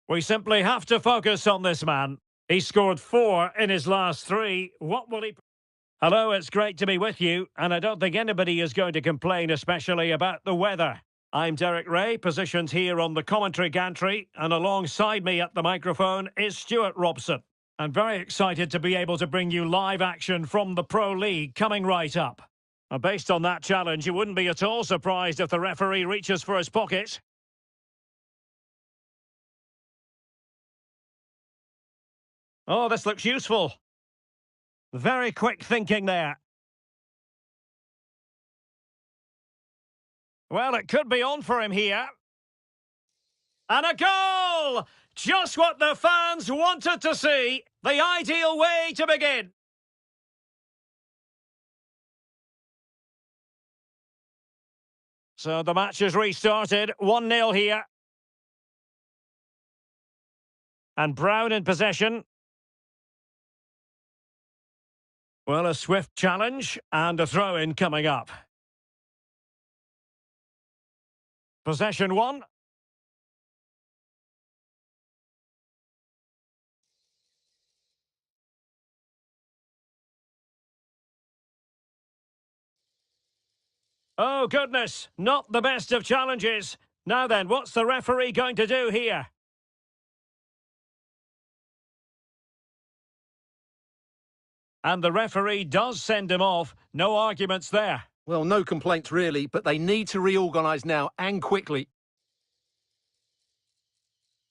We simply have to focus on this man. He scored 4 in his last 3. What will he... Hello, it's great to be with you, and I don't think anybody is going to complain, especially about the weather. I'm Derek Ray, positioned here on the commentary gantry, and alongside me at the microphone is Stuart Robson. I'm very excited to be able to bring you live action from the Pro League coming right up. And based on that challenge, you wouldn't be at all surprised if the referee reaches for his pocket. Oh, this looks useful. Very quick thinking there. Well, it could be on for him here. And a goal! Just what the fans wanted to see. The ideal way to begin. So the match is restarted. 1-0 here. And Brown in possession. Well, a swift challenge and a throw-in coming up. Possession 1. Oh, goodness. Not the best of challenges. Now then, what's the referee going to do here? And the referee does send him off. No arguments there. Well, no complaints really, but they need to reorganise now and quickly.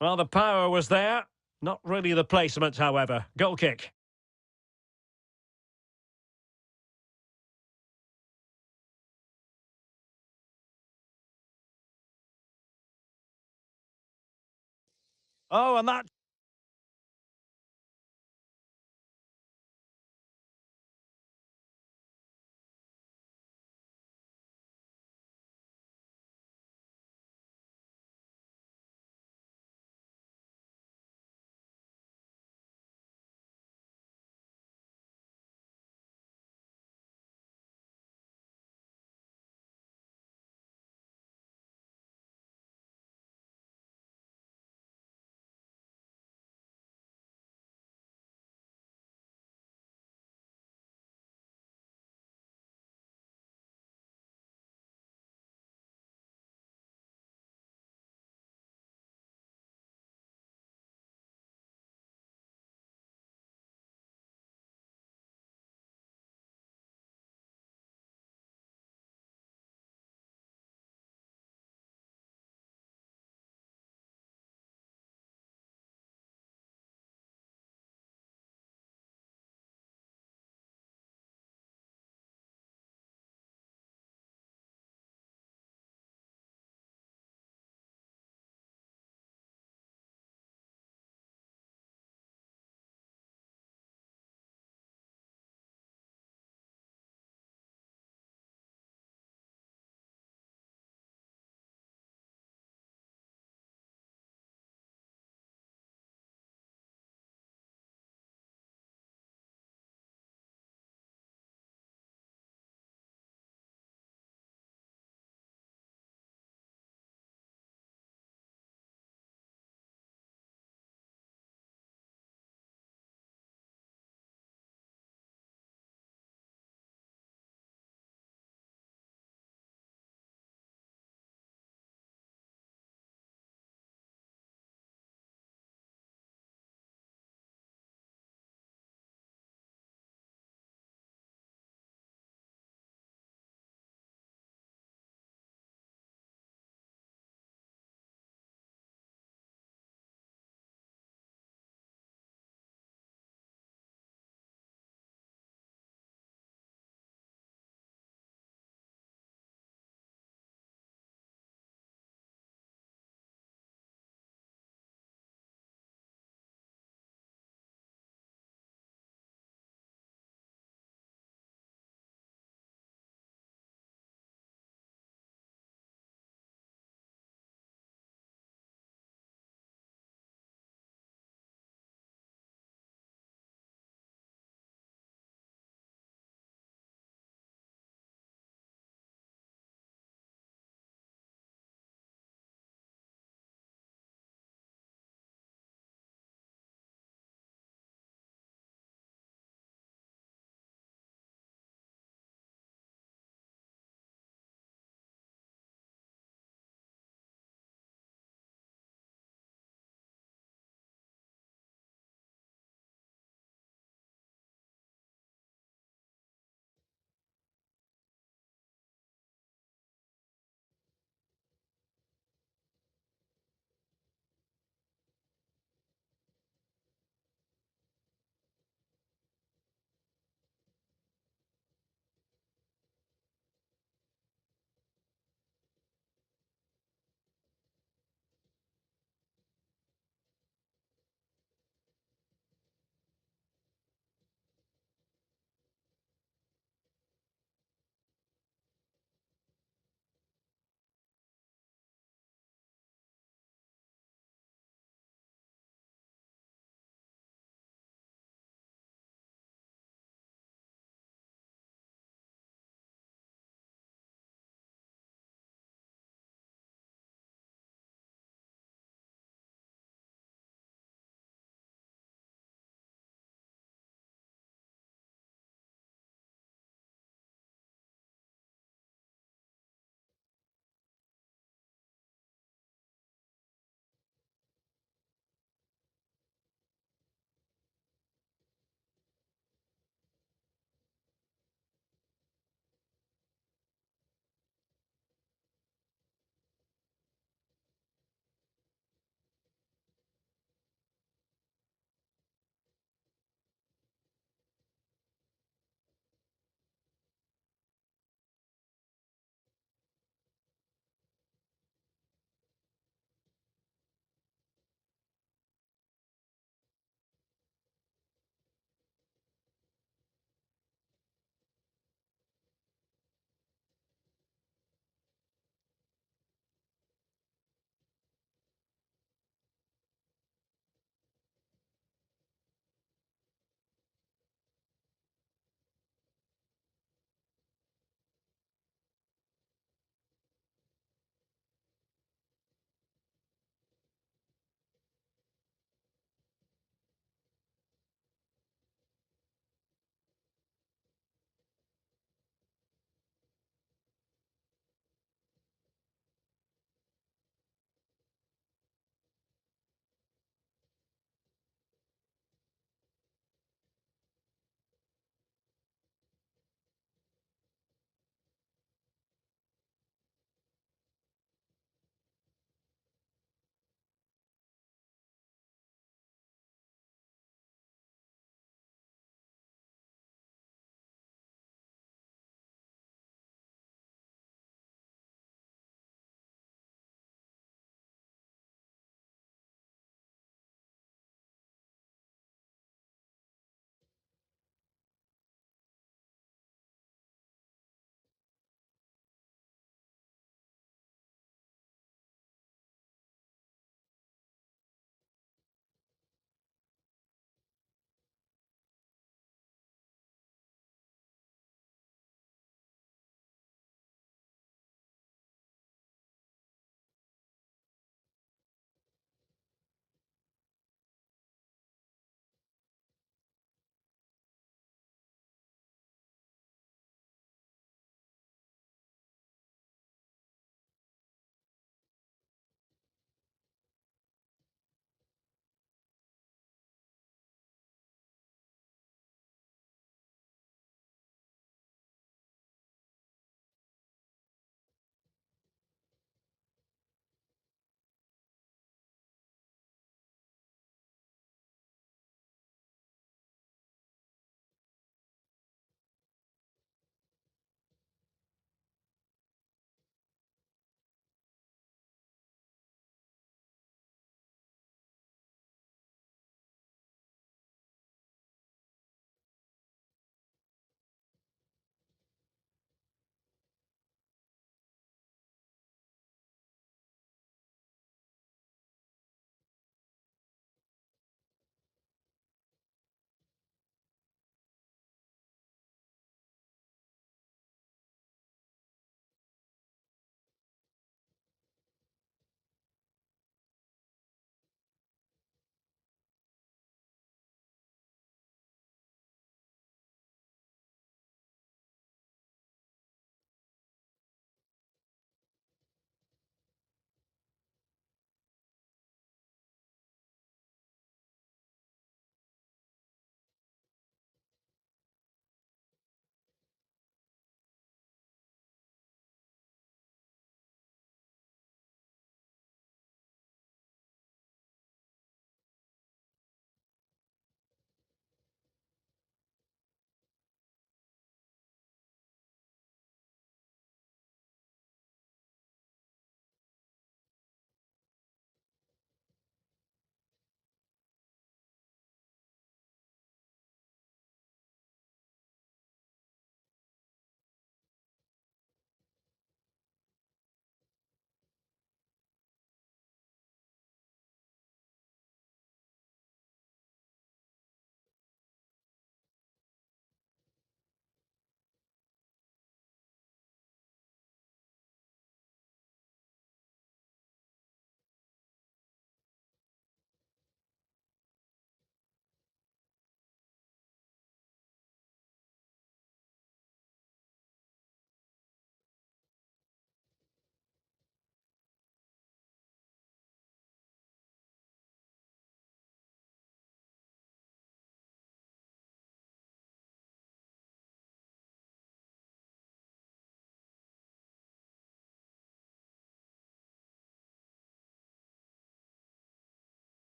Well, the power was there. Not really the placement, however. Goal kick. Oh, and that...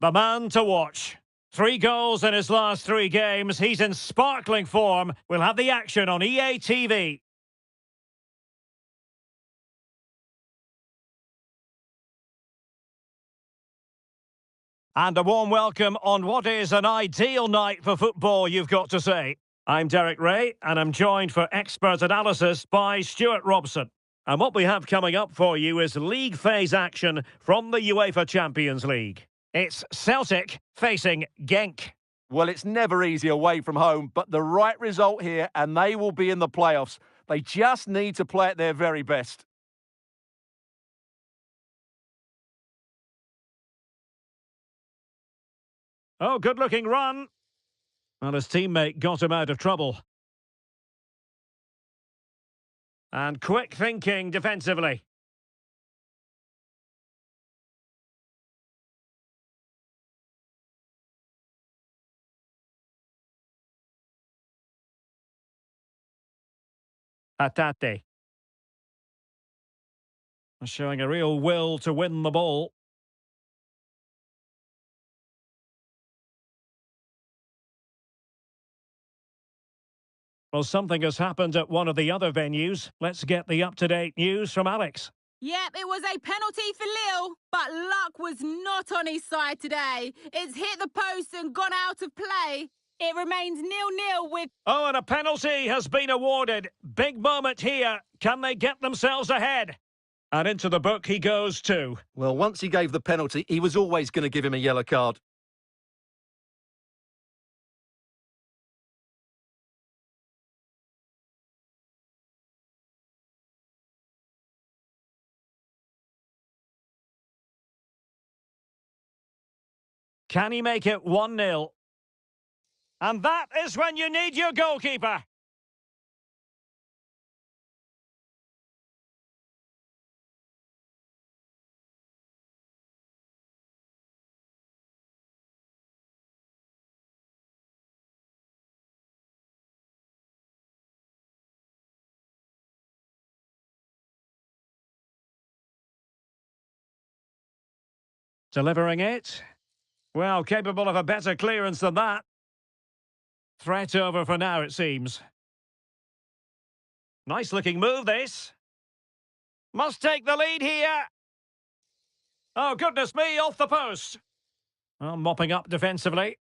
The man to watch. 3 goals in his last 3 games. He's in sparkling form. We'll have the action on EA TV. And a warm welcome on what is an ideal night for football, you've got to say. I'm Derek Ray, and I'm joined for expert analysis by Stuart Robson. And what we have coming up for you is league phase action from the UEFA Champions League. It's Celtic facing Genk. Well, it's never easy away from home, but the right result here, and they will be in the playoffs. They just need to play at their very best. Oh, good-looking run. Well, his teammate got him out of trouble. And quick thinking defensively. Atate. Showing a real will to win the ball. Well, something has happened at one of the other venues. Let's get the up-to-date news from Alex. Yep, it was a penalty for Lille, but luck was not on his side today. It's hit the post and gone out of play. It remains 0-0 with... Oh, and a penalty has been awarded. Big moment here. Can they get themselves ahead? And into the book he goes too. Well, once he gave the penalty, he was always going to give him a yellow card. Can he make it 1-0? And that is when you need your goalkeeper. Delivering it. Well, capable of a better clearance than that. Threat over for now, it seems. Nice looking move, this. Must take the lead here. Oh, goodness me, off the post. Well, mopping up defensively.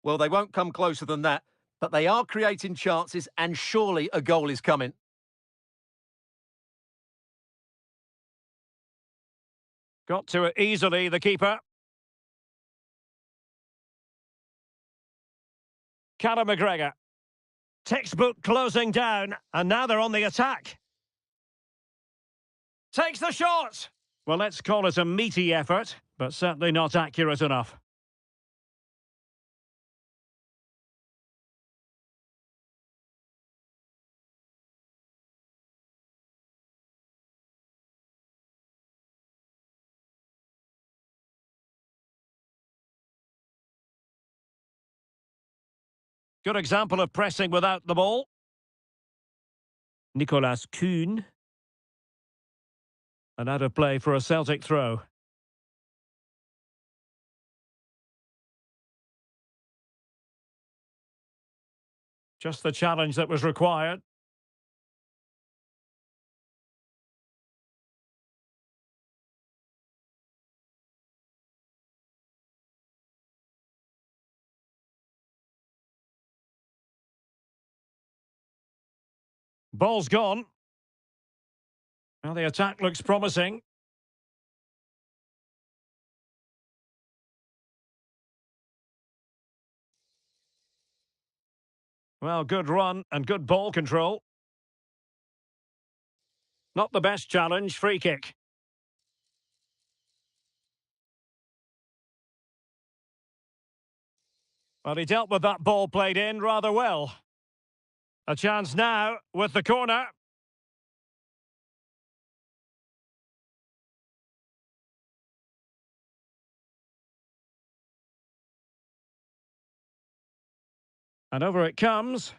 Well, they won't come closer than that, but they are creating chances, and surely a goal is coming. Got to it easily, the keeper. Callum McGregor. Textbook closing down, and now they're on the attack. Takes the shot! Well, let's call it a meaty effort, but certainly not accurate enough. Good example of pressing without the ball. Nicolas Kuhn. And out of play for a Celtic throw. Just the challenge that was required. Ball's gone. Well, the attack looks promising. Well, good run and good ball control. Not the best challenge, free kick. Well, he dealt with that ball played in rather well. A chance now with the corner. And over it comes.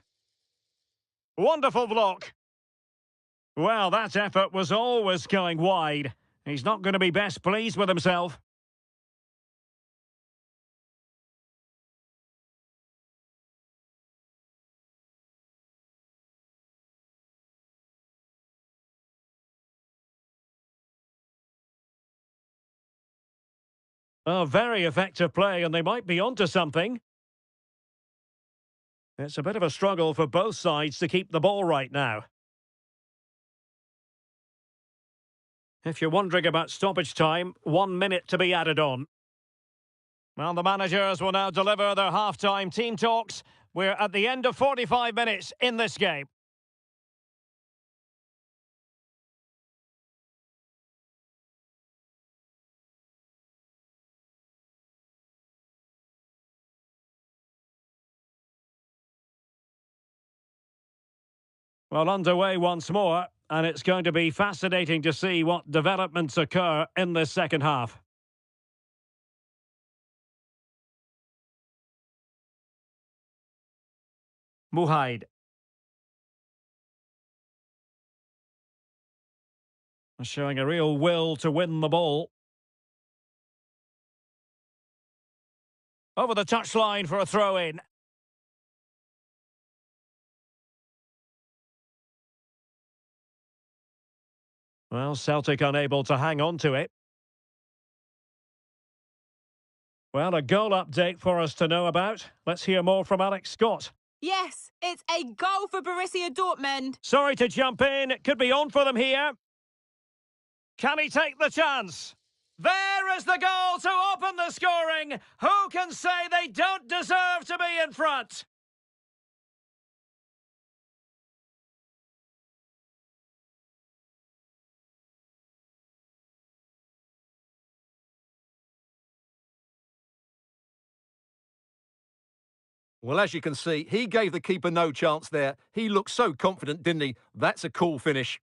Wonderful block. Well, that effort was always going wide. He's not going to be best pleased with himself. Oh, very effective play, and they might be onto something. It's a bit of a struggle for both sides to keep the ball right now. If you're wondering about stoppage time, 1 minute to be added on. Well, the managers will now deliver their half-time team talks. We're at the end of 45 minutes in this game. Well, underway once more, and it's going to be fascinating to see what developments occur in this second half. Muhaid. Showing a real will to win the ball. Over the touchline for a throw-in. Well, Celtic unable to hang on to it. Well, a goal update for us to know about. Let's hear more from Alex Scott. Yes, it's a goal for Borussia Dortmund. Sorry to jump in. It could be on for them here. Can he take the chance? There is the goal to open the scoring. Who can say they don't deserve to be in front? Well, as you can see, he gave the keeper no chance there. He looked so confident, didn't he? That's a cool finish.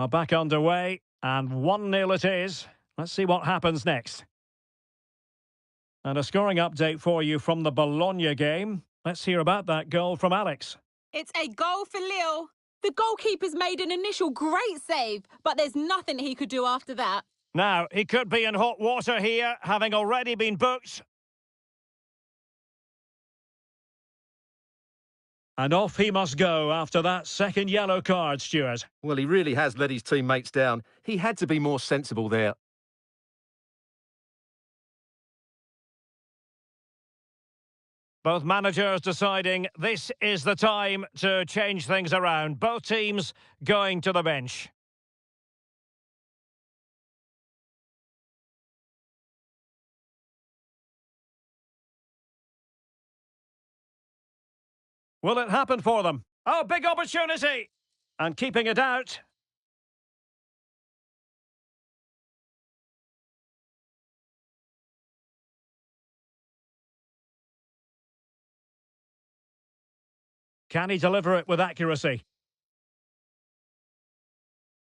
Back underway, and 1-0 it is. Let's see what happens next. And a scoring update for you from the Bologna game. Let's hear about that goal from Alex. It's a goal for Lille. The goalkeeper's made an initial great save, but there's nothing he could do after that. Now, he could be in hot water here, having already been booked. And off he must go after that second yellow card, Stuart. Well, he really has let his teammates down. He had to be more sensible there. Both managers deciding this is the time to change things around. Both teams going to the bench. Will it happen for them? Oh, big opportunity! And keeping it out. Can he deliver it with accuracy?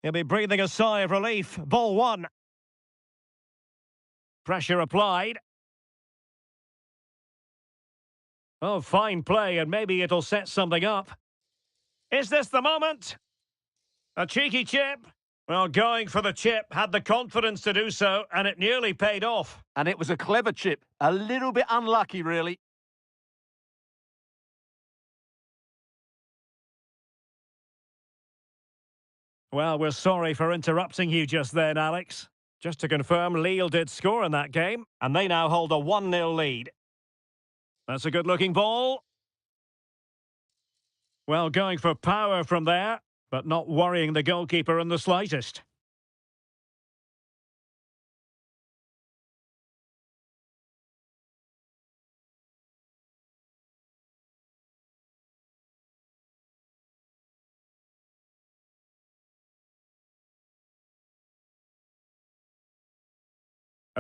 He'll be breathing a sigh of relief. Ball one. Pressure applied. Oh, fine play, and maybe it'll set something up. Is this the moment? A cheeky chip. Well, going for the chip, had the confidence to do so, and it nearly paid off. And it was a clever chip. A little bit unlucky, really. Well, we're sorry for interrupting you just then, Alex. Just to confirm, Lille did score in that game, and they now hold a 1-0 lead. That's a good-looking ball. Well, going for power from there, but not worrying the goalkeeper in the slightest.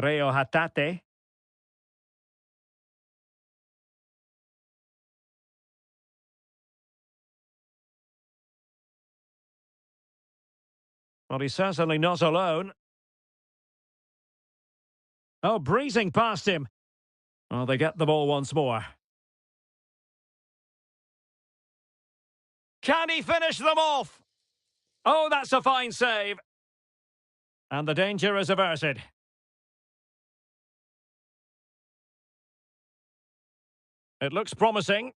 Reo Hatate. Well, he's certainly not alone. Oh, breezing past him. Well, they get the ball once more. Can he finish them off? Oh, that's a fine save. And the danger is averted. It looks promising.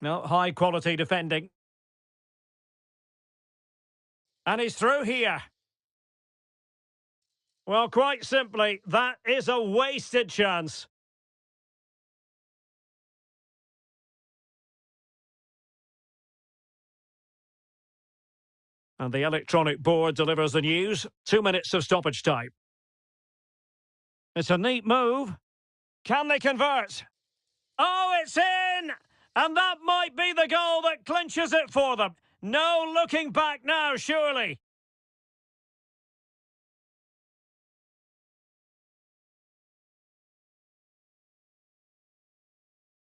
No, high quality defending. And he's through here. Well, quite simply, that is a wasted chance. And the electronic board delivers the news. 2 minutes of stoppage time. It's a neat move. Can they convert? Oh, it's in! And that might be the goal that clinches it for them. No looking back now, surely.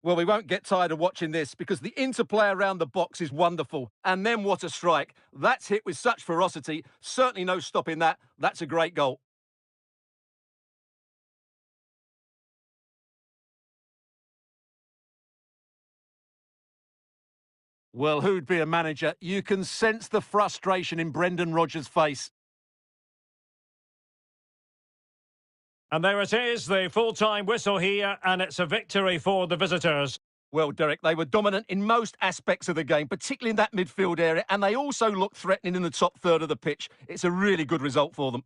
Well, we won't get tired of watching this because the interplay around the box is wonderful. And then what a strike. That's hit with such ferocity. Certainly no stopping that. That's a great goal. Well, who'd be a manager? You can sense the frustration in Brendan Rodgers' face. And there it is, the full-time whistle here, and it's a victory for the visitors. Well, Derek, they were dominant in most aspects of the game, particularly in that midfield area, and they also looked threatening in the top third of the pitch. It's a really good result for them.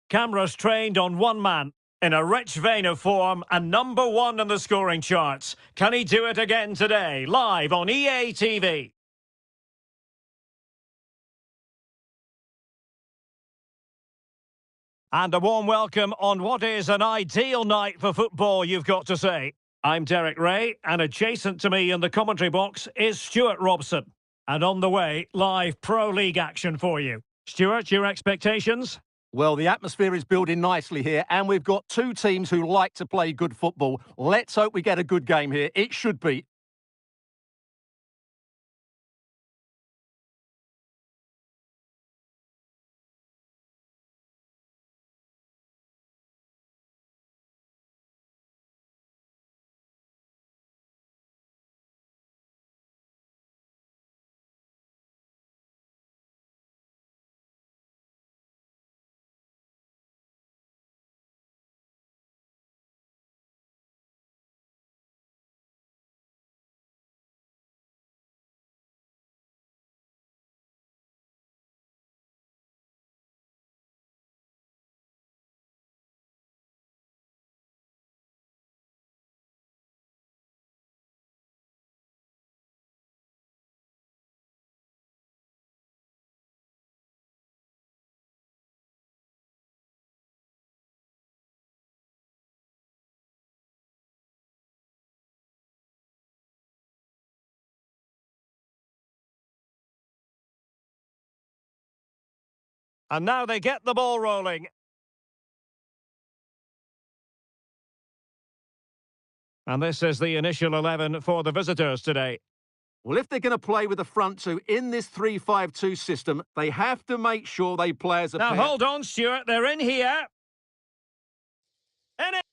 Cameras trained on one man, in a rich vein of form and #1 in the scoring charts. Can he do it again today? Live on EA TV. And a warm welcome on what is an ideal night for football, you've got to say. I'm Derek Ray, and adjacent to me in the commentary box is Stuart Robson. And on the way, live Pro League action for you. Stuart, your expectations? Well, the atmosphere is building nicely here, and we've got two teams who like to play good football. Let's hope we get a good game here. It should be. And now they get the ball rolling. And this is the initial 11 for the visitors today. Well, if they're going to play with the front two in this 3-5-2 system, they have to make sure they play as a Now pair. hold on, Stuart, they're in here. In it!